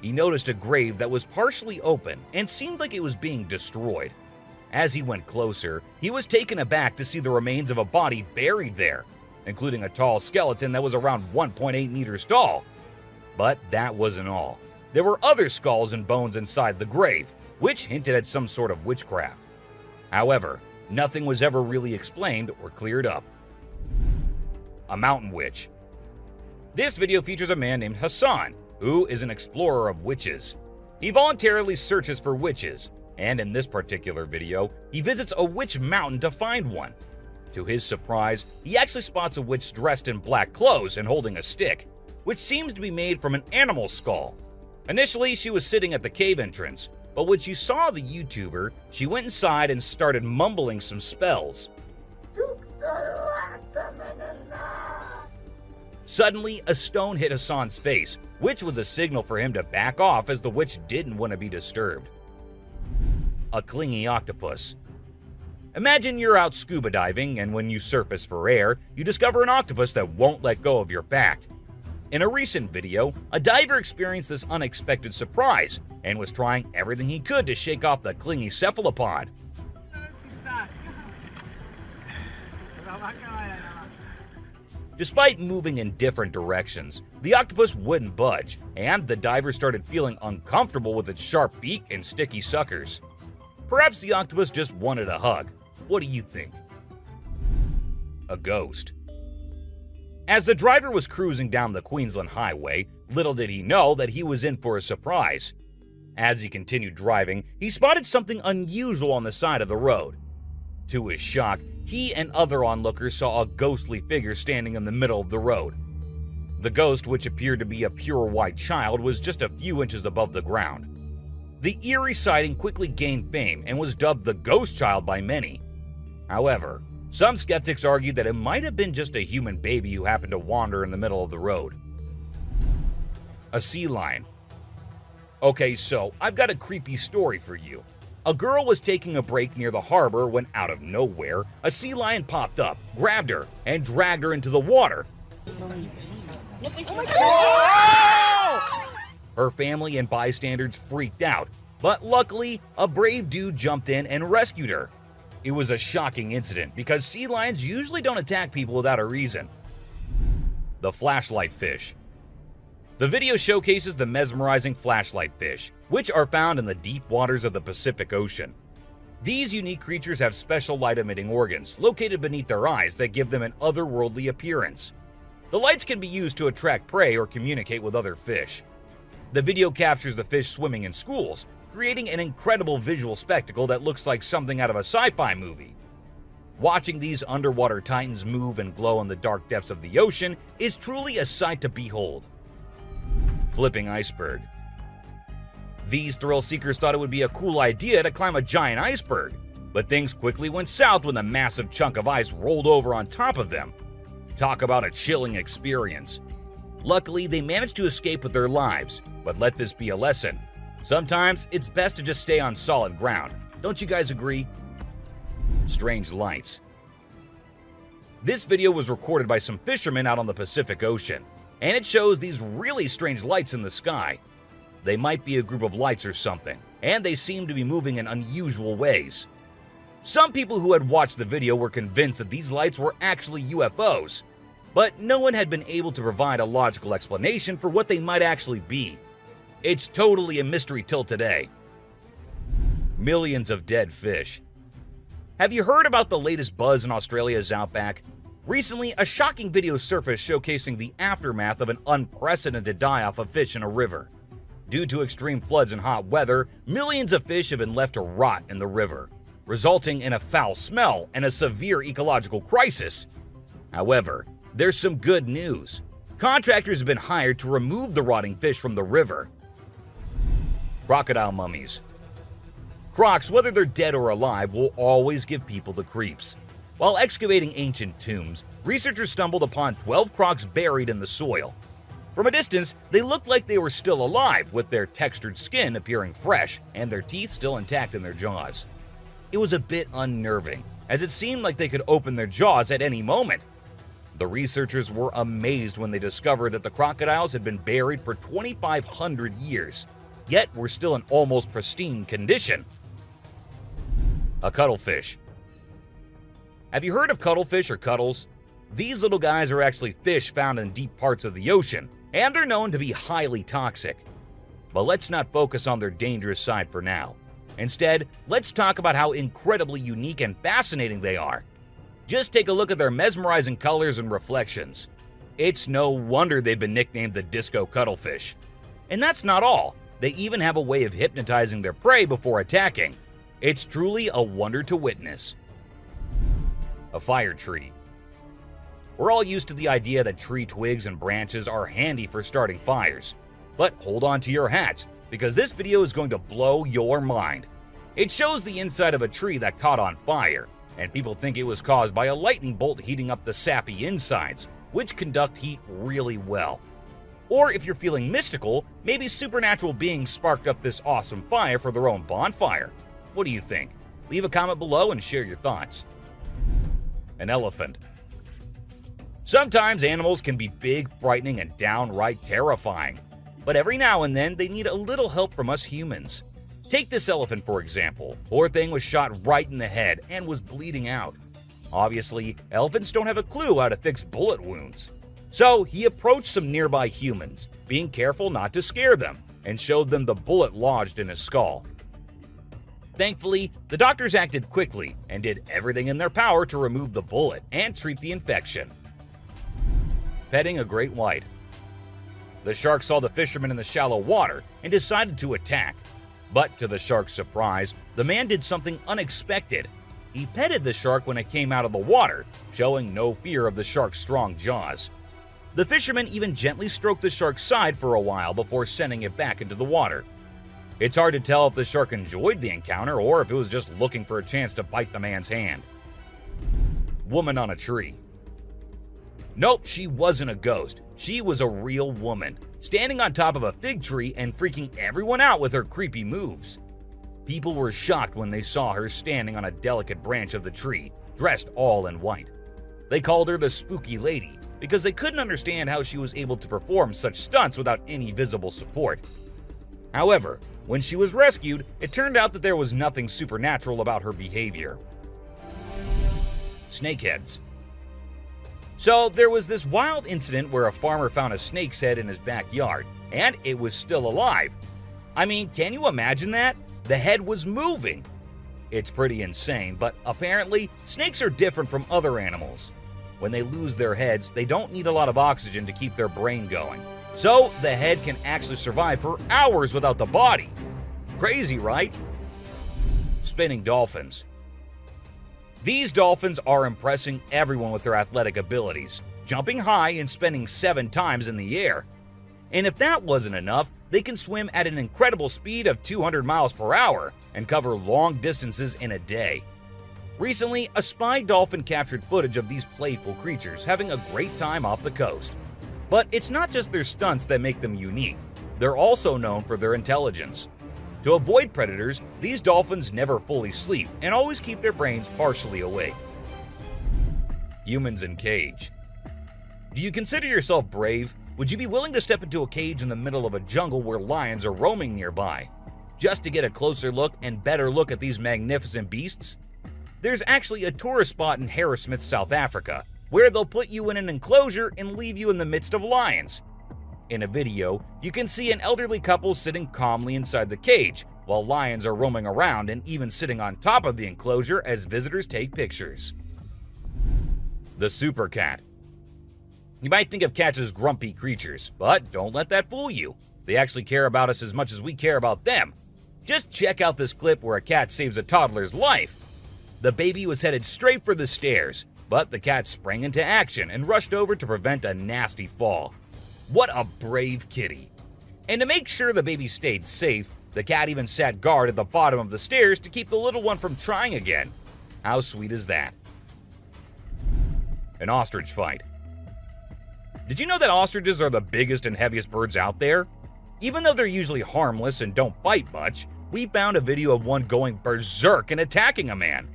He noticed a grave that was partially open and seemed like it was being destroyed. As he went closer, he was taken aback to see the remains of a body buried there, including a tall skeleton that was around 1.8 meters tall. But that wasn't all. There were other skulls and bones inside the grave, which hinted at some sort of witchcraft. However, nothing was ever really explained or cleared up. A mountain witch. This video features a man named Hassan, who is an explorer of witches. He voluntarily searches for witches, and in this particular video, he visits a witch mountain to find one. To his surprise, he actually spots a witch dressed in black clothes and holding a stick, which seems to be made from an animal skull. Initially, she was sitting at the cave entrance, but when she saw the YouTuber, she went inside and started mumbling some spells. Suddenly, a stone hit Hassan's face, which was a signal for him to back off as the witch didn't want to be disturbed. A clingy octopus. Imagine you're out scuba diving, and when you surface for air, you discover an octopus that won't let go of your back. In a recent video, a diver experienced this unexpected surprise and was trying everything he could to shake off the clingy cephalopod. Despite moving in different directions, the octopus wouldn't budge, and the diver started feeling uncomfortable with its sharp beak and sticky suckers. Perhaps the octopus just wanted a hug. What do you think? A ghost. As the driver was cruising down the Queensland Highway, little did he know that he was in for a surprise. As he continued driving, he spotted something unusual on the side of the road. To his shock, he and other onlookers saw a ghostly figure standing in the middle of the road. The ghost, which appeared to be a pure white child, was just a few inches above the ground. The eerie sighting quickly gained fame and was dubbed the Ghost Child by many. However, some skeptics argued that it might have been just a human baby who happened to wander in the middle of the road. A sea lion. Okay, so I've got a creepy story for you. A girl was taking a break near the harbor when, out of nowhere, a sea lion popped up, grabbed her, and dragged her into the water. Her family and bystanders freaked out, but luckily, a brave dude jumped in and rescued her. It was a shocking incident because sea lions usually don't attack people without a reason. The flashlight fish. The video showcases the mesmerizing flashlight fish, which are found in the deep waters of the Pacific Ocean. These unique creatures have special light-emitting organs located beneath their eyes that give them an otherworldly appearance. The lights can be used to attract prey or communicate with other fish. The video captures the fish swimming in schools, creating an incredible visual spectacle that looks like something out of a sci-fi movie. Watching these underwater titans move and glow in the dark depths of the ocean is truly a sight to behold. Flipping iceberg. These thrill seekers thought it would be a cool idea to climb a giant iceberg, but things quickly went south when a massive chunk of ice rolled over on top of them. Talk about a chilling experience. Luckily, they managed to escape with their lives, but let this be a lesson. Sometimes it's best to just stay on solid ground. Don't you guys agree? Strange lights. This video was recorded by some fishermen out on the Pacific Ocean, and it shows these really strange lights in the sky. They might be a group of lights or something, and they seem to be moving in unusual ways. Some people who had watched the video were convinced that these lights were actually UFOs, but no one had been able to provide a logical explanation for what they might actually be. It's totally a mystery till today. Millions of dead fish. Have you heard about the latest buzz in Australia's outback? Recently, a shocking video surfaced showcasing the aftermath of an unprecedented die-off of fish in a river. Due to extreme floods and hot weather, millions of fish have been left to rot in the river, resulting in a foul smell and a severe ecological crisis. However, there's some good news. Contractors have been hired to remove the rotting fish from the river. Crocodile mummies. Crocs, whether they're dead or alive, will always give people the creeps. While excavating ancient tombs, researchers stumbled upon 12 crocs buried in the soil. From a distance, they looked like they were still alive, with their textured skin appearing fresh and their teeth still intact in their jaws. It was a bit unnerving, as it seemed like they could open their jaws at any moment. The researchers were amazed when they discovered that the crocodiles had been buried for 2,500 years, yet were still in almost pristine condition. A cuttlefish. Have you heard of cuttlefish or cuttles? These little guys are actually fish found in deep parts of the ocean, and they're known to be highly toxic. But let's not focus on their dangerous side for now. Instead, let's talk about how incredibly unique and fascinating they are. Just take a look at their mesmerizing colors and reflections. It's no wonder they've been nicknamed the disco cuttlefish. And that's not all. They even have a way of hypnotizing their prey before attacking. It's truly a wonder to witness. A fire tree. We're all used to the idea that tree twigs and branches are handy for starting fires. But hold on to your hats, because this video is going to blow your mind. It shows the inside of a tree that caught on fire, and people think it was caused by a lightning bolt heating up the sappy insides, which conduct heat really well. Or if you're feeling mystical, maybe supernatural beings sparked up this awesome fire for their own bonfire. What do you think? Leave a comment below and share your thoughts. An elephant. Sometimes animals can be big, frightening, and downright terrifying. But every now and then, they need a little help from us humans. Take this elephant for example. Poor thing was shot right in the head and was bleeding out. Obviously, elephants don't have a clue how to fix bullet wounds. So he approached some nearby humans, being careful not to scare them, and showed them the bullet lodged in his skull. Thankfully, the doctors acted quickly and did everything in their power to remove the bullet and treat the infection. Petting a great white. The shark saw the fisherman in the shallow water and decided to attack. But to the shark's surprise, the man did something unexpected. He petted the shark when it came out of the water, showing no fear of the shark's strong jaws. The fisherman even gently stroked the shark's side for a while before sending it back into the water. It's hard to tell if the shark enjoyed the encounter or if it was just looking for a chance to bite the man's hand. Woman on a tree. Nope, she wasn't a ghost. She was a real woman, standing on top of a fig tree and freaking everyone out with her creepy moves. People were shocked when they saw her standing on a delicate branch of the tree, dressed all in white. They called her the Spooky Lady because they couldn't understand how she was able to perform such stunts without any visible support. However, when she was rescued, it turned out that there was nothing supernatural about her behavior. Snakeheads. So there was this wild incident where a farmer found a snake's head in his backyard, and it was still alive. I mean, can you imagine that? The head was moving. It's pretty insane, but apparently snakes are different from other animals. When they lose their heads, they don't need a lot of oxygen to keep their brain going. So the head can actually survive for hours without the body. Crazy, right? Spinning dolphins. These dolphins are impressing everyone with their athletic abilities, jumping high and spinning 7 times in the air. And if that wasn't enough, they can swim at an incredible speed of 200 miles per hour and cover long distances in a day. Recently, a spy dolphin captured footage of these playful creatures having a great time off the coast. But it's not just their stunts that make them unique. They're also known for their intelligence. To avoid predators, these dolphins never fully sleep and always keep their brains partially awake. Humans in cage. Do you consider yourself brave? Would you be willing to step into a cage in the middle of a jungle where lions are roaming nearby, just to get a closer look and better look at these magnificent beasts? There's actually a tourist spot in Harrismith, South Africa, where they'll put you in an enclosure and leave you in the midst of lions. In a video, you can see an elderly couple sitting calmly inside the cage, while lions are roaming around and even sitting on top of the enclosure as visitors take pictures. The super cat. You might think of cats as grumpy creatures, but don't let that fool you. They actually care about us as much as we care about them. Just check out this clip where a cat saves a toddler's life. The baby was headed straight for the stairs, but the cat sprang into action and rushed over to prevent a nasty fall. What a brave kitty. And to make sure the baby stayed safe, the cat even sat guard at the bottom of the stairs to keep the little one from trying again. How sweet is that? An ostrich fight. Did you know that ostriches are the biggest and heaviest birds out there? Even though they're usually harmless and don't bite much, we found a video of one going berserk and attacking a man.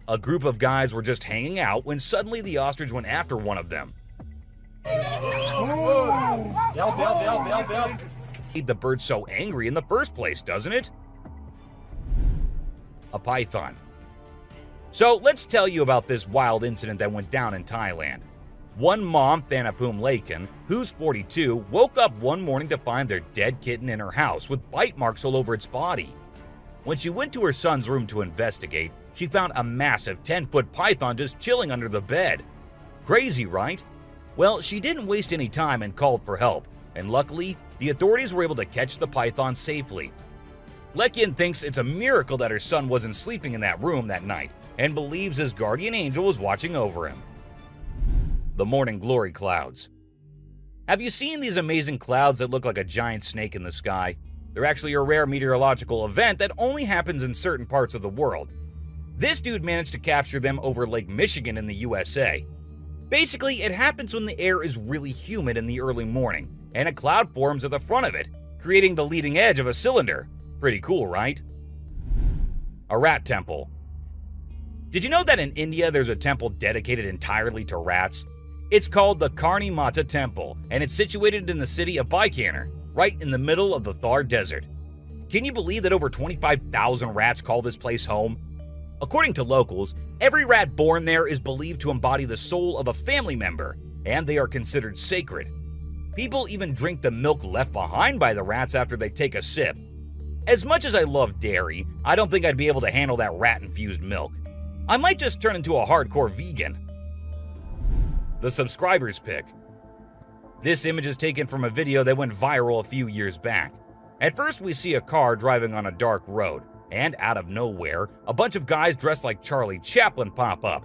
A group of guys were just hanging out when suddenly the ostrich went after one of them. Made the bird so angry in the first place, doesn't it? A python. So let's tell you about this wild incident that went down in Thailand. One mom, Thanapum Laken, who's 42, woke up one morning to find their dead kitten in her house with bite marks all over its body. When she went to her son's room to investigate, she found a massive 10-foot python just chilling under the bed. Crazy, right? Well, she didn't waste any time and called for help, and luckily, the authorities were able to catch the python safely. Lekian thinks it's a miracle that her son wasn't sleeping in that room that night, and believes his guardian angel was watching over him. The morning glory clouds. Have you seen these amazing clouds that look like a giant snake in the sky? They're actually a rare meteorological event that only happens in certain parts of the world. This dude managed to capture them over Lake Michigan in the USA. Basically, it happens when the air is really humid in the early morning, and a cloud forms at the front of it, creating the leading edge of a cylinder. Pretty cool, right? A rat temple. Did you know that in India there's a temple dedicated entirely to rats? It's called the Karni Mata Temple, and it's situated in the city of Bikaner, right in the middle of the Thar Desert. Can you believe that over 25,000 rats call this place home? According to locals, every rat born there is believed to embody the soul of a family member, and they are considered sacred. People even drink the milk left behind by the rats after they take a sip. As much as I love dairy, I don't think I'd be able to handle that rat-infused milk. I might just turn into a hardcore vegan. The subscribers pick. This image is taken from a video that went viral a few years back. At first, we see a car driving on a dark road, and out of nowhere, a bunch of guys dressed like Charlie Chaplin pop up.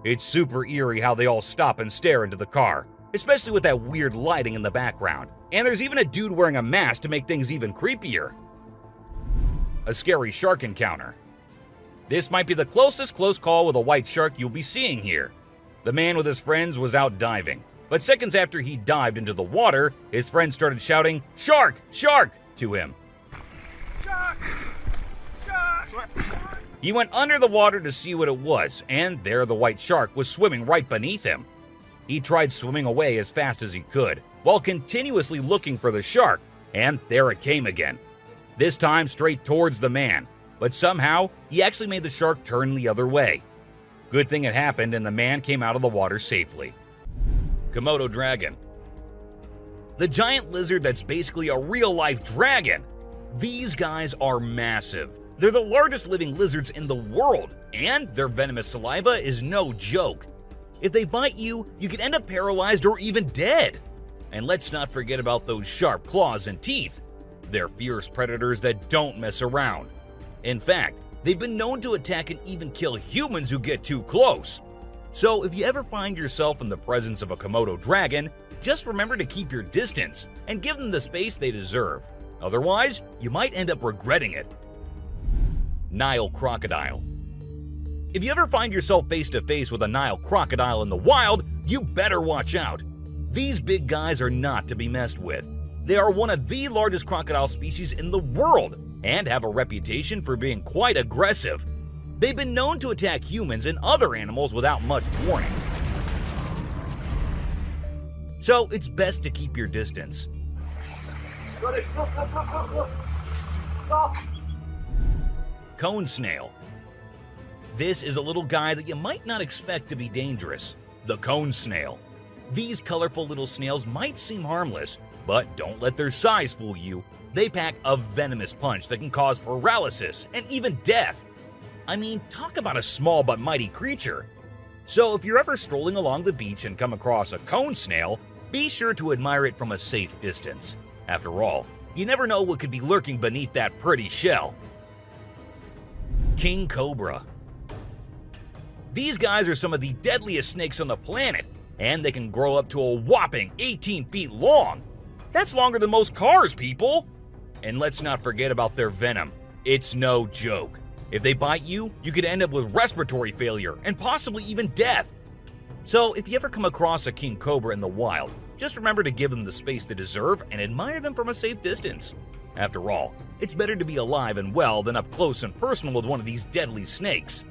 It's super eerie how they all stop and stare into the car, especially with that weird lighting in the background. And there's even a dude wearing a mask to make things even creepier. A scary shark encounter. This might be the closest close call with a white shark you'll be seeing here. The man with his friends was out diving, but seconds after he dived into the water, his friends started shouting, "Shark! Shark!" to him. Shark! Shark! He went under the water to see what it was, and there the white shark was swimming right beneath him. He tried swimming away as fast as he could, while continuously looking for the shark, and there it came again. This time straight towards the man, but somehow he actually made the shark turn the other way. Good thing it happened and the man came out of the water safely. Komodo dragon. The giant lizard that's basically a real-life dragon. These guys are massive. They're the largest living lizards in the world, and their venomous saliva is no joke. If they bite you, you can end up paralyzed or even dead. And let's not forget about those sharp claws and teeth. They're fierce predators that don't mess around. In fact, they've been known to attack and even kill humans who get too close. So if you ever find yourself in the presence of a Komodo dragon, just remember to keep your distance and give them the space they deserve. Otherwise, you might end up regretting it. Nile crocodile. If you ever find yourself face to face with a Nile crocodile in the wild, you better watch out. These big guys are not to be messed with. They are one of the largest crocodile species in the world and have a reputation for being quite aggressive. They've been known to attack humans and other animals without much warning. So it's best to keep your distance. Cone snail. This is a little guy that you might not expect to be dangerous. The cone snail. These colorful little snails might seem harmless, but don't let their size fool you. They pack a venomous punch that can cause paralysis and even death. I mean, talk about a small but mighty creature. So if you're ever strolling along the beach and come across a cone snail, be sure to admire it from a safe distance. After all, you never know what could be lurking beneath that pretty shell. King cobra. These guys are some of the deadliest snakes on the planet, and they can grow up to a whopping 18 feet long. That's longer than most cars, people! And let's not forget about their venom. It's no joke. If they bite you, you could end up with respiratory failure and possibly even death. So if you ever come across a king cobra in the wild, just remember to give them the space they deserve and admire them from a safe distance. After all, it's better to be alive and well than up close and personal with one of these deadly snakes.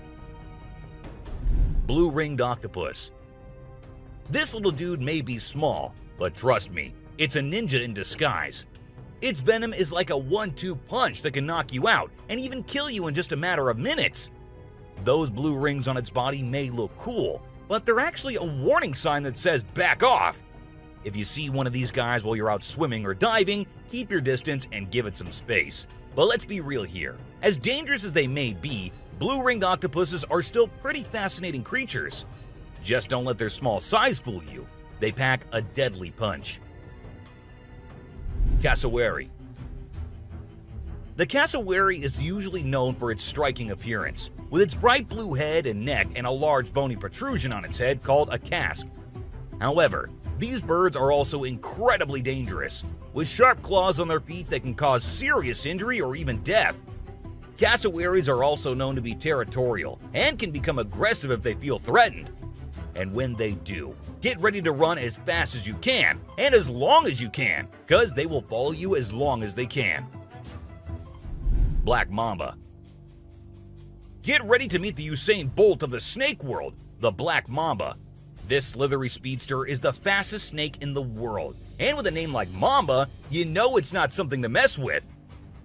Blue-ringed octopus. This little dude may be small, but trust me, it's a ninja in disguise. Its venom is like a 1-2 punch that can knock you out and even kill you in just a matter of minutes. Those blue rings on its body may look cool, but they're actually a warning sign that says back off. If you see one of these guys while you're out swimming or diving, keep your distance and give it some space. But let's be real here. As dangerous as they may be, blue-ringed octopuses are still pretty fascinating creatures. Just don't let their small size fool you. They pack a deadly punch. Cassowary. The cassowary is usually known for its striking appearance, with its bright blue head and neck and a large bony protrusion on its head called a casque. However, these birds are also incredibly dangerous, with sharp claws on their feet that can cause serious injury or even death. Cassowaries are also known to be territorial and can become aggressive if they feel threatened. And when they do, get ready to run as fast as you can and as long as you can, because they will follow you as long as they can. Black mamba. Get ready to meet the Usain Bolt of the snake world, the black mamba. This slithery speedster is the fastest snake in the world, and with a name like Mamba, you know it's not something to mess with.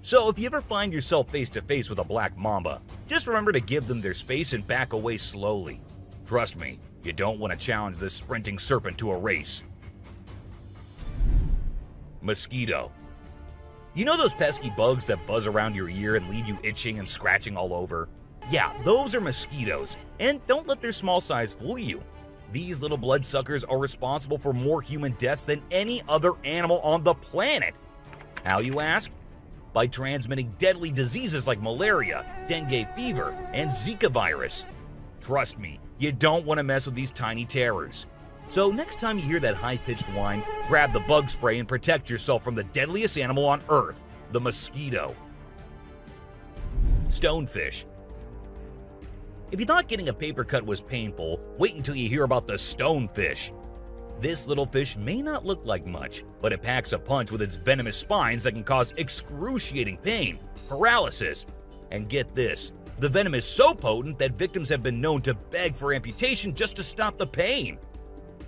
So if you ever find yourself face to face with a black mamba, just remember to give them their space and back away slowly. Trust me, you don't want to challenge this sprinting serpent to a race. Mosquito. You know those pesky bugs that buzz around your ear and leave you itching and scratching all over? Yeah, those are mosquitoes, and don't let their small size fool you. These little bloodsuckers are responsible for more human deaths than any other animal on the planet. How, you ask? By transmitting deadly diseases like malaria, dengue fever, and Zika virus. Trust me, you don't want to mess with these tiny terrors. So next time you hear that high-pitched whine, grab the bug spray and protect yourself from the deadliest animal on Earth, the mosquito. Stonefish. If you thought getting a paper cut was painful, wait until you hear about the stonefish. This little fish may not look like much, but it packs a punch with its venomous spines that can cause excruciating pain, paralysis, and get this, the venom is so potent that victims have been known to beg for amputation just to stop the pain.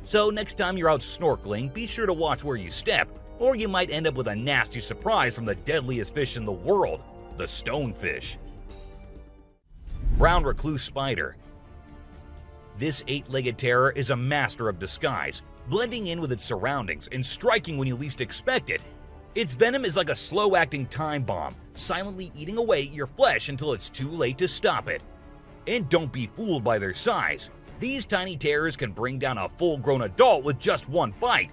So next time you're out snorkeling, be sure to watch where you step, or you might end up with a nasty surprise from the deadliest fish in the world, the stonefish. Brown recluse spider. This 8-legged terror is a master of disguise, blending in with its surroundings and striking when you least expect it. Its venom is like a slow-acting time bomb, silently eating away at your flesh until it's too late to stop it. And don't be fooled by their size. These tiny terrors can bring down a full-grown adult with just one bite.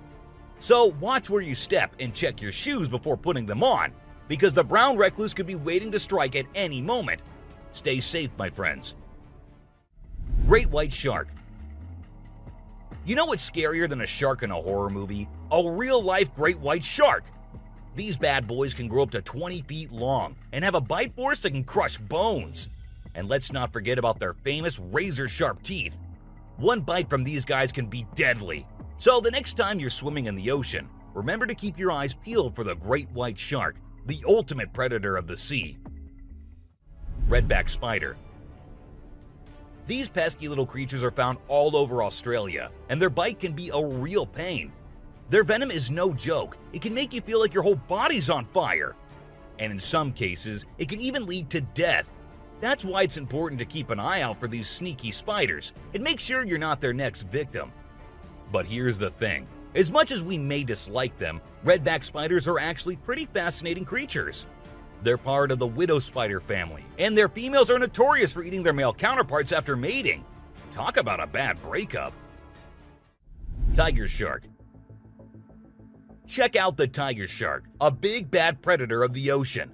So watch where you step and check your shoes before putting them on, because the brown recluse could be waiting to strike at any moment. Stay safe, my friends. Great white shark. You know what's scarier than a shark in a horror movie? A real-life great white shark. These bad boys can grow up to 20 feet long and have a bite force that can crush bones. And let's not forget about their famous razor-sharp teeth. One bite from these guys can be deadly. So the next time you're swimming in the ocean, remember to keep your eyes peeled for the great white shark, the ultimate predator of the sea. Redback spider. These pesky little creatures are found all over Australia, and their bite can be a real pain. Their venom is no joke. It can make you feel like your whole body's on fire. And in some cases, it can even lead to death. That's why it's important to keep an eye out for these sneaky spiders and make sure you're not their next victim. But here's the thing. As much as we may dislike them, redback spiders are actually pretty fascinating creatures. They're part of the widow spider family, and their females are notorious for eating their male counterparts after mating. Talk about a bad breakup. Tiger shark. Check out the tiger shark, a big bad predator of the ocean.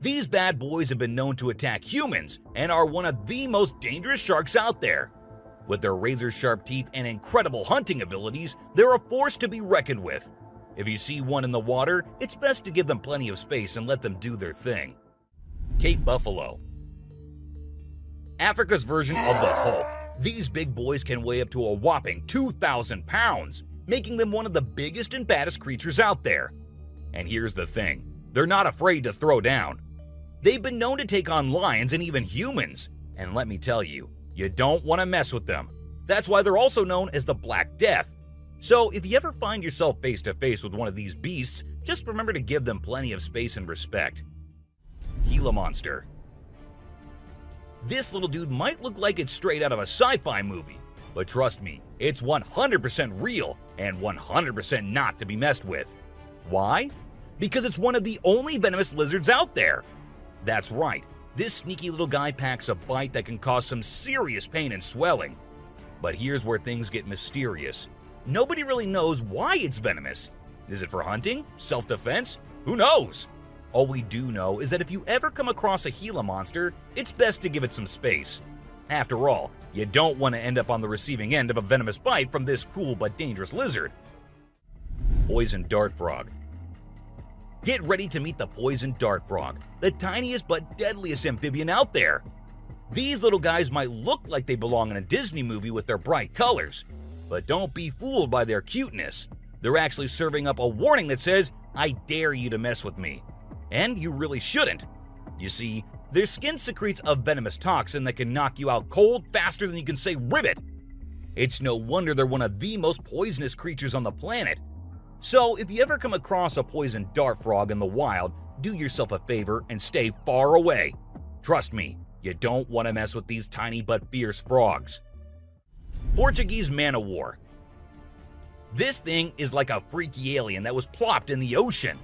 These bad boys have been known to attack humans and are one of the most dangerous sharks out there. With their razor-sharp teeth and incredible hunting abilities, they're a force to be reckoned with. If you see one in the water, it's best to give them plenty of space and let them do their thing. Cape buffalo. Africa's version of the Hulk. These big boys can weigh up to a whopping 2,000 pounds, making them one of the biggest and baddest creatures out there. And here's the thing, they're not afraid to throw down. They've been known to take on lions and even humans, and let me tell you, you don't want to mess with them. That's why they're also known as the Black Death. So if you ever find yourself face to face with one of these beasts, just remember to give them plenty of space and respect. Gila monster. This little dude might look like it's straight out of a sci-fi movie, but trust me, it's 100% real and 100% not to be messed with. Why? Because it's one of the only venomous lizards out there. That's right. This sneaky little guy packs a bite that can cause some serious pain and swelling. But here's where things get mysterious. Nobody really knows why it's venomous. Is it for hunting? Self-defense? Who knows? All we do know is that if you ever come across a Gila monster, it's best to give it some space. After all, you don't want to end up on the receiving end of a venomous bite from this cool but dangerous lizard. Poison dart frog. Get ready to meet the poison dart frog, the tiniest but deadliest amphibian out there. These little guys might look like they belong in a Disney movie with their bright colors, but don't be fooled by their cuteness. They're actually serving up a warning that says, "I dare you to mess with me." And you really shouldn't. You see, their skin secretes a venomous toxin that can knock you out cold faster than you can say ribbit. It's no wonder they're one of the most poisonous creatures on the planet. So if you ever come across a poison dart frog in the wild, do yourself a favor and stay far away. Trust me, you don't want to mess with these tiny but fierce frogs. Portuguese man-o'-war. This thing is like a freaky alien that was plopped in the ocean.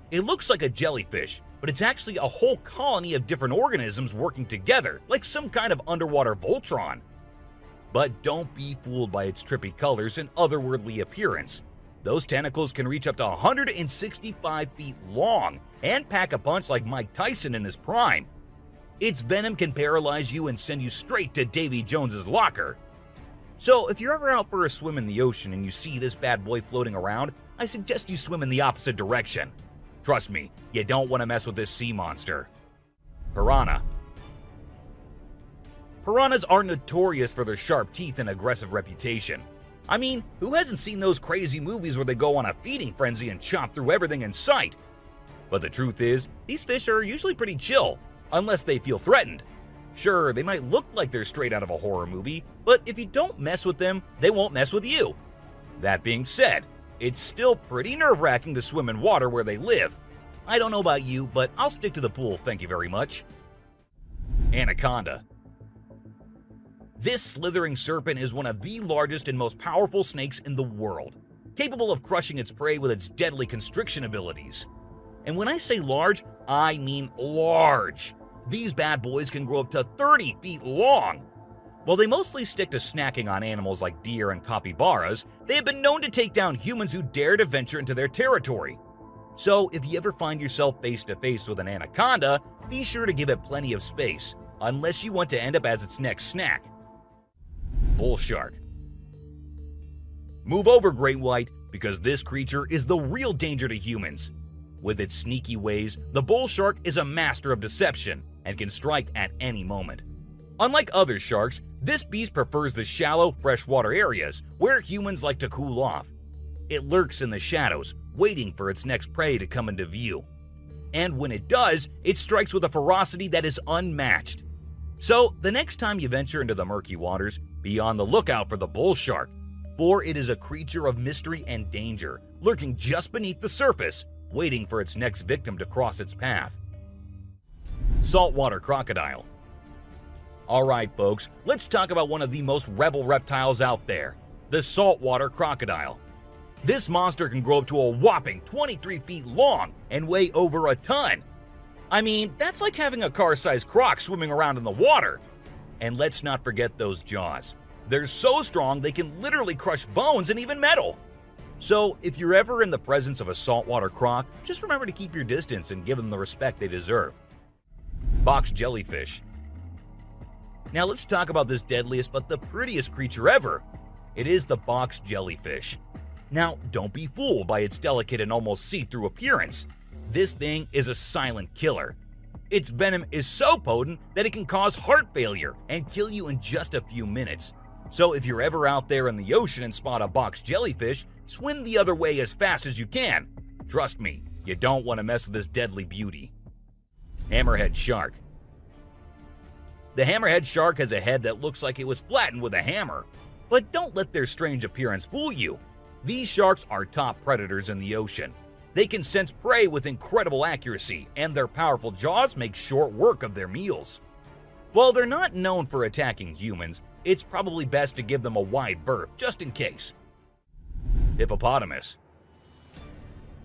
It looks like a jellyfish, but it's actually a whole colony of different organisms working together, like some kind of underwater Voltron. But don't be fooled by its trippy colors and otherworldly appearance. Those tentacles can reach up to 165 feet long and pack a punch like Mike Tyson in his prime. Its venom can paralyze you and send you straight to Davy Jones's locker. So if you're ever out for a swim in the ocean and you see this bad boy floating around, I suggest you swim in the opposite direction. Trust me, you don't want to mess with this sea monster. Piranha. Piranhas are notorious for their sharp teeth and aggressive reputation. I mean, who hasn't seen those crazy movies where they go on a feeding frenzy and chomp through everything in sight? But the truth is, these fish are usually pretty chill, unless they feel threatened. Sure, they might look like they're straight out of a horror movie, but if you don't mess with them, they won't mess with you. That being said, it's still pretty nerve-wracking to swim in water where they live. I don't know about you, but I'll stick to the pool, thank you very much. Anaconda. This slithering serpent is one of the largest and most powerful snakes in the world. capable of crushing its prey with its deadly constriction abilities. And when I say large, I mean large. These bad boys can grow up to 30 feet long. While they mostly stick to snacking on animals like deer and capybaras, they have been known to take down humans who dare to venture into their territory. So if you ever find yourself face to face with an anaconda, be sure to give it plenty of space, unless you want to end up as its next snack. Bull shark. Move over, great white, because this creature is the real danger to humans. With its sneaky ways, the bull shark is a master of deception and can strike at any moment. Unlike other sharks, this beast prefers the shallow, freshwater areas where humans like to cool off. It lurks in the shadows, waiting for its next prey to come into view. And when it does, it strikes with a ferocity that is unmatched. So, the next time you venture into the murky waters, be on the lookout for the bull shark, for it is a creature of mystery and danger, lurking just beneath the surface, waiting for its next victim to cross its path. Saltwater crocodile. Alright folks, let's talk about one of the most rebel reptiles out there, the saltwater crocodile. This monster can grow up to a whopping 23 feet long and weigh over a ton. I mean, that's like having a car-sized croc swimming around in the water. And let's not forget those jaws. They're so strong they can literally crush bones and even metal. So if you're ever in the presence of a saltwater croc, just remember to keep your distance and give them the respect they deserve. Box jellyfish. Now let's talk about this deadliest but the prettiest creature ever. It is the box jellyfish. Now, don't be fooled by its delicate and almost see-through appearance. This thing is a silent killer. Its venom is so potent that it can cause heart failure and kill you in just a few minutes. So if you're ever out there in the ocean and spot a box jellyfish, swim the other way as fast as you can. Trust me, you don't want to mess with this deadly beauty. Hammerhead shark. The hammerhead shark has a head that looks like it was flattened with a hammer. But don't let their strange appearance fool you. These sharks are top predators in the ocean. They can sense prey with incredible accuracy, and their powerful jaws make short work of their meals. While they're not known for attacking humans, it's probably best to give them a wide berth, just in case. Hippopotamus.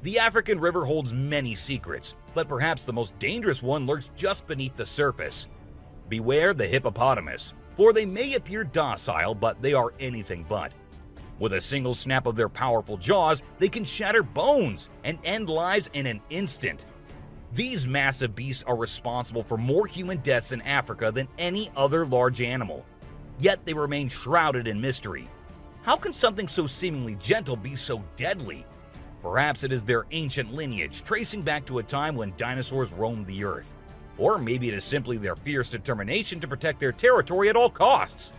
The African river holds many secrets, but perhaps the most dangerous one lurks just beneath the surface. Beware the hippopotamus, for they may appear docile, but they are anything but. With a single snap of their powerful jaws, they can shatter bones and end lives in an instant. These massive beasts are responsible for more human deaths in Africa than any other large animal. Yet they remain shrouded in mystery. How can something so seemingly gentle be so deadly? Perhaps it is their ancient lineage, tracing back to a time when dinosaurs roamed the earth. Or maybe it is simply their fierce determination to protect their territory at all costs.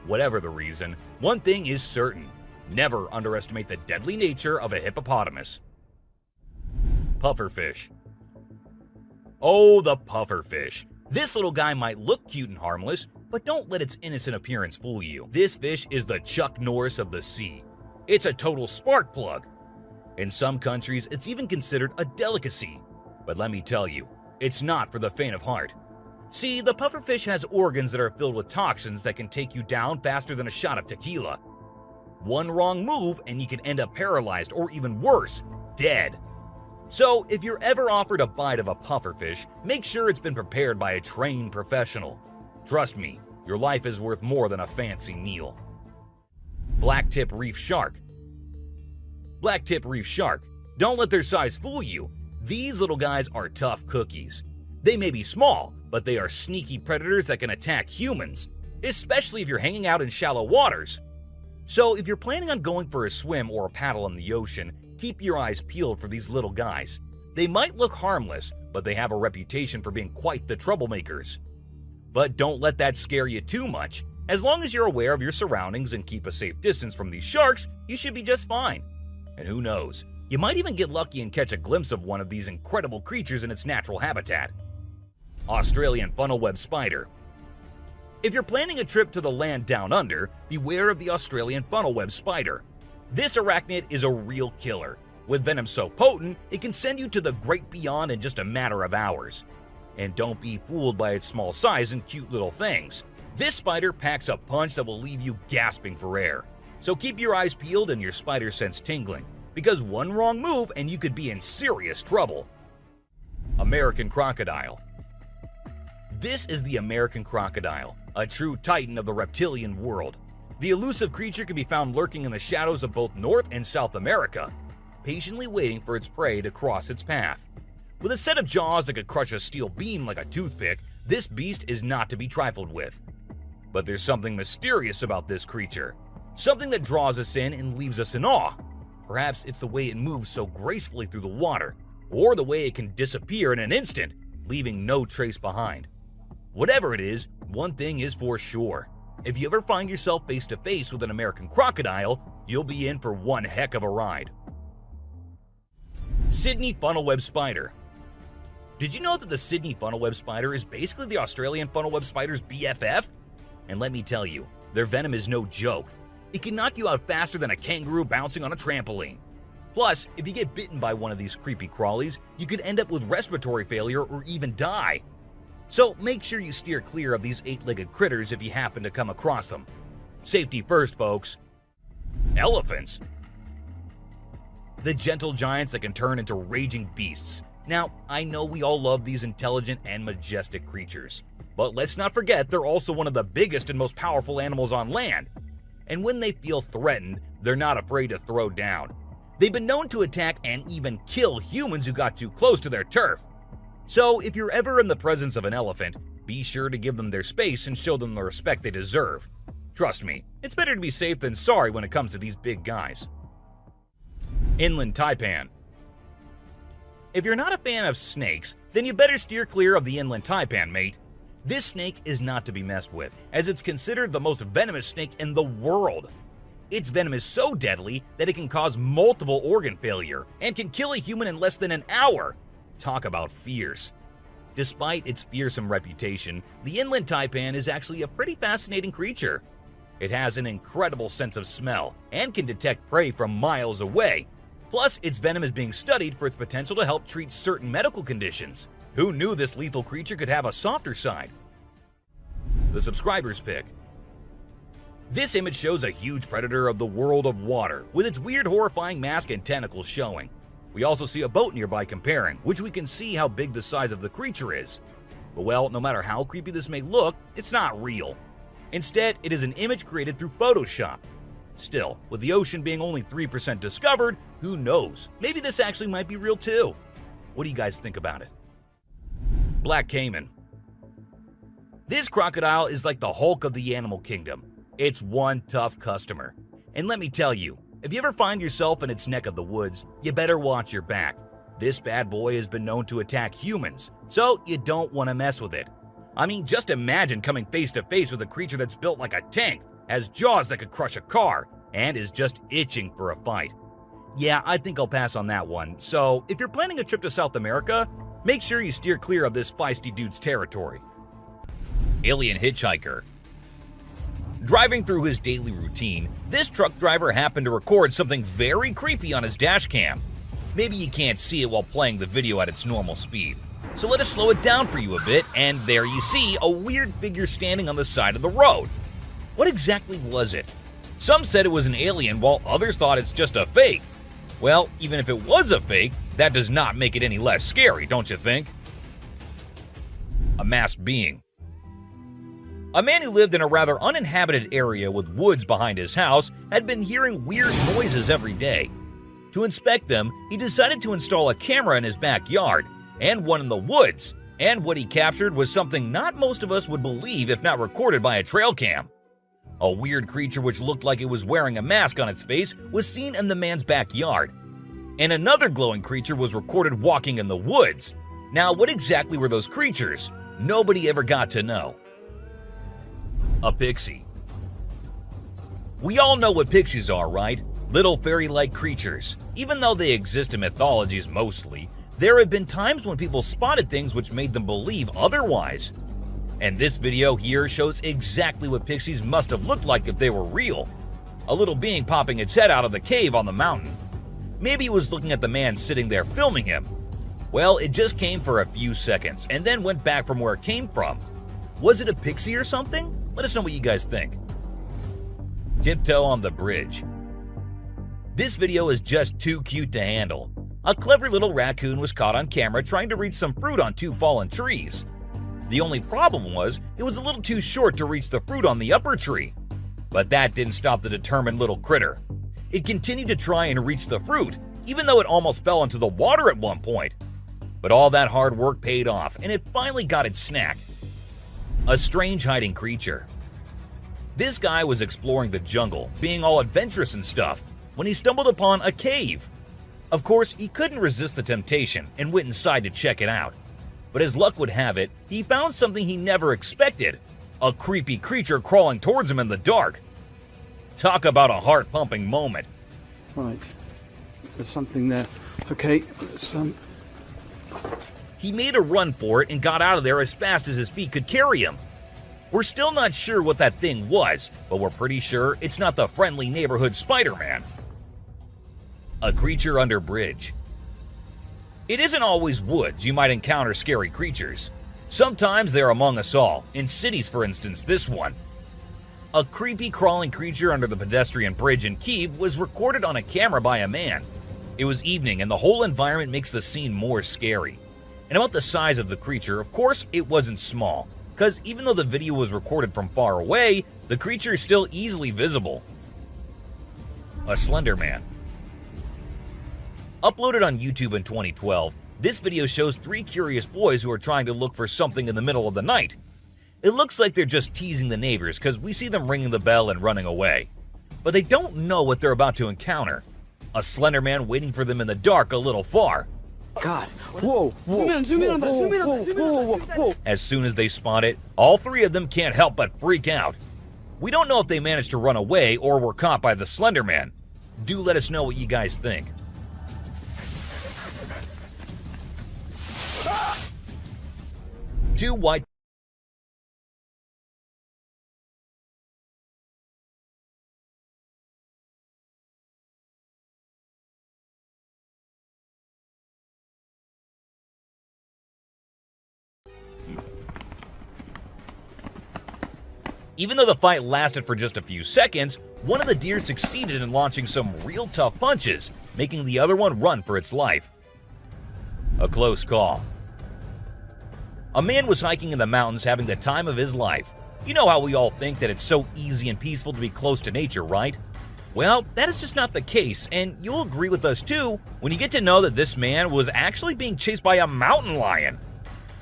Whatever the reason, one thing is certain: never underestimate the deadly nature of a hippopotamus. Pufferfish. Oh, the pufferfish. This little guy might look cute and harmless, but don't let its innocent appearance fool you. This fish is the Chuck Norris of the sea. It's a total spark plug. In some countries, it's even considered a delicacy. But let me tell you, it's not for the faint of heart. See, the pufferfish has organs that are filled with toxins that can take you down faster than a shot of tequila. One wrong move and you can end up paralyzed, or even worse, dead. So if you're ever offered a bite of a pufferfish, make sure it's been prepared by a trained professional. Trust me, your life is worth more than a fancy meal. Blacktip reef shark. Blacktip reef shark. Don't let their size fool you. These little guys are tough cookies. They may be small, but they are sneaky predators that can attack humans, especially if you're hanging out in shallow waters. So if you're planning on going for a swim or a paddle in the ocean, keep your eyes peeled for these little guys. They might look harmless, but they have a reputation for being quite the troublemakers. But don't let that scare you too much. As long as you're aware of your surroundings and keep a safe distance from these sharks, you should be just fine. And who knows, you might even get lucky and catch a glimpse of one of these incredible creatures in its natural habitat. Australian funnel-web spider. If you're planning a trip to the land down under, beware of the Australian funnel-web spider. This arachnid is a real killer. With venom so potent, it can send you to the great beyond in just a matter of hours. And don't be fooled by its small size and cute little things. This spider packs a punch that will leave you gasping for air. So keep your eyes peeled and your spider sense tingling, because one wrong move and you could be in serious trouble. American crocodile. This is the American crocodile, a true titan of the reptilian world. The elusive creature can be found lurking in the shadows of both North and South America, patiently waiting for its prey to cross its path. With a set of jaws that could crush a steel beam like a toothpick, this beast is not to be trifled with. But there's something mysterious about this creature, something that draws us in and leaves us in awe. Perhaps it's the way it moves so gracefully through the water, or the way it can disappear in an instant, leaving no trace behind. Whatever it is, one thing is for sure. If you ever find yourself face to face with an American crocodile, you'll be in for one heck of a ride. Sydney funnel-web spider. Did you know that the Sydney funnel-web spider is basically the Australian funnel-web spider's BFF? And let me tell you, their venom is no joke. It can knock you out faster than a kangaroo bouncing on a trampoline. Plus, if you get bitten by one of these creepy crawlies, you could end up with respiratory failure or even die. So make sure you steer clear of these 8-legged critters if you happen to come across them. Safety first, folks. Elephants. The gentle giants that can turn into raging beasts. Now, I know we all love these intelligent and majestic creatures, but let's not forget they're also one of the biggest and most powerful animals on land. And when they feel threatened, they're not afraid to throw down. They've been known to attack and even kill humans who got too close to their turf. So if you're ever in the presence of an elephant, be sure to give them their space and show them the respect they deserve. Trust me, it's better to be safe than sorry when it comes to these big guys. Inland taipan. If you're not a fan of snakes, then you better steer clear of the inland taipan, mate. This snake is not to be messed with, as it's considered the most venomous snake in the world. Its venom is so deadly that it can cause multiple organ failure and can kill a human in less than an hour. Talk about fierce. Despite its fearsome reputation, the inland taipan is actually a pretty fascinating creature. It has an incredible sense of smell and can detect prey from miles away. Plus, its venom is being studied for its potential to help treat certain medical conditions. Who knew this lethal creature could have a softer side? The subscriber's pick. This image shows a huge predator of the world of water, with its weird horrifying mask and tentacles showing. We also see a boat nearby comparing, which we can see how big the size of the creature is. But well, no matter how creepy this may look, it's not real. Instead, it is an image created through Photoshop. Still, with the ocean being only 3% discovered, who knows? Maybe this actually might be real too. What do you guys think about it? Black caiman. This crocodile is like the Hulk of the animal kingdom. It's one tough customer. And let me tell you, if you ever find yourself in its neck of the woods, you better watch your back. This bad boy has been known to attack humans, so you don't want to mess with it. I mean, just imagine coming face to face with a creature that's built like a tank, has jaws that could crush a car, and is just itching for a fight. Yeah, I think I'll pass on that one. So, if you're planning a trip to South America, make sure you steer clear of this feisty dude's territory. Alien hitchhiker. Driving through his daily routine, this truck driver happened to record something very creepy on his dash cam. Maybe you can't see it while playing the video at its normal speed. So let us slow it down for you a bit, and there you see a weird figure standing on the side of the road. What exactly was it? Some said it was an alien, while others thought it's just a fake. Well, even if it was a fake, that does not make it any less scary, don't you think? A masked being. A man who lived in a rather uninhabited area with woods behind his house had been hearing weird noises every day. To inspect them, he decided to install a camera in his backyard, and one in the woods, and what he captured was something not most of us would believe if not recorded by a trail cam. A weird creature which looked like it was wearing a mask on its face was seen in the man's backyard, and another glowing creature was recorded walking in the woods. Now, what exactly were those creatures? Nobody ever got to know. A pixie. We all know what pixies are, right? Little fairy-like creatures. Even though they exist in mythologies mostly, there have been times when people spotted things which made them believe otherwise. And this video here shows exactly what pixies must have looked like if they were real. A little being popping its head out of the cave on the mountain. Maybe it was looking at the man sitting there filming him. Well, it just came for a few seconds and then went back from where it came from. Was it a pixie or something? Let us know what you guys think. Tiptoe on the bridge. This video is just too cute to handle. A clever little raccoon was caught on camera trying to reach some fruit on 2 fallen trees. The only problem was it was a little too short to reach the fruit on the upper tree. But that didn't stop the determined little critter. It continued to try and reach the fruit, even though it almost fell into the water at one point. But all that hard work paid off, and it finally got its snack. A strange hiding creature. This guy was exploring the jungle, being all adventurous and stuff, when he stumbled upon a cave. Of course, he couldn't resist the temptation and went inside to check it out. But as luck would have it, he found something he never expected. A creepy creature crawling towards him in the dark. Talk about a heart-pumping moment. Right. There's something there. Okay, He made a run for it and got out of there as fast as his feet could carry him. We're still not sure what that thing was, but we're pretty sure it's not the friendly neighborhood Spider-Man. A creature under bridge. It isn't always woods you might encounter scary creatures. Sometimes they're among us all, in cities for instance this one. A creepy crawling creature under the pedestrian bridge in Kyiv was recorded on a camera by a man. It was evening and the whole environment makes the scene more scary. And about the size of the creature, of course it wasn't small, because even though the video was recorded from far away, the creature is still easily visible. A Slender Man. Uploaded on YouTube in 2012, this video shows 3 curious boys who are trying to look for something in the middle of the night. It looks like they're just teasing the neighbors because we see them ringing the bell and running away. But they don't know what they're about to encounter. A Slender Man waiting for them in the dark a little far. God. Whoa, whoa. Zoom in on that. Zoom in on that. Zoom in on that. Whoa. As soon as they spot it, all 3 of them can't help but freak out. We don't know if they managed to run away or were caught by the Slender Man. Do let us know what you guys think. Two white Even though the fight lasted for just a few seconds, one of the deer succeeded in launching some real tough punches, making the other one run for its life. A close call. A man was hiking in the mountains having the time of his life. You know how we all think that it's so easy and peaceful to be close to nature, right? Well, that is just not the case, and you'll agree with us too when you get to know that this man was actually being chased by a mountain lion.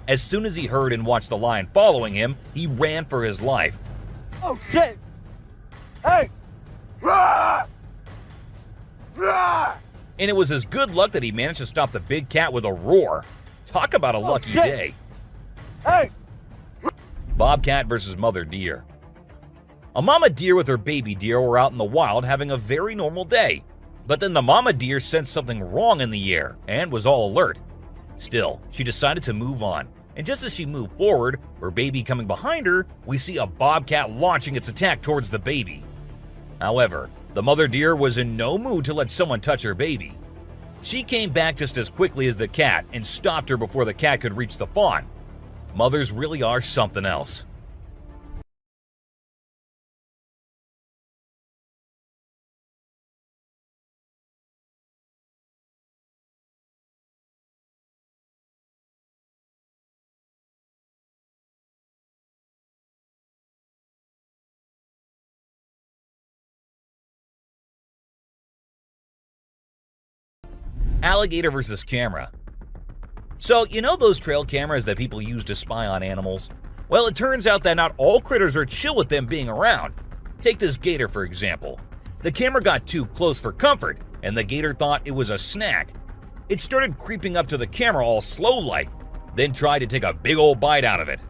As soon as he heard and watched the lion following him, he ran for his life. Oh, shit. Hey. And it was his good luck that he managed to stop the big cat with a roar. Talk about a lucky day. Hey. Bobcat versus mother deer. A mama deer with her baby deer were out in the wild having a very normal day. But then the mama deer sensed something wrong in the air and was all alert. Still, she decided to move on. And just as she moved forward, her baby coming behind her, we see a bobcat launching its attack towards the baby. However, the mother deer was in no mood to let someone touch her baby. She came back just as quickly as the cat and stopped her before the cat could reach the fawn. Mothers really are something else. Alligator versus camera. So, you know those trail cameras that people use to spy on animals? Well, it turns out that not all critters are chill with them being around. Take this gator for example. The camera got too close for comfort, and the gator thought it was a snack. It started creeping up to the camera all slow-like, then tried to take a big old bite out of it.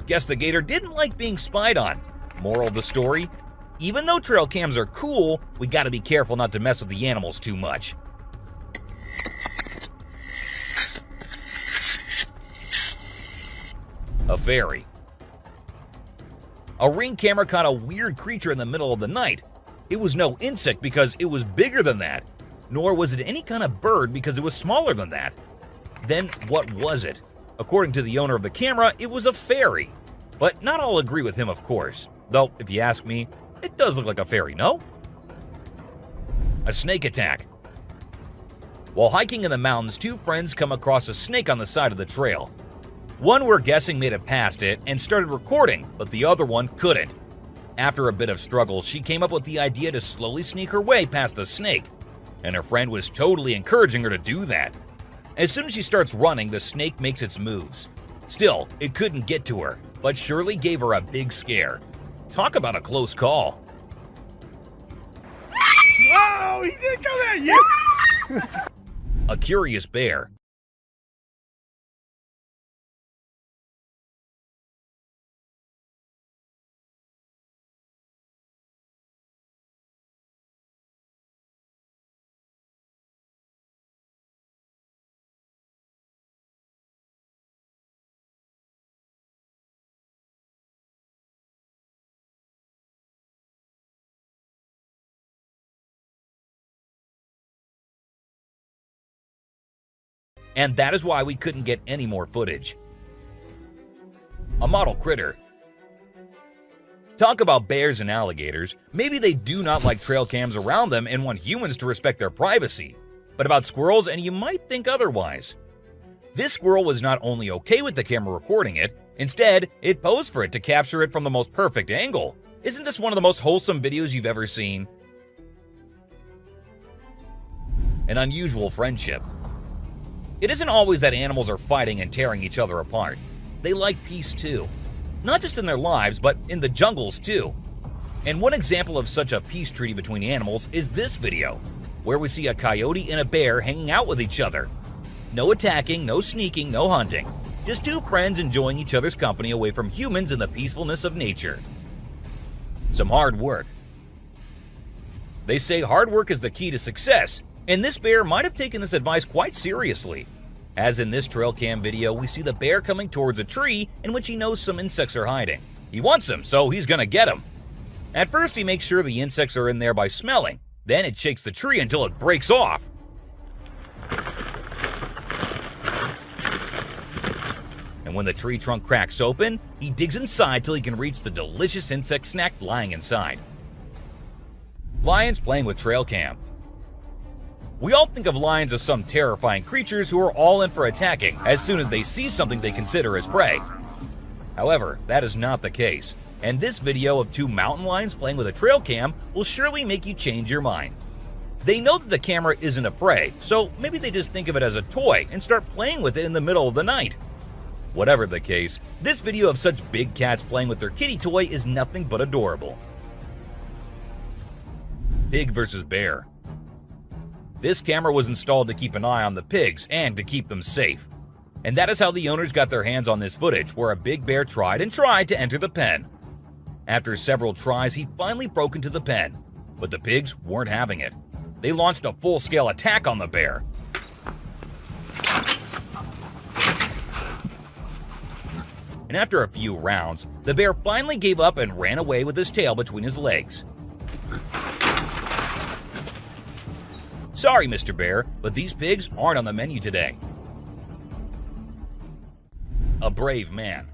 Guess the gator didn't like being spied on. Moral of the story? Even though trail cams are cool, we gotta be careful not to mess with the animals too much. A fairy. A Ring camera caught a weird creature in the middle of the night. It was no insect because it was bigger than that, nor was it any kind of bird because it was smaller than that. Then what was it? According to the owner of the camera, it was a fairy. But not all agree with him, of course. Though, if you ask me, It does look like a fairy, no? A snake attack. While hiking in the mountains, two friends come across a snake on the side of the trail. One we're guessing made it past it and started recording, but the other one couldn't. After a bit of struggle, she came up with the idea to slowly sneak her way past the snake, and her friend was totally encouraging her to do that. As soon as she starts running, the snake makes its moves. Still, it couldn't get to her, but surely gave her a big scare. Talk about a close call. Oh, he did come at you! A curious bear. And that is why we couldn't get any more footage. A model critter. Talk about bears and alligators. Maybe they do not like trail cams around them and want humans to respect their privacy. But about squirrels, and you might think otherwise. This squirrel was not only okay with the camera recording it, instead, it posed for it to capture it from the most perfect angle. Isn't this one of the most wholesome videos you've ever seen? An unusual friendship. It isn't always that animals are fighting and tearing each other apart. They like peace too. Not just in their lives, but in the jungles too. And one example of such a peace treaty between animals is this video, where we see a coyote and a bear hanging out with each other. No attacking, no sneaking, no hunting. Just two friends enjoying each other's company away from humans in the peacefulness of nature. Some hard work. They say hard work is the key to success, and this bear might have taken this advice quite seriously. As in this trail cam video, we see the bear coming towards a tree in which he knows some insects are hiding. He wants them, so he's gonna get them. At first, he makes sure the insects are in there by smelling. Then it shakes the tree until it breaks off. And when the tree trunk cracks open, he digs inside till he can reach the delicious insect snack lying inside. Lions playing with trail cam. We all think of lions as some terrifying creatures who are all in for attacking as soon as they see something they consider as prey. However, that is not the case, and this video of two mountain lions playing with a trail cam will surely make you change your mind. They know that the camera isn't a prey, so maybe they just think of it as a toy and start playing with it in the middle of the night. Whatever the case, this video of such big cats playing with their kitty toy is nothing but adorable. Pig versus bear. This camera was installed to keep an eye on the pigs and to keep them safe. And that is how the owners got their hands on this footage, where a big bear tried to enter the pen. After several tries, he finally broke into the pen, but the pigs weren't having it. They launched a full-scale attack on the bear. And after a few rounds, the bear finally gave up and ran away with his tail between his legs. Sorry, Mr. Bear, but these pigs aren't on the menu today. A brave man.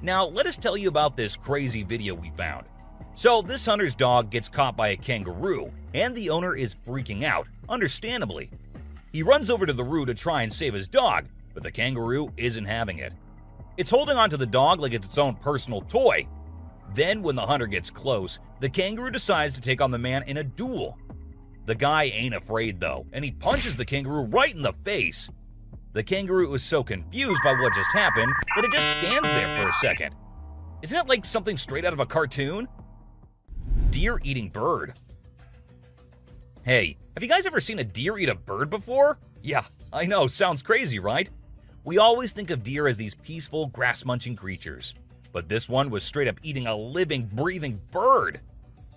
Now, let us tell you about this crazy video we found. So, this hunter's dog gets caught by a kangaroo, and the owner is freaking out, understandably. He runs over to the roo to try and save his dog, but the kangaroo isn't having it. It's holding onto the dog like it's its own personal toy. Then, when the hunter gets close, the kangaroo decides to take on the man in a duel. The guy ain't afraid though, and he punches the kangaroo right in the face. The kangaroo is so confused by what just happened that it just stands there for a second. Isn't it like something straight out of a cartoon? Deer eating bird. Hey, have you guys ever seen a deer eat a bird before? Yeah, I know, sounds crazy, right? We always think of deer as these peaceful, grass-munching creatures, but this one was straight up eating a living, breathing bird.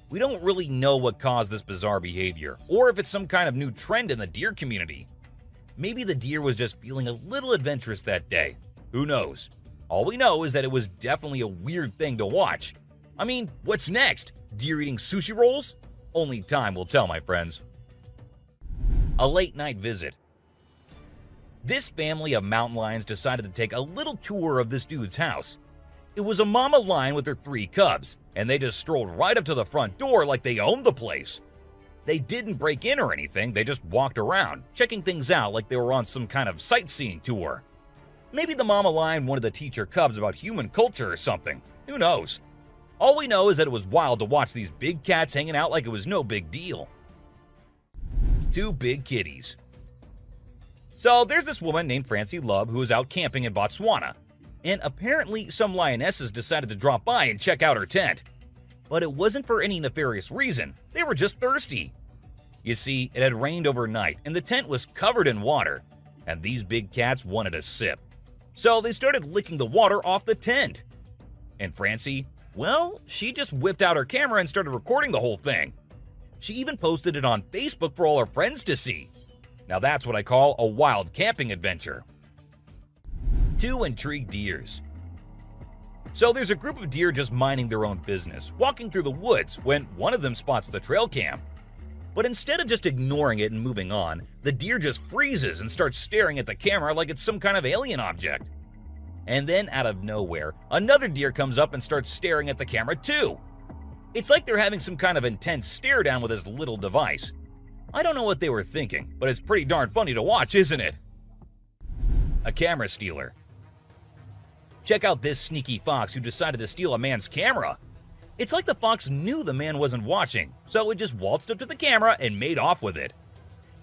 We don't really know what caused this bizarre behavior, or if it's some kind of new trend in the deer community. Maybe the deer was just feeling a little adventurous that day. Who knows? All we know is that it was definitely a weird thing to watch. I mean, what's next? Deer eating sushi rolls? Only time will tell, my friends. A late night visit. This family of mountain lions decided to take a little tour of this dude's house. It was a mama lion with her 3 cubs, and they just strolled right up to the front door like they owned the place. They didn't break in or anything, they just walked around, checking things out like they were on some kind of sightseeing tour. Maybe the mama lion wanted to teach her cubs about human culture or something. Who knows? All we know is that it was wild to watch these big cats hanging out like it was no big deal. 2 big kitties. So there's this woman named Francie Lubb who was out camping in Botswana, and apparently some lionesses decided to drop by and check out her tent. But it wasn't for any nefarious reason, they were just thirsty. You see, it had rained overnight and the tent was covered in water, and these big cats wanted a sip. So they started licking the water off the tent. And Francie, well, she just whipped out her camera and started recording the whole thing. She even posted it on Facebook for all her friends to see. Now that's what I call a wild camping adventure. 2 intrigued deers. So there's a group of deer just minding their own business, walking through the woods when one of them spots the trail cam. But instead of just ignoring it and moving on, the deer just freezes and starts staring at the camera like it's some kind of alien object. And then out of nowhere, another deer comes up and starts staring at the camera too. It's like they're having some kind of intense stare down with this little device. I don't know what they were thinking, but it's pretty darn funny to watch, isn't it? A camera stealer. Check out this sneaky fox who decided to steal a man's camera. It's like the fox knew the man wasn't watching, so it just waltzed up to the camera and made off with it.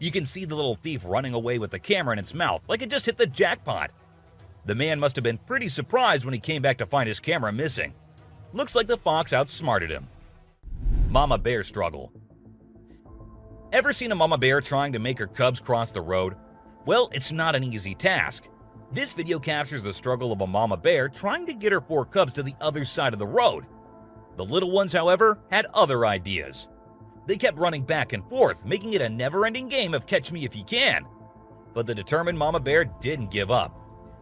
You can see the little thief running away with the camera in its mouth like it just hit the jackpot. The man must have been pretty surprised when he came back to find his camera missing. Looks like the fox outsmarted him. Mama bear struggle. Ever seen a mama bear trying to make her cubs cross the road? Well, it's not an easy task. This video captures the struggle of a mama bear trying to get her 4 cubs to the other side of the road. The little ones, however, had other ideas. They kept running back and forth, making it a never-ending game of catch me if you can. But the determined mama bear didn't give up.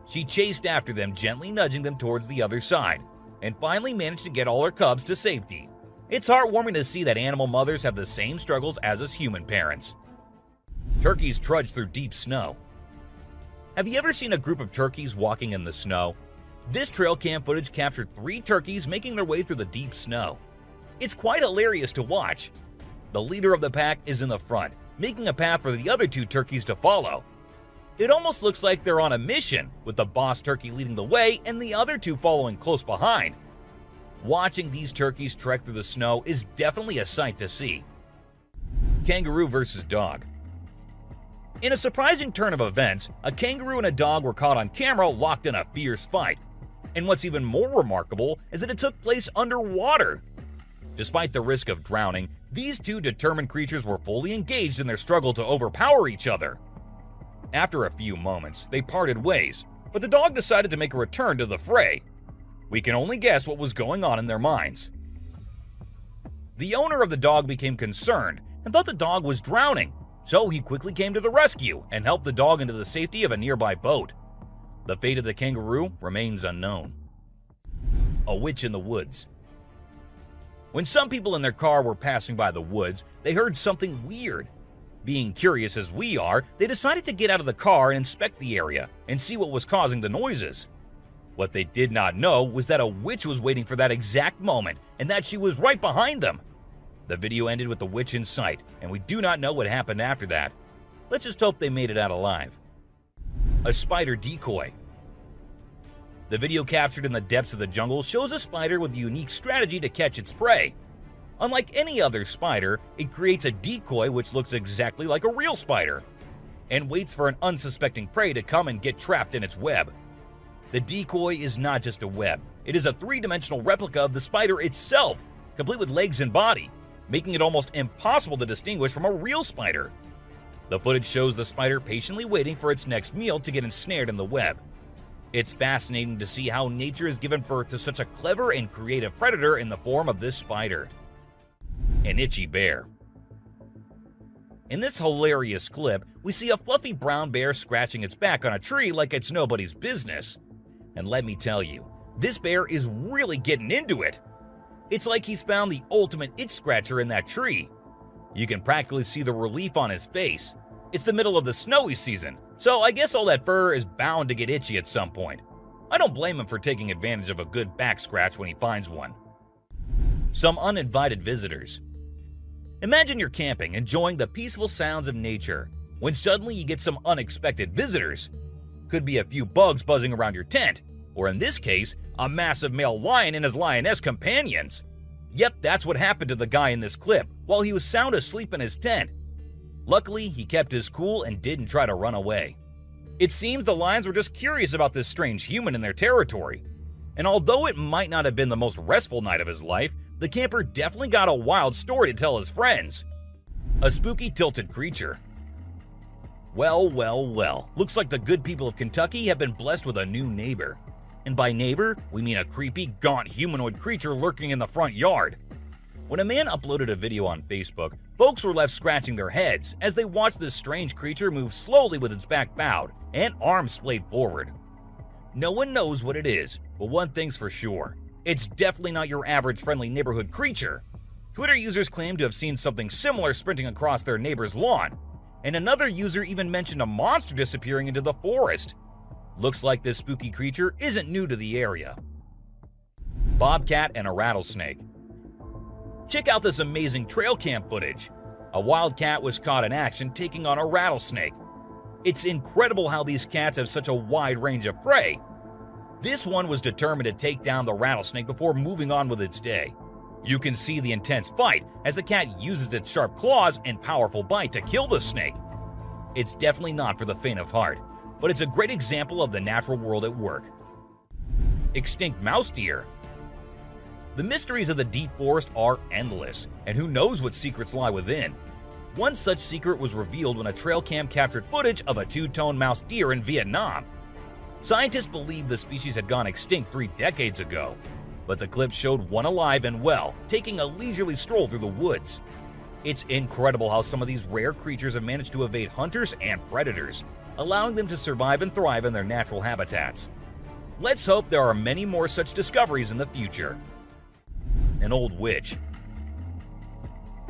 She chased after them, gently nudging them towards the other side, and finally managed to get all her cubs to safety. It's heartwarming to see that animal mothers have the same struggles as us human parents. Turkeys trudge through deep snow. Have you ever seen a group of turkeys walking in the snow? This trail cam footage captured 3 turkeys making their way through the deep snow. It's quite hilarious to watch. The leader of the pack is in the front, making a path for the other 2 turkeys to follow. It almost looks like they're on a mission, with the boss turkey leading the way and the other 2 following close behind. Watching these turkeys trek through the snow is definitely a sight to see. Kangaroo versus dog. In a surprising turn of events, a kangaroo and a dog were caught on camera locked in a fierce fight. And what's even more remarkable is that it took place underwater. Despite the risk of drowning, these 2 determined creatures were fully engaged in their struggle to overpower each other. After a few moments, they parted ways, but the dog decided to make a return to the fray. We can only guess what was going on in their minds. The owner of the dog became concerned and thought the dog was drowning, so he quickly came to the rescue and helped the dog into the safety of a nearby boat. The fate of the kangaroo remains unknown. A witch in the woods. When some people in their car were passing by the woods, they heard something weird. Being curious as we are, they decided to get out of the car and inspect the area and see what was causing the noises. What they did not know was that a witch was waiting for that exact moment and that she was right behind them. The video ended with the witch in sight, and we do not know what happened after that. Let's just hope they made it out alive. A spider decoy. The video captured in the depths of the jungle shows a spider with a unique strategy to catch its prey. Unlike any other spider, it creates a decoy which looks exactly like a real spider, and waits for an unsuspecting prey to come and get trapped in its web. The decoy is not just a web, it is a 3-dimensional replica of the spider itself, complete with legs and body, making it almost impossible to distinguish from a real spider. The footage shows the spider patiently waiting for its next meal to get ensnared in the web. It's fascinating to see how nature has given birth to such a clever and creative predator in the form of this spider. An itchy bear. In this hilarious clip, we see a fluffy brown bear scratching its back on a tree like it's nobody's business. And let me tell you, this bear is really getting into it. It's like he's found the ultimate itch scratcher in that tree. You can practically see the relief on his face. It's the middle of the snowy season, so I guess all that fur is bound to get itchy at some point. I don't blame him for taking advantage of a good back scratch when he finds one. Some uninvited visitors. Imagine you're camping, enjoying the peaceful sounds of nature, when suddenly you get some unexpected visitors. Could be a few bugs buzzing around your tent, or in this case, a massive male lion and his lioness companions. Yep, that's what happened to the guy in this clip while he was sound asleep in his tent. Luckily, he kept his cool and didn't try to run away. It seems the lions were just curious about this strange human in their territory. And although it might not have been the most restful night of his life, the camper definitely got a wild story to tell his friends. A spooky tilted creature. Well, looks like the good people of Kentucky have been blessed with a new neighbor. And by neighbor, we mean a creepy, gaunt humanoid creature lurking in the front yard. When a man uploaded a video on Facebook, folks were left scratching their heads as they watched this strange creature move slowly with its back bowed and arms splayed forward. No one knows what it is, but one thing's for sure. It's definitely not your average friendly neighborhood creature. Twitter users claim to have seen something similar sprinting across their neighbor's lawn, and another user even mentioned a monster disappearing into the forest. Looks like this spooky creature isn't new to the area. Bobcat and a rattlesnake. Check out this amazing trail cam footage. A wild cat was caught in action taking on a rattlesnake. It's incredible how these cats have such a wide range of prey. This one was determined to take down the rattlesnake before moving on with its day. You can see the intense fight as the cat uses its sharp claws and powerful bite to kill the snake. It's definitely not for the faint of heart, but it's a great example of the natural world at work. Extinct mouse deer. The mysteries of the deep forest are endless, and who knows what secrets lie within. One such secret was revealed when a trail cam captured footage of a two-tone mouse deer in Vietnam. Scientists believed the species had gone extinct 3 decades ago, but the clip showed one alive and well, taking a leisurely stroll through the woods. It's incredible how some of these rare creatures have managed to evade hunters and predators, allowing them to survive and thrive in their natural habitats. Let's hope there are many more such discoveries in the future. An old witch.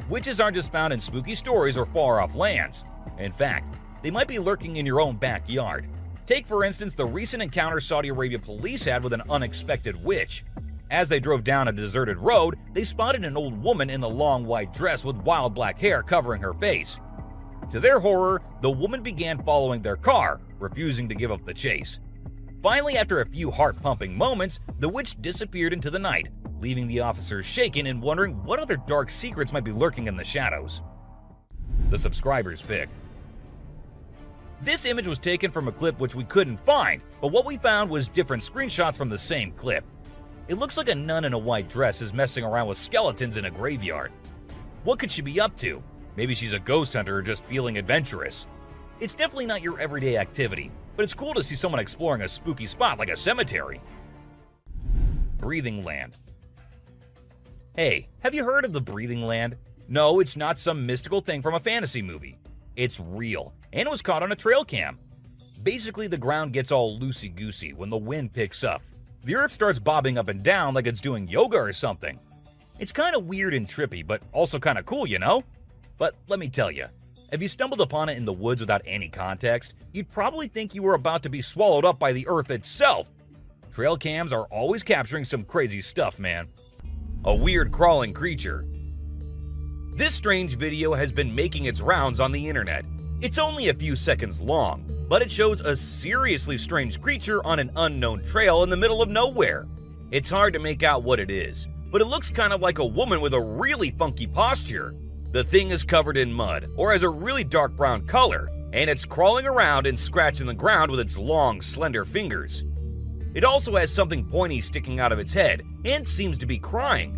Witches aren't just found in spooky stories or far-off lands. In fact, they might be lurking in your own backyard. Take, for instance, the recent encounter Saudi Arabia police had with an unexpected witch. As they drove down a deserted road, they spotted an old woman in a long white dress with wild black hair covering her face. To their horror, the woman began following their car, refusing to give up the chase. Finally, after a few heart-pumping moments, the witch disappeared into the night, leaving the officers shaken and wondering what other dark secrets might be lurking in the shadows. The subscriber's pick. This image was taken from a clip which we couldn't find, but what we found was different screenshots from the same clip. It looks like a nun in a white dress is messing around with skeletons in a graveyard. What could she be up to? Maybe she's a ghost hunter or just feeling adventurous. It's definitely not your everyday activity, but it's cool to see someone exploring a spooky spot like a cemetery. Breathing Land. Hey, have you heard of the Breathing Land? No, it's not some mystical thing from a fantasy movie. It's real, and it was caught on a trail cam. Basically, the ground gets all loosey-goosey when the wind picks up. The earth starts bobbing up and down like it's doing yoga or something. It's kind of weird and trippy, but also kind of cool, you know? But let me tell you, if you stumbled upon it in the woods without any context, you'd probably think you were about to be swallowed up by the earth itself. Trail cams are always capturing some crazy stuff, man. A weird crawling creature. This strange video has been making its rounds on the internet. It's only a few seconds long, but it shows a seriously strange creature on an unknown trail in the middle of nowhere. It's hard to make out what it is, but it looks kind of like a woman with a really funky posture. The thing is covered in mud or has a really dark brown color, and it's crawling around and scratching the ground with its long, slender fingers. It also has something pointy sticking out of its head and seems to be crying.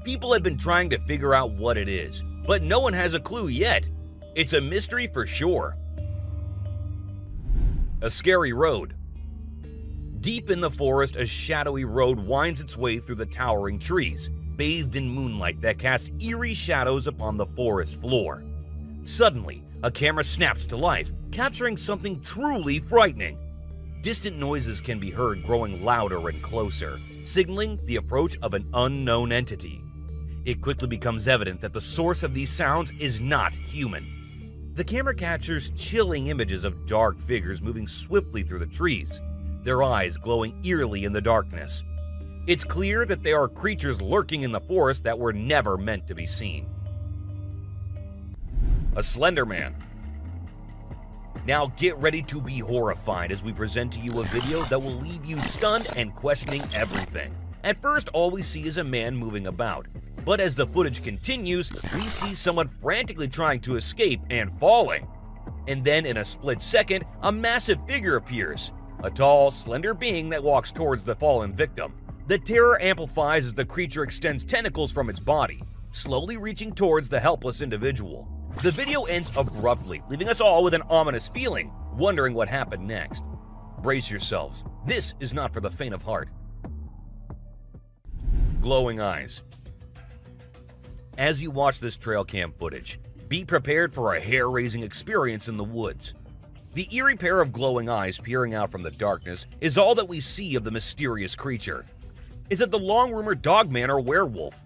People have been trying to figure out what it is, but no one has a clue yet. It's a mystery for sure. A scary road. Deep in the forest, a shadowy road winds its way through the towering trees, bathed in moonlight that casts eerie shadows upon the forest floor. Suddenly, a camera snaps to life, capturing something truly frightening. Distant noises can be heard growing louder and closer, signaling the approach of an unknown entity. It quickly becomes evident that the source of these sounds is not human. The camera captures chilling images of dark figures moving swiftly through the trees. their eyes glowing eerily in the darkness. It's clear that there are creatures lurking in the forest that were never meant to be seen. A Slender Man. Now get ready to be horrified as we present to you a video that will leave you stunned and questioning everything. At first, all we see is a man moving about, but as the footage continues, we see someone frantically trying to escape and falling. And then in a split second, a massive figure appears, a tall, slender being that walks towards the fallen victim. The terror amplifies as the creature extends tentacles from its body, slowly reaching towards the helpless individual. The video ends abruptly, leaving us all with an ominous feeling, wondering what happened next. Brace yourselves, this is not for the faint of heart. Glowing eyes. As you watch this trail cam footage, be prepared for a hair-raising experience in the woods. The eerie pair of glowing eyes peering out from the darkness is all that we see of the mysterious creature. Is it the long-rumored dogman or werewolf?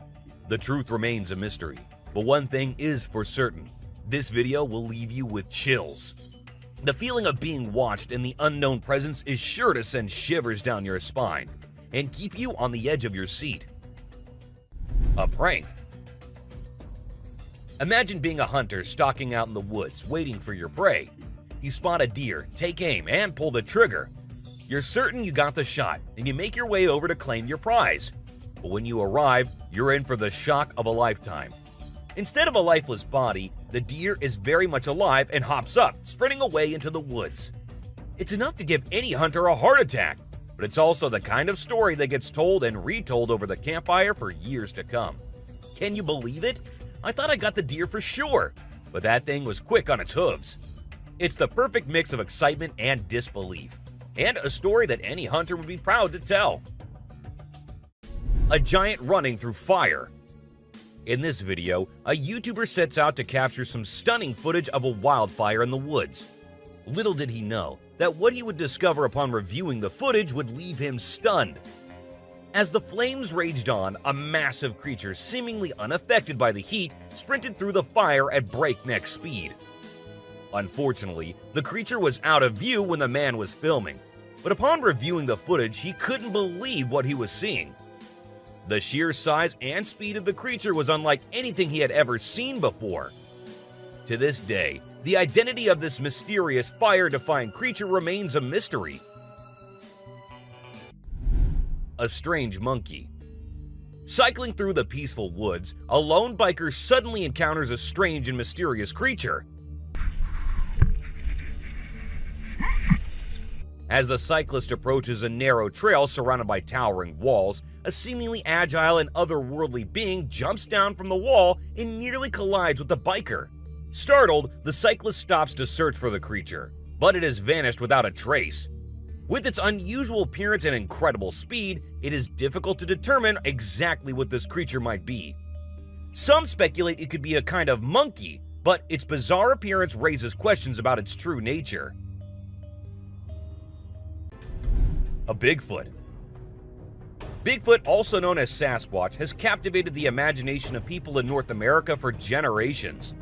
The truth remains a mystery, but one thing is for certain. This video will leave you with chills. The feeling of being watched and the unknown presence is sure to send shivers down your spine and keep you on the edge of your seat. A prank. Imagine being a hunter stalking out in the woods, waiting for your prey. You spot a deer, take aim, and pull the trigger. You're certain you got the shot, and you make your way over to claim your prize. But when you arrive, you're in for the shock of a lifetime. Instead of a lifeless body, the deer is very much alive and hops up, sprinting away into the woods. It's enough to give any hunter a heart attack, but it's also the kind of story that gets told and retold over the campfire for years to come. Can you believe it? I thought I got the deer for sure, but that thing was quick on its hooves. It's the perfect mix of excitement and disbelief, and a story that any hunter would be proud to tell. A giant running through fire. In this video, a YouTuber sets out to capture some stunning footage of a wildfire in the woods. Little did he know that what he would discover upon reviewing the footage would leave him stunned. As the flames raged on, a massive creature seemingly unaffected by the heat sprinted through the fire at breakneck speed. Unfortunately, the creature was out of view when the man was filming, but upon reviewing the footage, he couldn't believe what he was seeing. The sheer size and speed of the creature was unlike anything he had ever seen before. To this day, the identity of this mysterious fire-defying creature remains a mystery. A strange monkey. Cycling through the peaceful woods, a lone biker suddenly encounters a strange and mysterious creature. As the cyclist approaches a narrow trail surrounded by towering walls, a seemingly agile and otherworldly being jumps down from the wall and nearly collides with the biker. Startled, the cyclist stops to search for the creature, but it has vanished without a trace. With its unusual appearance and incredible speed, it is difficult to determine exactly what this creature might be. Some speculate it could be a kind of monkey, but its bizarre appearance raises questions about its true nature. A Bigfoot. Bigfoot, also known as Sasquatch, has captivated the imagination of people in North America for generations.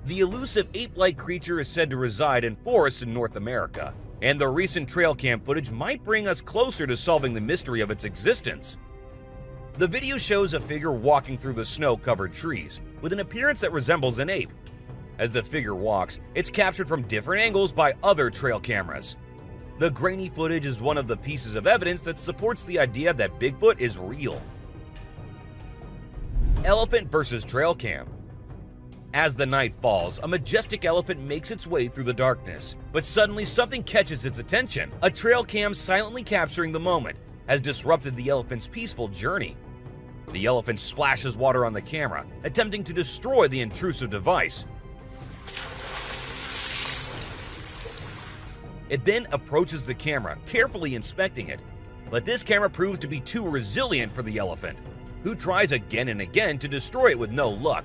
The elusive ape-like creature is said to reside in forests in North America, and the recent trail cam footage might bring us closer to solving the mystery of its existence. The video shows a figure walking through the snow-covered trees, with an appearance that resembles an ape. As the figure walks, it's captured from different angles by other trail cameras. The grainy footage is one of the pieces of evidence that supports the idea that Bigfoot is real. Elephant versus trail cam. As the night falls, a majestic elephant makes its way through the darkness, but suddenly something catches its attention. A trail cam silently capturing the moment has disrupted the elephant's peaceful journey. The elephant splashes water on the camera, attempting to destroy the intrusive device. It then approaches the camera, carefully inspecting it. But this camera proves to be too resilient for the elephant, who tries again and again to destroy it with no luck.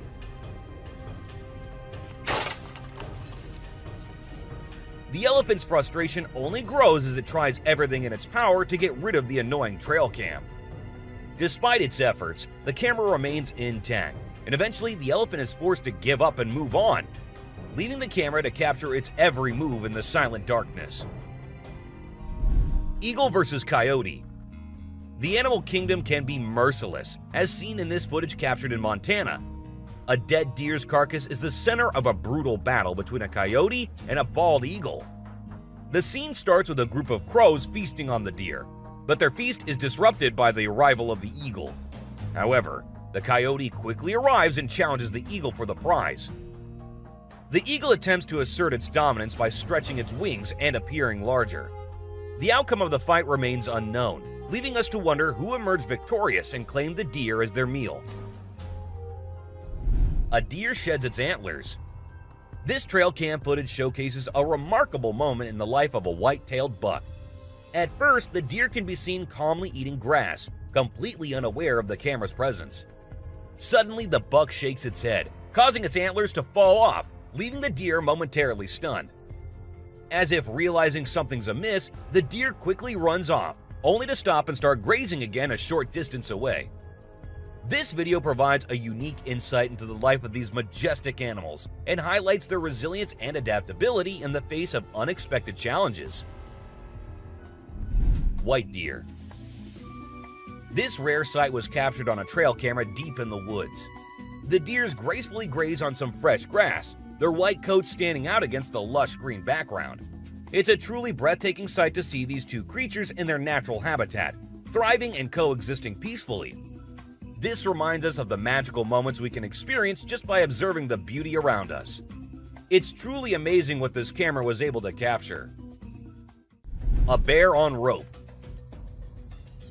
The elephant's frustration only grows as it tries everything in its power to get rid of the annoying trail cam. Despite its efforts, the camera remains intact, and eventually the elephant is forced to give up and move on, leaving the camera to capture its every move in the silent darkness. Eagle versus coyote. The animal kingdom can be merciless, as seen in this footage captured in Montana. A dead deer's carcass is the center of a brutal battle between a coyote and a bald eagle. The scene starts with a group of crows feasting on the deer, but their feast is disrupted by the arrival of the eagle. However, the coyote quickly arrives and challenges the eagle for the prize. The eagle attempts to assert its dominance by stretching its wings and appearing larger. The outcome of the fight remains unknown, leaving us to wonder who emerged victorious and claimed the deer as their meal. A deer sheds its antlers. This trail cam footage showcases a remarkable moment in the life of a white-tailed buck. At first, the deer can be seen calmly eating grass, completely unaware of the camera's presence. Suddenly, the buck shakes its head, causing its antlers to fall off, leaving the deer momentarily stunned. As if realizing something's amiss, the deer quickly runs off, only to stop and start grazing again a short distance away. This video provides a unique insight into the life of these majestic animals and highlights their resilience and adaptability in the face of unexpected challenges. White deer. This rare sight was captured on a trail camera deep in the woods. The deers gracefully graze on some fresh grass, their white coats standing out against the lush green background. It's a truly breathtaking sight to see these two creatures in their natural habitat, thriving and coexisting peacefully. This reminds us of the magical moments we can experience just by observing the beauty around us. It's truly amazing what this camera was able to capture. A bear on rope.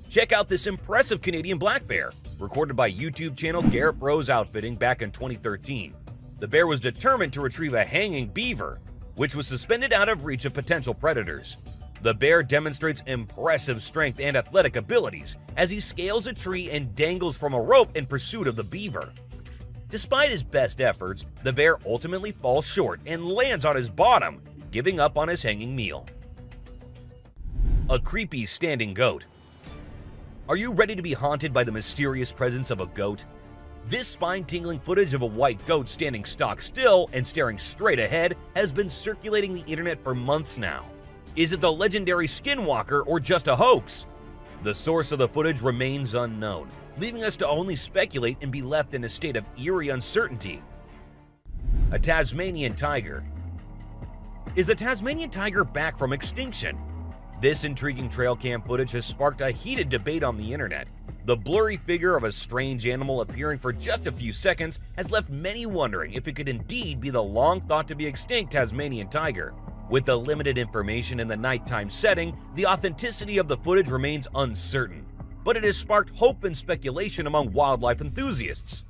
Check out this impressive Canadian black bear, recorded by YouTube channel Garrett Bros Outfitting back in 2013. The bear was determined to retrieve a hanging beaver, which was suspended out of reach of potential predators. The bear demonstrates impressive strength and athletic abilities as he scales a tree and dangles from a rope in pursuit of the beaver. Despite his best efforts, the bear ultimately falls short and lands on his bottom, giving up on his hanging meal. A creepy standing goat. Are you ready to be haunted by the mysterious presence of a goat? This spine-tingling footage of a white goat standing stock still and staring straight ahead has been circulating the internet for months now. Is it the legendary skinwalker or just a hoax? The source of the footage remains unknown, leaving us to only speculate and be left in a state of eerie uncertainty. A Tasmanian tiger. Is the Tasmanian tiger back from extinction? This intriguing trail cam footage has sparked a heated debate on the internet. The blurry figure of a strange animal appearing for just a few seconds has left many wondering if it could indeed be the long-thought-to-be-extinct Tasmanian tiger. With the limited information in the nighttime setting, the authenticity of the footage remains uncertain, but it has sparked hope and speculation among wildlife enthusiasts.